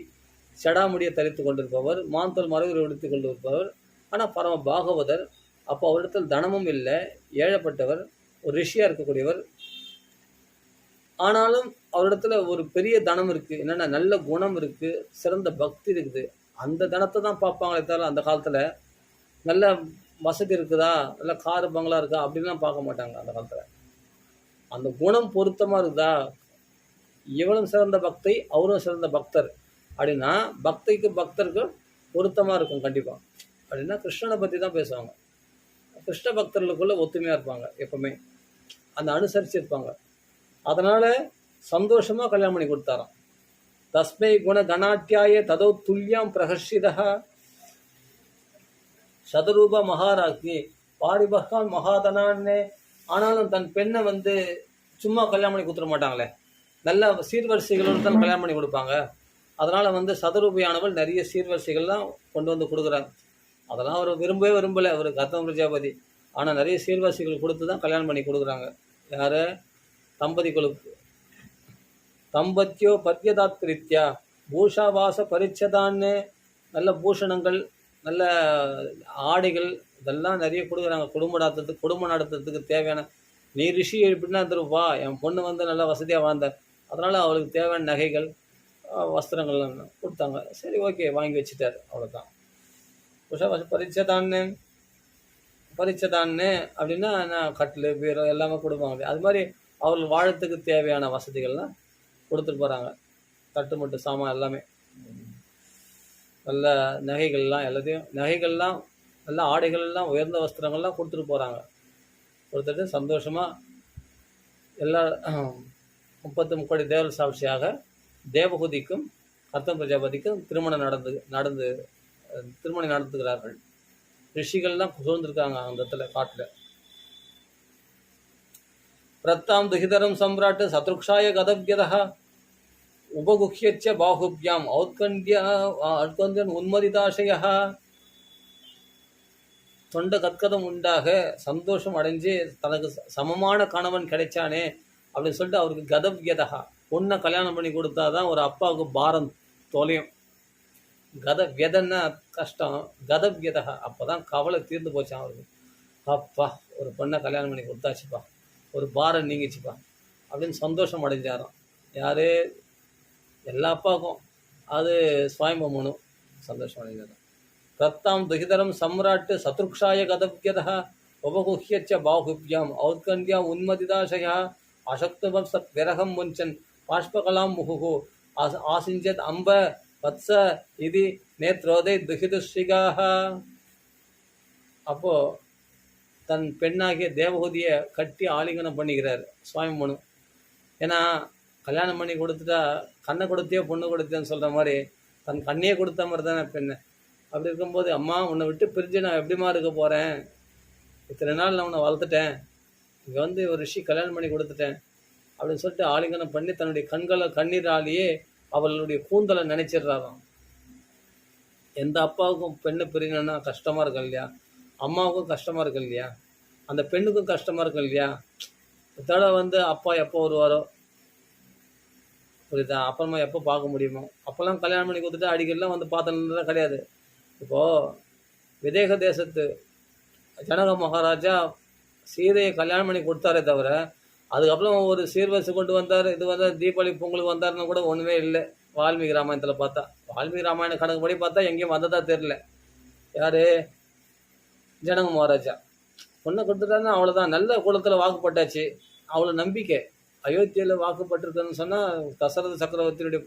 செடாமுடியை தரித்து கொண்டிருப்பவர், மாந்தோல் மரபு எடுத்து கொண்டிருப்பவர். ஆனால் பரம பாகவதர். அப்போ அவரிடத்தில் தனமும் இல்லை, ஏழப்பட்டவர், ஒரு ரிஷியாக இருக்கக்கூடியவர். ஆனாலும் அவரிடத்துல ஒரு பெரிய தனம் இருக்குது. என்னென்னா நல்ல குணம் இருக்குது, சிறந்த பக்தி இருக்குது. அந்த தனத்தை தான் பார்ப்பாங்களே தவிர அந்த காலத்தில் நல்ல வசதி இருக்குதா, நல்ல காரு பங்களா இருக்கா அப்படின்லாம் பார்க்க மாட்டாங்க அந்த காலத்தில். அந்த குணம் பொருத்தமாக இருக்குதா, இவளும் சிறந்த பக்தை, அவரும் சிறந்த பக்தர் அப்படின்னா பக்திக்கு பக்தர்கள் பொருத்தமாக இருக்கும் கண்டிப்பாக. அப்படின்னா கிருஷ்ணனை பற்றி தான் பேசுவாங்க. கிருஷ்ண பக்தர்களுக்குள்ள ஒத்துமையாக இருப்பாங்க, எப்பவுமே அந்த அனுசரித்து இருப்பாங்க. அதனால் சந்தோஷமாக கல்யாணம் பண்ணி கொடுத்தாராம். தஸ்மை குண கணாட்டியாய ததோ துல்லியாம் பிரகர்ஷிதா சதரூப மகாராஜ்னி பாரிபகான் மகாதனான்னே. ஆனாலும் தன் பெண்ணை சும்மா கல்யாணம் பண்ணி கொடுத்துட மாட்டாங்களே, நல்ல சீர்வரிசைகளோடு தான் கல்யாணம் பண்ணி கொடுப்பாங்க. அதனால் சதரூபியானவள் நிறைய சீர்வரிசைகள்லாம் கொண்டு கொடுக்குறாங்க. அதெல்லாம் அவர் விரும்பலை, அவர் கர்த்தம பிரஜாபதி. ஆனால் நிறைய சீர்வரிசைகள் கொடுத்து தான் கல்யாணம் பண்ணி கொடுக்குறாங்க. யார்? தம்பதிகளுக்கு. தம்பத்தியோ பத்யதாத்கிருத்தியா பூஷாவாச பரிச்சதான்னு நல்ல பூஷணங்கள், நல்ல ஆடைகள், இதெல்லாம் நிறைய கொடுக்குறாங்க. குடும்பம் நடத்துறதுக்கு தேவையான. நீ ரிஷி எப்படின்னா தருவா, என் பொண்ணு நல்லா வசதியாக வாழ்ந்த, அதனால் அவளுக்கு தேவையான நகைகள், வஸ்திரங்கள்லாம் கொடுத்தாங்க. சரி, ஓகே, வாங்கி வச்சுட்டார், அவ்வளோதான். பூஷாவாச பரிச்சதான்னு அப்படின்னா நான் கட்டில், பீரோ எல்லாமே கொடுப்பாங்க. அது மாதிரி அவர்கள் வாழத்துக்கு தேவையான வசதிகள்லாம் கொடுத்துட்டு போகிறாங்க. தட்டு மட்டு சாமான் எல்லாமே, நல்ல நகைகள்லாம், எல்லாத்தையும் நகைகள்லாம், நல்ல ஆடைகள்லாம், உயர்ந்த வஸ்திரங்கள்லாம் கொடுத்துட்டு போகிறாங்க. கொடுத்துட்டு சந்தோஷமாக எல்லா 33 கோடி தேவல் சாட்சியாக தேவகுதிக்கும் கர்த்தம பிரஜாபதிக்கும் திருமணம் நடத்துகிறார்கள். ரிஷிகள்லாம் சூழ்ந்திருக்காங்க அந்த இடத்துல காட்டில். பிரத்தாம் துஹிதரம் சம்ராட் சத்ருக்ஷாய கதவ்யதா உபகுஹ்யச்ச பாகுப்யாம் ஔத்கண்யன் உன்மதிதாசய. தொண்ட கத்கதம் உண்டாக சந்தோஷம் அடைஞ்சு தனக்கு சமமான கணவன் கிடைச்சானே அப்படின்னு சொல்லிட்டு அவருக்கு கதவ்யதா, பொண்ணை கல்யாணம் பண்ணி கொடுத்தாதான் ஒரு அப்பாவுக்கு பாரம் தொலையும். வியதன்னா கஷ்டம், வியதா அப்போ தான் கவலை தீர்ந்து போச்சான் அவருக்கு. அப்பா ஒரு பொண்ணை கல்யாணம் பண்ணி கொடுத்தாச்சுப்பா, ஒரு பாரம் நீங்கிச்சுப்பா அப்படின்னு சந்தோஷம் அடைஞ்சாராம். யார்? எல்லா அப்பாவுக்கும். அது சுவாயம்பு சந்தோஷம் அடைஞ்சாராம். தத்தாம் துகிதரம் சம்ராட் சத்ருக்ஷாய கதவியதா உபகுஹ்யச்ச பாகுபியாம் ஔத்கண்யாம் உன்மதிதாசயா அசக்துவம் சத் விரகம் முஞ்சன் பாஷ்பகலாம் முகுகு ஆசிஞ்சத் அம்ப வத்ச இது நேத்ரோதை துகிதுஸ்ரிகாக. அப்போ தன் பெண்ணாகிய தேவகூதியை கட்டி ஆலிங்கனம் பண்ணிக்கிறார் சுவாமி மனு. ஏன்னா கல்யாணம் பண்ணி கொடுத்துட்டா கண்ணை கொடுத்தியோ பொண்ணு கொடுத்தேன்னு சொல்கிற மாதிரி தன் கண்ணையே கொடுத்த மாதிரி தானே பெண்ணை. அப்படி இருக்கும்போது, அம்மா உன்னை விட்டு பிரிஞ்சு நான் எப்படிமா இருக்க போகிறேன், இத்தனை நாள் நான் உன்னை வளர்த்துட்டேன், இங்கே வந்து ஒரு ரிஷி கல்யாணம் பண்ணி கொடுத்துட்டேன் அப்படின்னு சொல்லிட்டு ஆலிங்கனம் பண்ணி தன்னுடைய கண்ணீராலேயே அவளுடைய கூந்தலை நினைச்சிடுறாராம். எந்த அப்பாவுக்கும் பெண்ணை பிரியணும்னா கஷ்டமாக இருக்கும் இல்லையா, அம்மாவுக்கும் கஷ்டமாக இருக்கு இல்லையா, அந்த பெண்ணுக்கும் கஷ்டமாக இருக்கு இல்லையா. இதோட வந்து அப்பா எப்போ வருவாரோ புரியுதா, அப்புறமா எப்போ பார்க்க முடியுமோ அப்போல்லாம் கல்யாணம் பண்ணி கொடுத்துட்டு அடிக்கடிலாம் வந்து பார்த்ததுலாம் கிடையாது. இப்போது விதேக தேசத்து ஜனக மகாராஜா சீதையை கல்யாணம் பண்ணி கொடுத்தாரே தவிர அதுக்கப்புறம் ஒரு சீர்வரிசை கொண்டு வந்தார், இது வந்தார், தீபாவளி பொங்கலுக்கு வந்தார்னு கூட ஒன்றுமே இல்லை. வால்மீகி ராமாயணத்தில் பார்த்தா, வால்மீகி ராமாயண கணக்குப்படி பார்த்தா எங்கேயும் வந்ததா தெரில. யார்? ஜனக மகாராஜா பொண்ணை கொடுத்துட்டாருன்னா அவ்வளோதான், நல்ல குளத்தில் வாக்குப்பட்டாச்சு, அவ்வளோ நம்பிக்கை. அயோத்தியில் வாக்குப்பட்டிருக்குன்னு சொன்னால் தசரத சக்கரவர்த்தியுடைய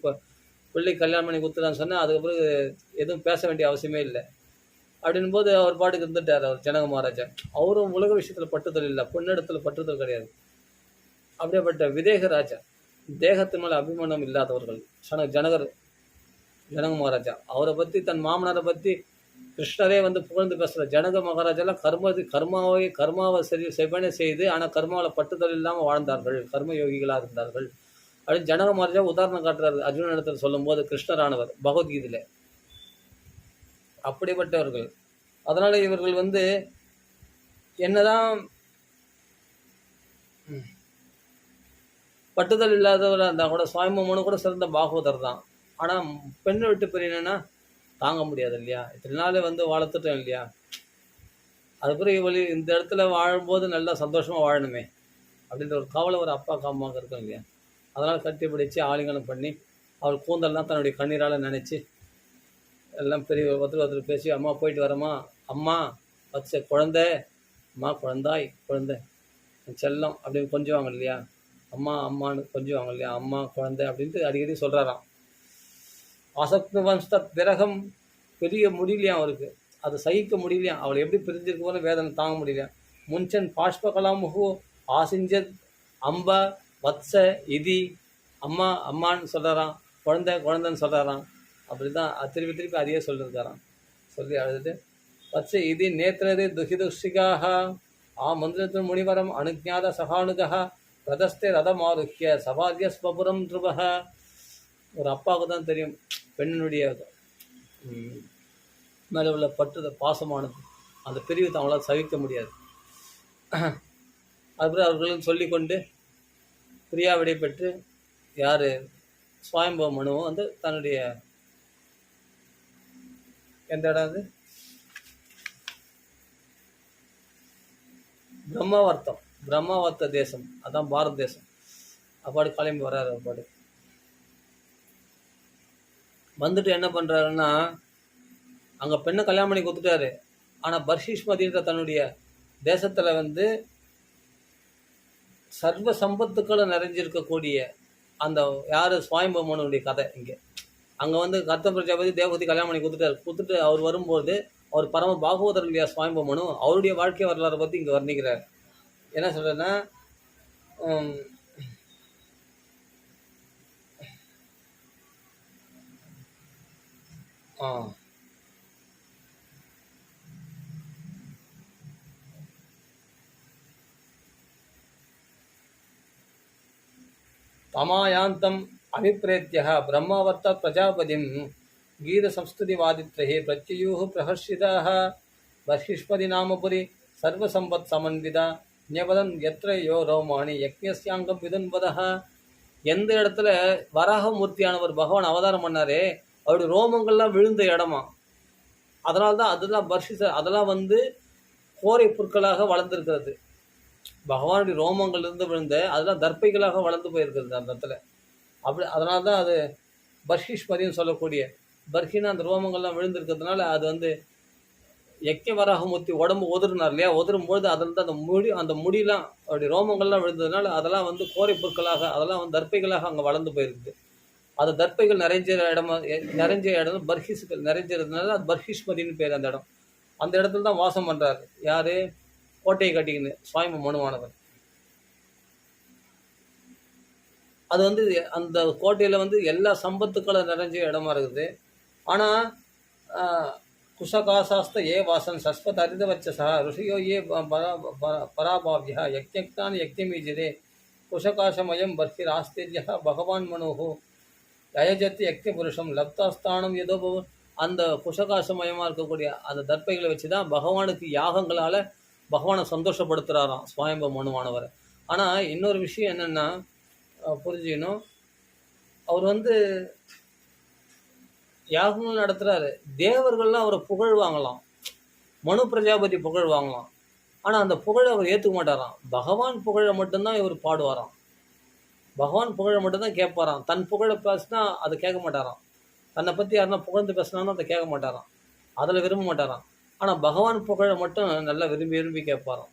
பிள்ளை கல்யாணம் பண்ணி கொடுத்துட்டான்னு சொன்னால் அதுக்கப்புறம் எதுவும் பேச வேண்டிய அவசியமே இல்லை. அப்படின் போது அவர் பாட்டுக்கு இருந்துட்டார் அவர் ஜனக மகாராஜா. அவரும் உலக விஷயத்தில் பற்றுதல் இல்லை, பொண்ணிடத்தில் பற்றுதல் கிடையாது. அப்படியேப்பட்ட விதேக ராஜா, தேகத்து மேலே அபிமானம் இல்லாதவர்கள் ஜனக மகாராஜா. அவரை பற்றி தன் மாமனாரை பற்றி கிருஷ்ணரே வந்து புகழ்ந்து பேசுகிற ஜனக மகாராஜாலாம் கர்மாவை செவ்வனே செய்து ஆனால் கர்மாவில் பட்டுதல் இல்லாமல் வாழ்ந்தார்கள், கர்ம யோகிகளாக இருந்தார்கள் அப்படின்னு ஜனக மகாராஜா உதாரணம் காட்டுறாரு அர்ஜுன இடத்துல சொல்லும் போது கிருஷ்ணரானவர் பகவத்கீதையில். அப்படிப்பட்டவர்கள். அதனால் இவர்கள் வந்து என்னதான் பட்டுதல் இல்லாதவராக இருந்தால் கூட சுவாமிமனு கூட சிறந்த பாகவதர் தான். ஆனால் பெண்ணை விட்டு பிரியணுன்னா தாங்க முடியாது இல்லையா, இத்தனை நாள் வந்து வளர்த்துட்டோம் இல்லையா, அதுக்கப்புறம் இவள் இந்த இடத்துல வாழும்போது நல்லா சந்தோஷமாக வாழணுமே அப்படின்ற ஒரு கவலை ஒரு அப்பாவுக்கு அம்மாவுக்கு இருக்கும் இல்லையா. அதனால் கட்டி பிடிச்சி ஆலிங்கனம் பண்ணி அவள் கூந்தல்லாம் தன்னுடைய கண்ணீரால் நினச்சி எல்லாம் பெரிய ஒருத்தர் பேசி, அம்மா போயிட்டு வரம்மா, அம்மா வச்ச குழந்தை, அம்மா குழந்தாய் குழந்தை செல்லம் அப்படின்னு கொஞ்சுவாங்க இல்லையா, அம்மா அம்மான்னு கொஞ்சுவாங்க இல்லையா, அம்மா குழந்தை அப்படின்ட்டு அடிக்கடி சொல்கிறாராம். அசக்து வம்சத் விரகம் பெரிய முடியலையா அவருக்கு, அதை சகிக்க முடியலையா, அவளை எப்படி பிரிஞ்சிருக்க போல வேதனை தாங்க முடியலையா. முன்சன் பாஷ்பகலாமுகு ஆசிஞ்சத் அம்ப வத்ச இதி, அம்மா அம்மான்னு சொல்கிறாராம், குழந்தைன்னு சொல்கிறாராம். அப்படி தான் திருப்பி அதையே சொல்லியிருக்காராம். சொல்லி அழுதுட்டு வத்ச இது நேத்திரது துகிதுஷிகாக மந்திரத்தின் முனிவரம் அனுஜாத சகானுகா ரதஸ்தே ரதமாருக்கிய சபாத்திய ஸ்வபுரம் திருபக. ஒரு அப்பாவுக்கு தான் தெரியும் பெண்ணினுடைய மேலே உள்ள பற்று பாசமானது, அந்த பிரிவு அவங்களால் சகிக்க முடியாது. அதுபோல் அவர்களும் சொல்லிக்கொண்டு பிரியா விடை பெற்று யார் சுவாயம்பு மனுவும் வந்து தன்னுடைய எந்த இடம் அது பிரம்மாவர்த்த தேசம், அதான் பாரத தேசம். அப்பாடு கிளம்பி வர்றாரு. அப்பாடு வந்துட்டு என்ன பண்ணுறாருன்னா, அங்கே பெண்ணை கல்யாணம் பண்ணி கொடுத்துட்டாரு. ஆனால் பர்ஷிஷ்மதின்ற தன்னுடைய தேசத்தில் வந்து சர்வ சம்பத்துக்களை நிறைஞ்சிருக்கக்கூடிய அந்த யார் சுவாயம்பமனுடைய கதை இங்கே. அங்கே வந்து கர்த்த பிரஜாபதி தேவகூதி கல்யாணம் பண்ணி கொடுத்துட்டு அவர் வரும்போது அவர் பரம பாகவதர் இல்லையா சுவாயம்பமனு, அவருடைய வாழ்க்கை வரலாறை பற்றி இங்கே வர்ணிக்கிறார். என்ன சொல்கிறேன்னா, தமாயாந்தம் அபிப்ரேத்திய பிரம்மாவர்த்த பிரஜாபதிம் கீத சம்ஸ்துதிவாதித்ரே பிரத்யூஹ பிரஹர்ஷிதாக பர்ஹிஷ்பதி நாமபுரி சர்வசம்பத் சமன்விதா ஞபதம் எத்திர யோ ரோமாணி யக்ஞஸ்யாங்கம் விதுன்பதா. எந்த இடத்துல வராகமூர்த்தியானவர் பகவான் அவதாரம் பண்ணாரே அவருடைய ரோமங்கள்லாம் விழுந்த இடமா. அதனால தான் அதெல்லாம் பர்ஷிச அதெல்லாம் வந்து கோரை புற்களாக வளர்ந்துருக்கிறது. பகவானுடைய ரோமங்கள்லேருந்து விழுந்த அதெல்லாம் தர்ப்பைகளாக வளர்ந்து போயிருக்கிறது அந்த இடத்துல. அப்படி அதனால தான் அது பர்ஹிஷ்மதின்னு சொல்லக்கூடிய பர்ஹின்னா அந்த ரோமங்கள்லாம் விழுந்திருக்கிறதுனால அது வந்து எக்கை வராகமூர்த்தி உடம்பு உதறினார் இல்லையா, உதரும்பொழுது அதில் தான் அந்த முடியெலாம் அவருடைய ரோமங்கள்லாம் விழுந்ததுனால அதெல்லாம் வந்து கோரை பொருட்களாக அதெல்லாம் வந்து தர்ப்பைகளாக அங்கே வளர்ந்து போயிருக்குது. அது தர்ப்பைகள் நிறைஞ்ச இடம் பர்ஹிஸ்கள் நிறைஞ்சிறதுனால அது பர்ஹிஷ்மதின்னு பேர் அந்த இடம். அந்த இடத்துல தான் வாசம் பண்ணுறாரு யார், கோட்டையை கட்டிக்கின்னு சுவாமி மனுவானவர். அது வந்து அந்த கோட்டையில் வந்து எல்லா சம்பத்துக்களும் நிறைஞ்ச இடமா இருக்குது. ஆனால் குஷகாசாஸ்த ஏ வாசன் சஸ்வத் அரித வச்சசா ருஷியோ ஏ பராபாவியா யக்ஞக்தான் யக்ஞமீஜதே குஷகாசமயம் பர்ஹிராஸ்திரியா பகவான் மனோஹோ அயஜத்து யக்ஞ புருஷம் லப்தாஸ்தானம் ஏதோ அந்த குஷகாசமயமாக இருக்கக்கூடிய அந்த தர்ப்பைகளை வச்சு தான் பகவானுக்கு யாகங்களால் பகவானை சந்தோஷப்படுத்துகிறாராம் சுவாயம்ப மனுவானவர். ஆனால் இன்னொரு விஷயம் என்னென்னா புரிஞ்சுக்கணும், அவர் வந்து யாகங்கள் நடத்துகிறாரு, தேவர்கள்லாம் அவரை புகழ்வாங்களாம், மனு பிரஜாபதி புகழ்வாங்களாம். ஆனால் அந்த புகழை அவர் ஏற்றுக்க மாட்டாராம். பகவான் புகழை மட்டும்தான் இவர் பாடுவாராம், பகவான் புகழை மட்டும்தான் கேட்பாராம். தன் புகழை பேசினா அதை கேட்க மாட்டாராம், தன்னை பற்றி யாருன்னா புகழ்ந்து பேசினாலும் அதை கேட்க மாட்டாராம், அதில் விரும்ப மாட்டாராம். ஆனால் பகவான் புகழை மட்டும் நல்லா விரும்பி விரும்பி கேட்பாராம்.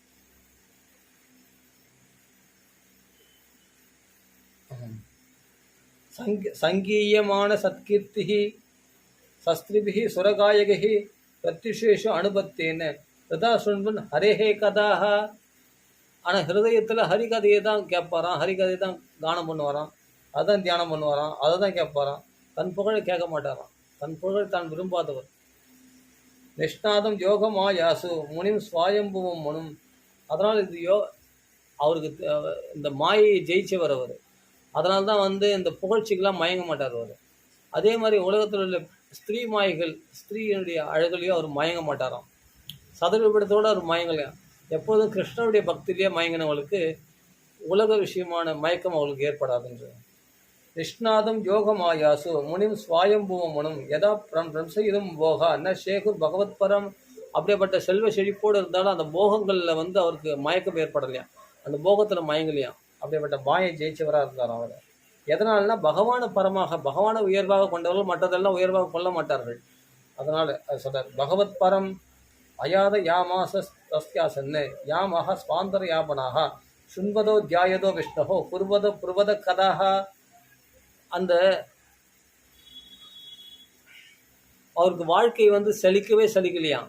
சங்கீயமான சத்கீர்த்தி சஸ்திரிபிஹி சுரகாயகி பிரத்யுஷேஷு அனுபத்தேன்னு ரிதா சுண்பன் ஹரேஹே கதாக. ஆனால் ஹிருதயத்தில் ஹரிகதையை தான் கேட்பாராம், ஹரிகதையை தான் தானம் பண்ணுவாராம், அதான் தியானம் பண்ணுவாராம், அதை தான் கேட்பாராம். தன் புகழை கேட்க மாட்டாராம், தன் புகழ் தான் விரும்பாதவர். நிஷ்ணாதம் யோகமா யாசு முனிம் சுவாயம்புவம் மனும். அதனால் இது அவருக்கு இந்த மாயை ஜெயிச்சவர் அவர். அதனால தான் வந்து இந்த புகழ்ச்சிக்கெல்லாம் மயங்க மாட்டார் அவர். அதே மாதிரி உலகத்தில் உள்ள ஸ்திரீ மாய்கள் ஸ்திரீனுடைய அழகுலையும் அவர் மயங்க மாட்டாராம், சதவிபடத்தோடு அவர் மயங்கலையாம். எப்போதும் கிருஷ்ணனுடைய பக்தியிலேயே மயங்கினவங்களுக்கு உலக விஷயமான மயக்கம் அவங்களுக்கு ஏற்படாதுன்ற. நிஷ்ணாதம் யோகமாயாசு முனிம் சுவாயம்புவம் மனும் யதா பிரம்சயிதும் போகா ந சேகுர் பகவத் பரம். அப்படிப்பட்ட செல்வ செழிப்போடு இருந்தாலும் அந்த போகங்களில் வந்து அவருக்கு மயக்கம் ஏற்படலையாம், அந்த போகத்தில் மயங்கலையாம். அப்படிப்பட்ட மாயை ஜெயிச்சவராக இருந்தார் அவர். எதனால்னா பகவானை பரமாக பகவானை உயர்வாக கொண்டவர்கள் மற்றதெல்லாம் உயர்வாக கொள்ள மாட்டார்கள். அதனால் அது சொல்கிறார், பகவத் பரம் அயாத யாமாசஸ்யாசன்னு யாமாக ஸ்வாந்தர யாபனாக சுண்பதோ தியாயதோ விஷ்ணோ குருவதோ புருவத கதாக. அந்த அவருக்கு வாழ்க்கை வந்து செழிக்கலையாம்,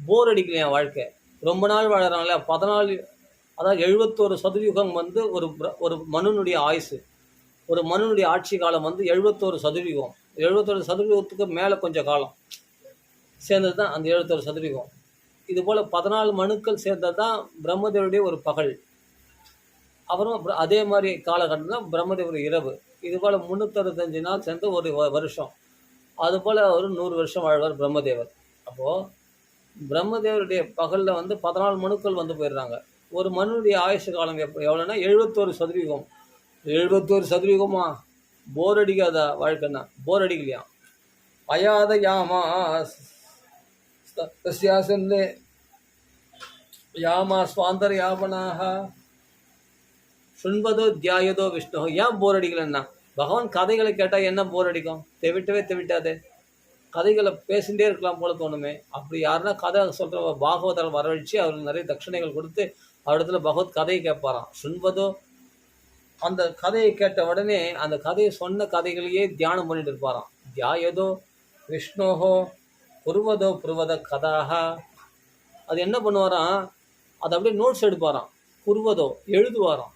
போர் அடிக்கலையாம் வாழ்க்கை. ரொம்ப நாள் வாழறாங்களே 14, அதாவது 71 சதுர்யுகம் வந்து ஒரு மனுனுடைய ஆயுசு, ஒரு மனுனுடைய ஆட்சி காலம் வந்து 71 சதுர்யுகம். 71 சதுர்யுகத்துக்கு மேலே கொஞ்சம் காலம் சேர்ந்தது தான் அந்த 71 சதுர்யுகம். இதுபோல் 14 மனுக்கள் சேர்ந்தது தான் பிரம்மதேவருடைய ஒரு பகல். அப்புறம் அதே மாதிரி காலகட்டம் தான் பிரம்மதேவர் இரவு. இதுபோல் 365 நாள் சேர்ந்து ஒரு வருஷம். அதுபோல் ஒரு 100 வருஷம் வாழ்வார் பிரம்மதேவர். அப்போது பிரம்மதேவருடைய பகலில் வந்து 14 மனுக்கள் வந்து போயிடுறாங்க. ஒரு மனுடைய ஆயுஷ காலம் எவ்வளோன்னா 71 சதுர்யுகம். 71 சதுர்யுகமா போர் அடிக்காத வாழ்க்கைன்னா போர் அடிக்கலையாம். அயாத யாமா யாமா ஸ்வாந்தர யாபனாக சுண்பதோ தியாயதோ விஷ்ணு. ஏன் போர் அடிக்கலன்னா பகவான் கதைகளை கேட்டால் என்ன போர் அடிக்கும், தெவிட்டாதே, கதைகளை பேசிகிட்டே இருக்கலாம் போல தோணுமே. அப்படி யாருன்னா கதை சொல்கிற பாகவதர் வரவழைச்சி அவருக்கு நிறைய தட்சணைகள் கொடுத்து அவரிடத்துல பகவத் கதையை கேட்பாராம். சுண்பதோ அந்த கதையை கேட்ட உடனே அந்த கதையை சொன்ன கதைகளையே தியானம் பண்ணிட்டு இருப்பாராம். தியாயதோ விஷ்ணோஹோ புருவதோ புருவத கதாக. அது என்ன பண்ணுவாராம், அது அப்படியே நோட்ஸ் எடுப்பாராம், புருவதோ எழுதுவாராம்.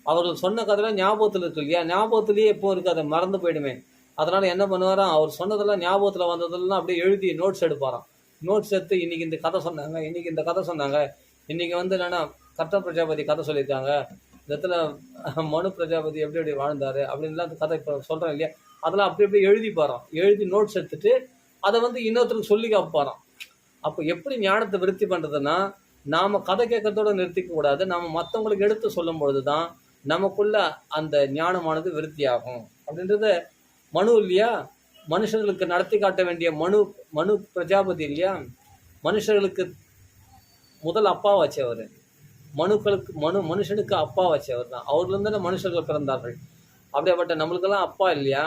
அவர்கள் சொன்ன கதையெல்லாம் ஞாபகத்தில் இருக்கு இல்லையா, ஞாபகத்திலேயே எப்போ இருக்குது, அதை மறந்து போயிடுமே. அதனால் என்ன பண்ணுவாராம், அவர் சொன்னதெல்லாம் ஞாபகத்தில் வந்ததெல்லாம் அப்படியே எழுதி நோட்ஸ் எடுப்பாராம். நோட்ஸ் எடுத்து இன்றைக்கி இந்த கதை சொன்னாங்க, இன்றைக்கி இந்த கதை சொன்னாங்க, இன்றைக்கி வந்து என்னென்னா கர்த்த பிரஜாபதி கதை சொல்லியிருக்காங்க, இந்த இடத்துல மனு பிரஜாபதி எப்படி எப்படி வாழ்ந்தார் அப்படின்லாம் அந்த கதை இப்போ சொல்கிறேன் இல்லையா, அதெல்லாம் அப்படி அப்படியே எழுதிப்பாராம். எழுதி நோட்ஸ் எடுத்துட்டு அதை வந்து இன்னொருத்தருக்கு சொல்லி காப்பாராம். அப்போ எப்படி ஞானத்தை விருத்தி பண்ணுறதுன்னா, நாம் கதை கேட்கறதோடு நிறுத்திக்க கூடாது, நாம் மற்றவங்களுக்கு எடுத்து சொல்லும் பொழுது தான் நமக்குள்ள அந்த ஞானமானது விருத்தி ஆகும் அப்படின்றத மனு இல்லையா மனுஷர்களுக்கு நடத்தி காட்ட வேண்டிய மனு பிரஜாபதி இல்லையா, மனுஷர்களுக்கு முதல் அப்பா வச்சவர், மனுஷனுக்கு அப்பா வச்சவர் தான். அவர்லேருந்து தானே மனுஷர்கள் பிறந்தார்கள். அப்படியாப்பட்ட நம்மளுக்கெல்லாம் அப்பா இல்லையா,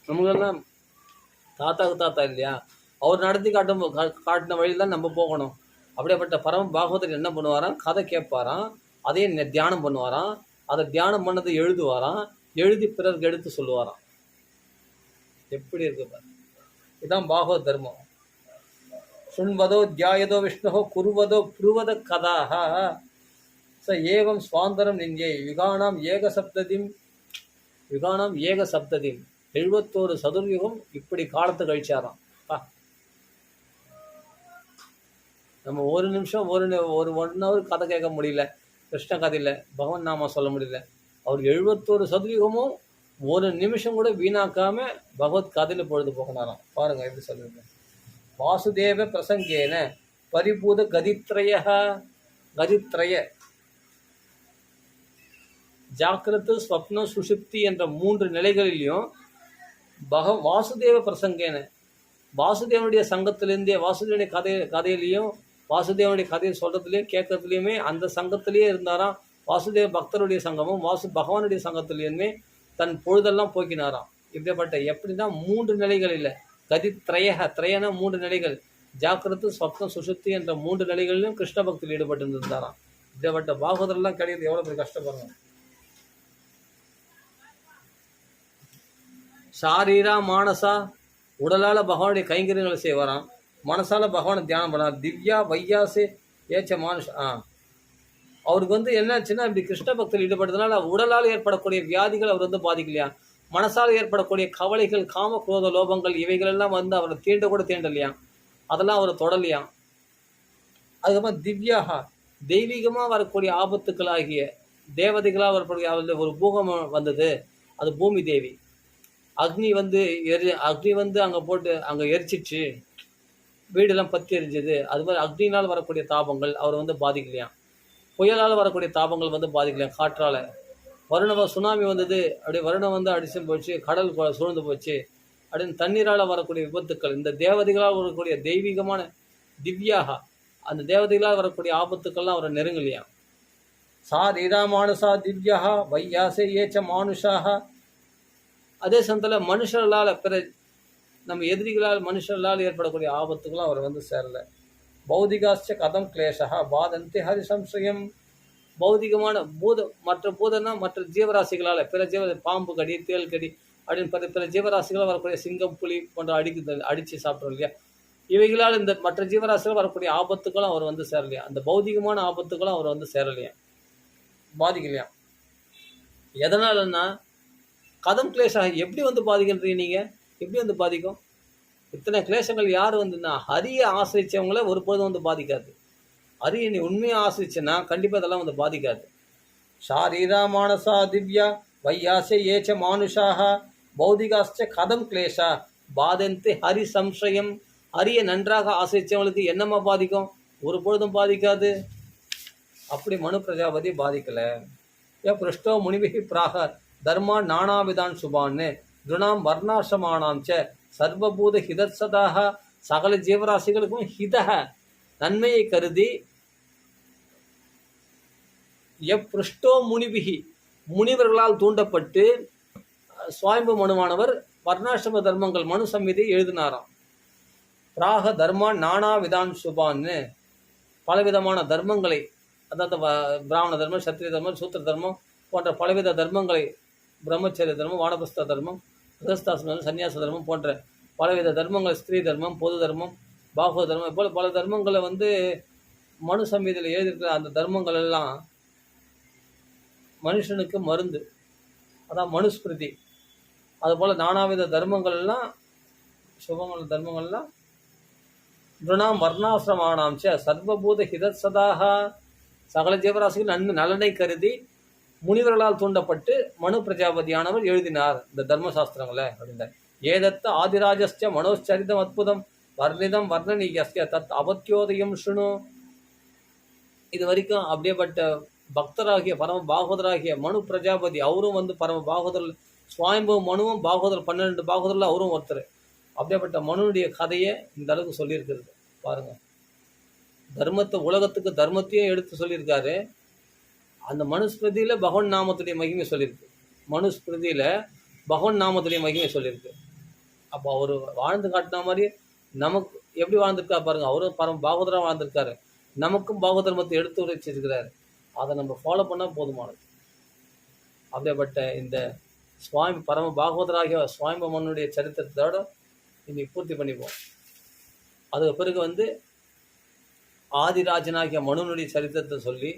நம்மளுக்கெல்லாம் தாத்தாவுக்கு தாத்தா இல்லையா, அவர் நடத்தி காட்டின வழியில் தான் நம்ம போகணும். அப்படியாப்பட்ட பரம பாகவதர் என்ன பண்ணுவாராம், கதை கேட்பாராம், அதையும் தியானம் பண்ணுவாராம், அதை தியானம் பண்ணதை எழுதுவாராம், எழுதி பிறருக்கு எடுத்து சொல்லுவாராம். எப்படி இருக்கு பாரு, இதுதான் பாகவத் தர்மம். சுண்வதோ தியாயதோ விஷ்ணோ குருவதோ புருவத கதாக ச ஏவம் சுவாந்தரம் நிங்கே யுகானாம் ஏக சப்ததிம் 71 சதுர்யுகம் இப்படி காலத்தை கழிச்சாராம். நம்ம ஒரு நிமிஷம் ஒரு 1 hour கதை கேட்க முடியல, கிருஷ்ண கதையில் பகவான் நாம சொல்ல முடியல. அவர் 71 சதுர்யுகமும் ஒரு நிமிஷம் கூட வீணாக்காம பகவத் கதையில் பொழுது போகினாராம். பாருங்க எப்படி சொல்லுங்க. வாசுதேவ பிரசங்கேன பரிபூத கதித்ரய ஜாக்கிரத்து ஸ்வப்னம் சுஷுப்தி என்ற 3 நிலைகளிலையும் வாசுதேவ பிரசங்கேன வாசுதேவனுடைய சங்கத்திலேருந்தே வாசுதேவனுடைய கதையிலையும் வாசுதேவனுடைய கதையை சொல்றதுலேயும் கேட்கறதுலையுமே அந்த சங்கத்திலேயே இருந்தாராம். வாசுதேவ பக்தருடைய சங்கமும் பகவானுடைய சங்கத்திலேயுமே தன் பொழுதெல்லாம் போக்கினாராம். இப்படிப்பட்ட எப்படின்னா 3 நிலைகள் இல்லை, திரையன 3 நிலைகள், ஜாக்கிரத்து ஸ்வப்னம் சுஷுப்தி என்ற 3 நிலைகளிலும் கிருஷ்ண பக்தியில் ஈடுபட்டு இருந்தாராம். இப்படிப்பட்ட பாகவதெல்லாம் கிடையாது, எவ்வளோ பெரிய கஷ்டப்படுறாங்க. சாரீரா மானசா உடலால் பகவானுடைய கைங்கரியங்களை செய்வாராம், மனசால பகவானை தியானம் பண்ணார். திவ்யா வையாசே ஏச்ச மானுஷ அவருக்கு என்னாச்சுன்னா இப்படி கிருஷ்ண பக்தியில் ஈடுபட்டதுனால உடலால் ஏற்படக்கூடிய வியாதிகள் அவர் பாதிக்கலையா, மனசால் ஏற்படக்கூடிய கவலைகள் காம குரோத லோபங்கள் இவைகள் எல்லாம் அவரை தீண்ட கூட தீண்டலையா, அதெல்லாம் அவரை தொடலையா. அதுக்கப்புறம் திவ்யாகா தெய்வீகமாக வரக்கூடிய ஆபத்துக்களாகிய தேவதைகளாக வரக்கூடிய ஒரு பூகம்பம் வந்தது, அது பூமி தேவி. அக்னி அங்கே போட்டு அங்கே எரிச்சிச்சு, வீடெல்லாம் பற்றி எரிஞ்சது. அது மாதிரி அக்னினால் வரக்கூடிய தாபங்கள் அவர் பாதிக்கலையாம். புயலால் வரக்கூடிய தாபங்கள் பாதிக்கலையாம். காற்றால் சுனாமி வந்தது, அப்படியே வருணம் அடிச்சு போச்சு, கடல் சூழ்ந்து போச்சு அப்படின்னு தண்ணீரால் வரக்கூடிய விபத்துக்கள், இந்த தேவதைகளால் வரக்கூடிய தெய்வீகமான திவ்யாக அந்த தேவதைகளால் வரக்கூடிய ஆபத்துக்கள்லாம் அவரை நெருங்கலையாம். சா ரீராமானுஷா திவ்யா வையாசே ஏச்ச மானுஷாக. அதே சமயத்தில் மனுஷர்களால் நம்ம எதிரிகளால் மனுஷர்களால் ஏற்படக்கூடிய ஆபத்துக்கெல்லாம் அவர் சேரல. பௌதிகாச்ச கதம் கிளேஷா பாதந்தி ஹரி சம்சயம். பௌதிகமான மற்ற பூதம்னா மற்ற ஜீவராசிகளால் பாம்பு கடி தேல் கடி அப்படின்னு பிற ஜீவராசிகளால் வரக்கூடிய சிங்கம் புலி போன்ற அடித்து சாப்பிட்றோம் இல்லையா, இவைகளால் இந்த மற்ற ஜீவராசிகள் வரக்கூடிய ஆபத்துக்களும் அவர் சேரலையா, அந்த பௌதிகமான ஆபத்துக்களும் அவர் சேரலையா, பாதிக்கலையா. எதனாலன்னா கதம் கிளேஷாக எப்படி பாதிக்கின்றீங்க நீங்கள், எப்படி பாதிக்கும்? இத்தனை கிளேசங்கள் யார் ஹரியை ஆசிரிச்சவங்கள ஒருபோதும் பாதிக்காது. ஹரியை நீ உண்மையாக ஆசிரிச்சுன்னா கண்டிப்பாக இதெல்லாம் பாதிக்காது. ஷாரீரா மானசா திவ்யா வையாசே ஏச்ச மானுஷாக பௌதிகாச்ச கதம் கிளேஷா பாதந்தி ஹரி சம்சயம். ஹரியை நன்றாக ஆசிரிச்சவங்களுக்கு என்னம்மா பாதிக்கும்? ஒரு பொழுதும் பாதிக்காது. அப்படி மனு பிரஜாபதி பாதிக்கலை. பிருஷ்டோ முனிபிகி பிராக தர்மா நானாவிதான் சுபான்னு துணாம் வர்ணாசிரமானாம் ச சர்வபூத ஹிதத்சதாக. சகல ஜீவராசிகளுக்கும் ஹிதக நன்மையை கருதி பிருஷ்டோ முனிபிகி முனிவர்களால் தூண்டப்பட்டு சுவாயம்பு மனுவானவர் வர்ணாசிரம தர்மங்கள் மனு சம்ஹிதை எழுதினாராம். பிராக தர்மா நானா விதான் சுபான்னு பலவிதமான தர்மங்களை, அதாவது பிராமண தர்மம், சத்திரிய தர்மம், சூத்திர தர்மம் போன்ற பலவித தர்மங்களை, பிரம்மச்சரிய தர்மம், வானபிரஸ்த தர்மம், கிரகஸ்தாசிரமம், சன்னியாச தர்மம் போன்ற பலவித தர்மங்கள், ஸ்திரீ தர்மம், பொது தர்மம், பாகவத தர்மம் போல் பல தர்மங்களை மனு சம்ஹிதையில் எழுதியிருக்கிற அந்த தர்மங்கள் எல்லாம் மனுஷனுக்கு மருந்து, அதான் மனுஸ்மிருதி. அதுபோல் நானாவித தர்மங்கள் எல்லாம் சுபங்கள் தர்மங்கள்லாம் துணாம் வர்ணாசிரமானாம் ச சர்வபூத ஹிதத்சதாக சகல ஜீவராசிகள் நலனை கருதி முனிவர்களால் தூண்டப்பட்டு மனு பிரஜாபதியானவர் எழுதினார் இந்த தர்மசாஸ்திரங்களை அப்படின்றார். ஏதத்த ஆதிராஜஸ்ய மனோச்சரிதம் அற்புதம் வர்ணிதம் வர்ணனீயஸ்ய தத் அவத்தியோதயம் சுணு. இது வரைக்கும் அப்படியேப்பட்ட பக்தராகிய பரம பாகவதராகிய மனு பிரஜாபதி அவரும் பரம பாகவதர் சுவாயம்பு மனுவும் பாகவதர் 12 பாகவதரில் அவரும் ஒருத்தர். அப்படியேப்பட்ட மனுனுடைய கதையை இந்த அளவுக்கு சொல்லியிருக்கிறது பாருங்கள். தர்மத்தை உலகத்துக்கு தர்மத்தையும் எடுத்து சொல்லியிருக்காரு. அந்த மனுஸ்மிருதியில் பகவன் நாமத்துடைய மகிமை சொல்லியிருக்கு. மனுஸ்மிருதியில் பகவன் நாமத்துடைய மகிமை சொல்லியிருக்கு. அப்போ அவர் வாழ்ந்து காட்டின மாதிரி நமக்கு எப்படி வாழ்ந்திருக்கா பாருங்கள். அவரும் பரம பாகவதராக வாழ்ந்திருக்காரு. நமக்கும் பாகவ தர்மத்தை எடுத்து உரைச்சிருக்கிறார். அதை நம்ம ஃபாலோ பண்ணால் போதுமானது. அப்படியேப்பட்ட இந்த சுவாமி பரம பாகவதராகிய சுவாமி மன்னுடைய சரித்திரத்தோடு இன்னைக்கு பூர்த்தி பண்ணிப்போம். அதுக்கு பிறகு ஆதிராஜனாகிய மனுனுடைய சரித்திரத்தை சொல்லி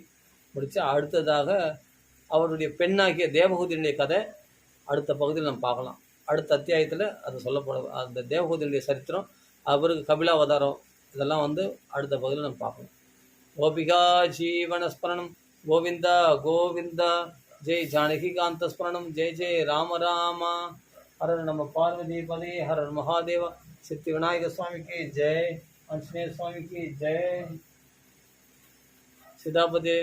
முடித்து அடுத்ததாக அவருடைய பெண்ணாகிய தேவகூதியினுடைய கதை அடுத்த பகுதியில் நம்ம பார்க்கலாம். அடுத்த அத்தியாயத்தில் அது சொல்லப்படும். அந்த தேவகூதியினுடைய சரித்திரம், அவருக்கு கபிலாவதாரம், இதெல்லாம் அடுத்த பகுதியில் நம்ம பார்க்கணும். கோபிகா ஜீவனஸ்மரணம் கோவிந்தா கோவிந்தா. ஜெய் ஜானகிகாந்த ஸ்மரணம். ஜெய் ஜெய் ராம ராமா. ஹரர் நம்ம பார்வதி பதே. ஹரர் மகாதேவா. சித்தி விநாயக சுவாமிக்கு ஜெய். ஆஞ்சநேய சுவாமிக்கு ஜெய். சிதாபதே.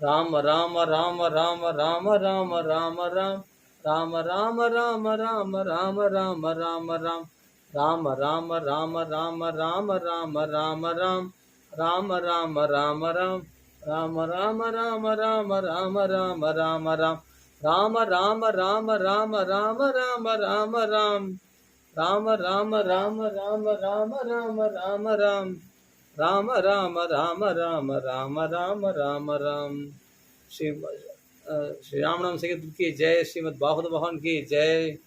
ராம ராம ராம ராம ராம ராம ராம ராம். ராம ராம ராம ராம ராம ராம ராம ராம். ராம ராம ராம ராம ராம ராம ராம ராம். ராம ராம ராம ராம். ராம ராம ராம ராம ராம ராம ராம ராம். ராம ராம ராம ராம ராம ராம ராம ராம். ராம ராம ராம ராம ராம ராம ராம ராம். ராம ராம ராம ராம ராம ராம ராம ராம். श्री राम नाम संकीर्तन की जय. श्रीमद् भागवत भगवान की जय.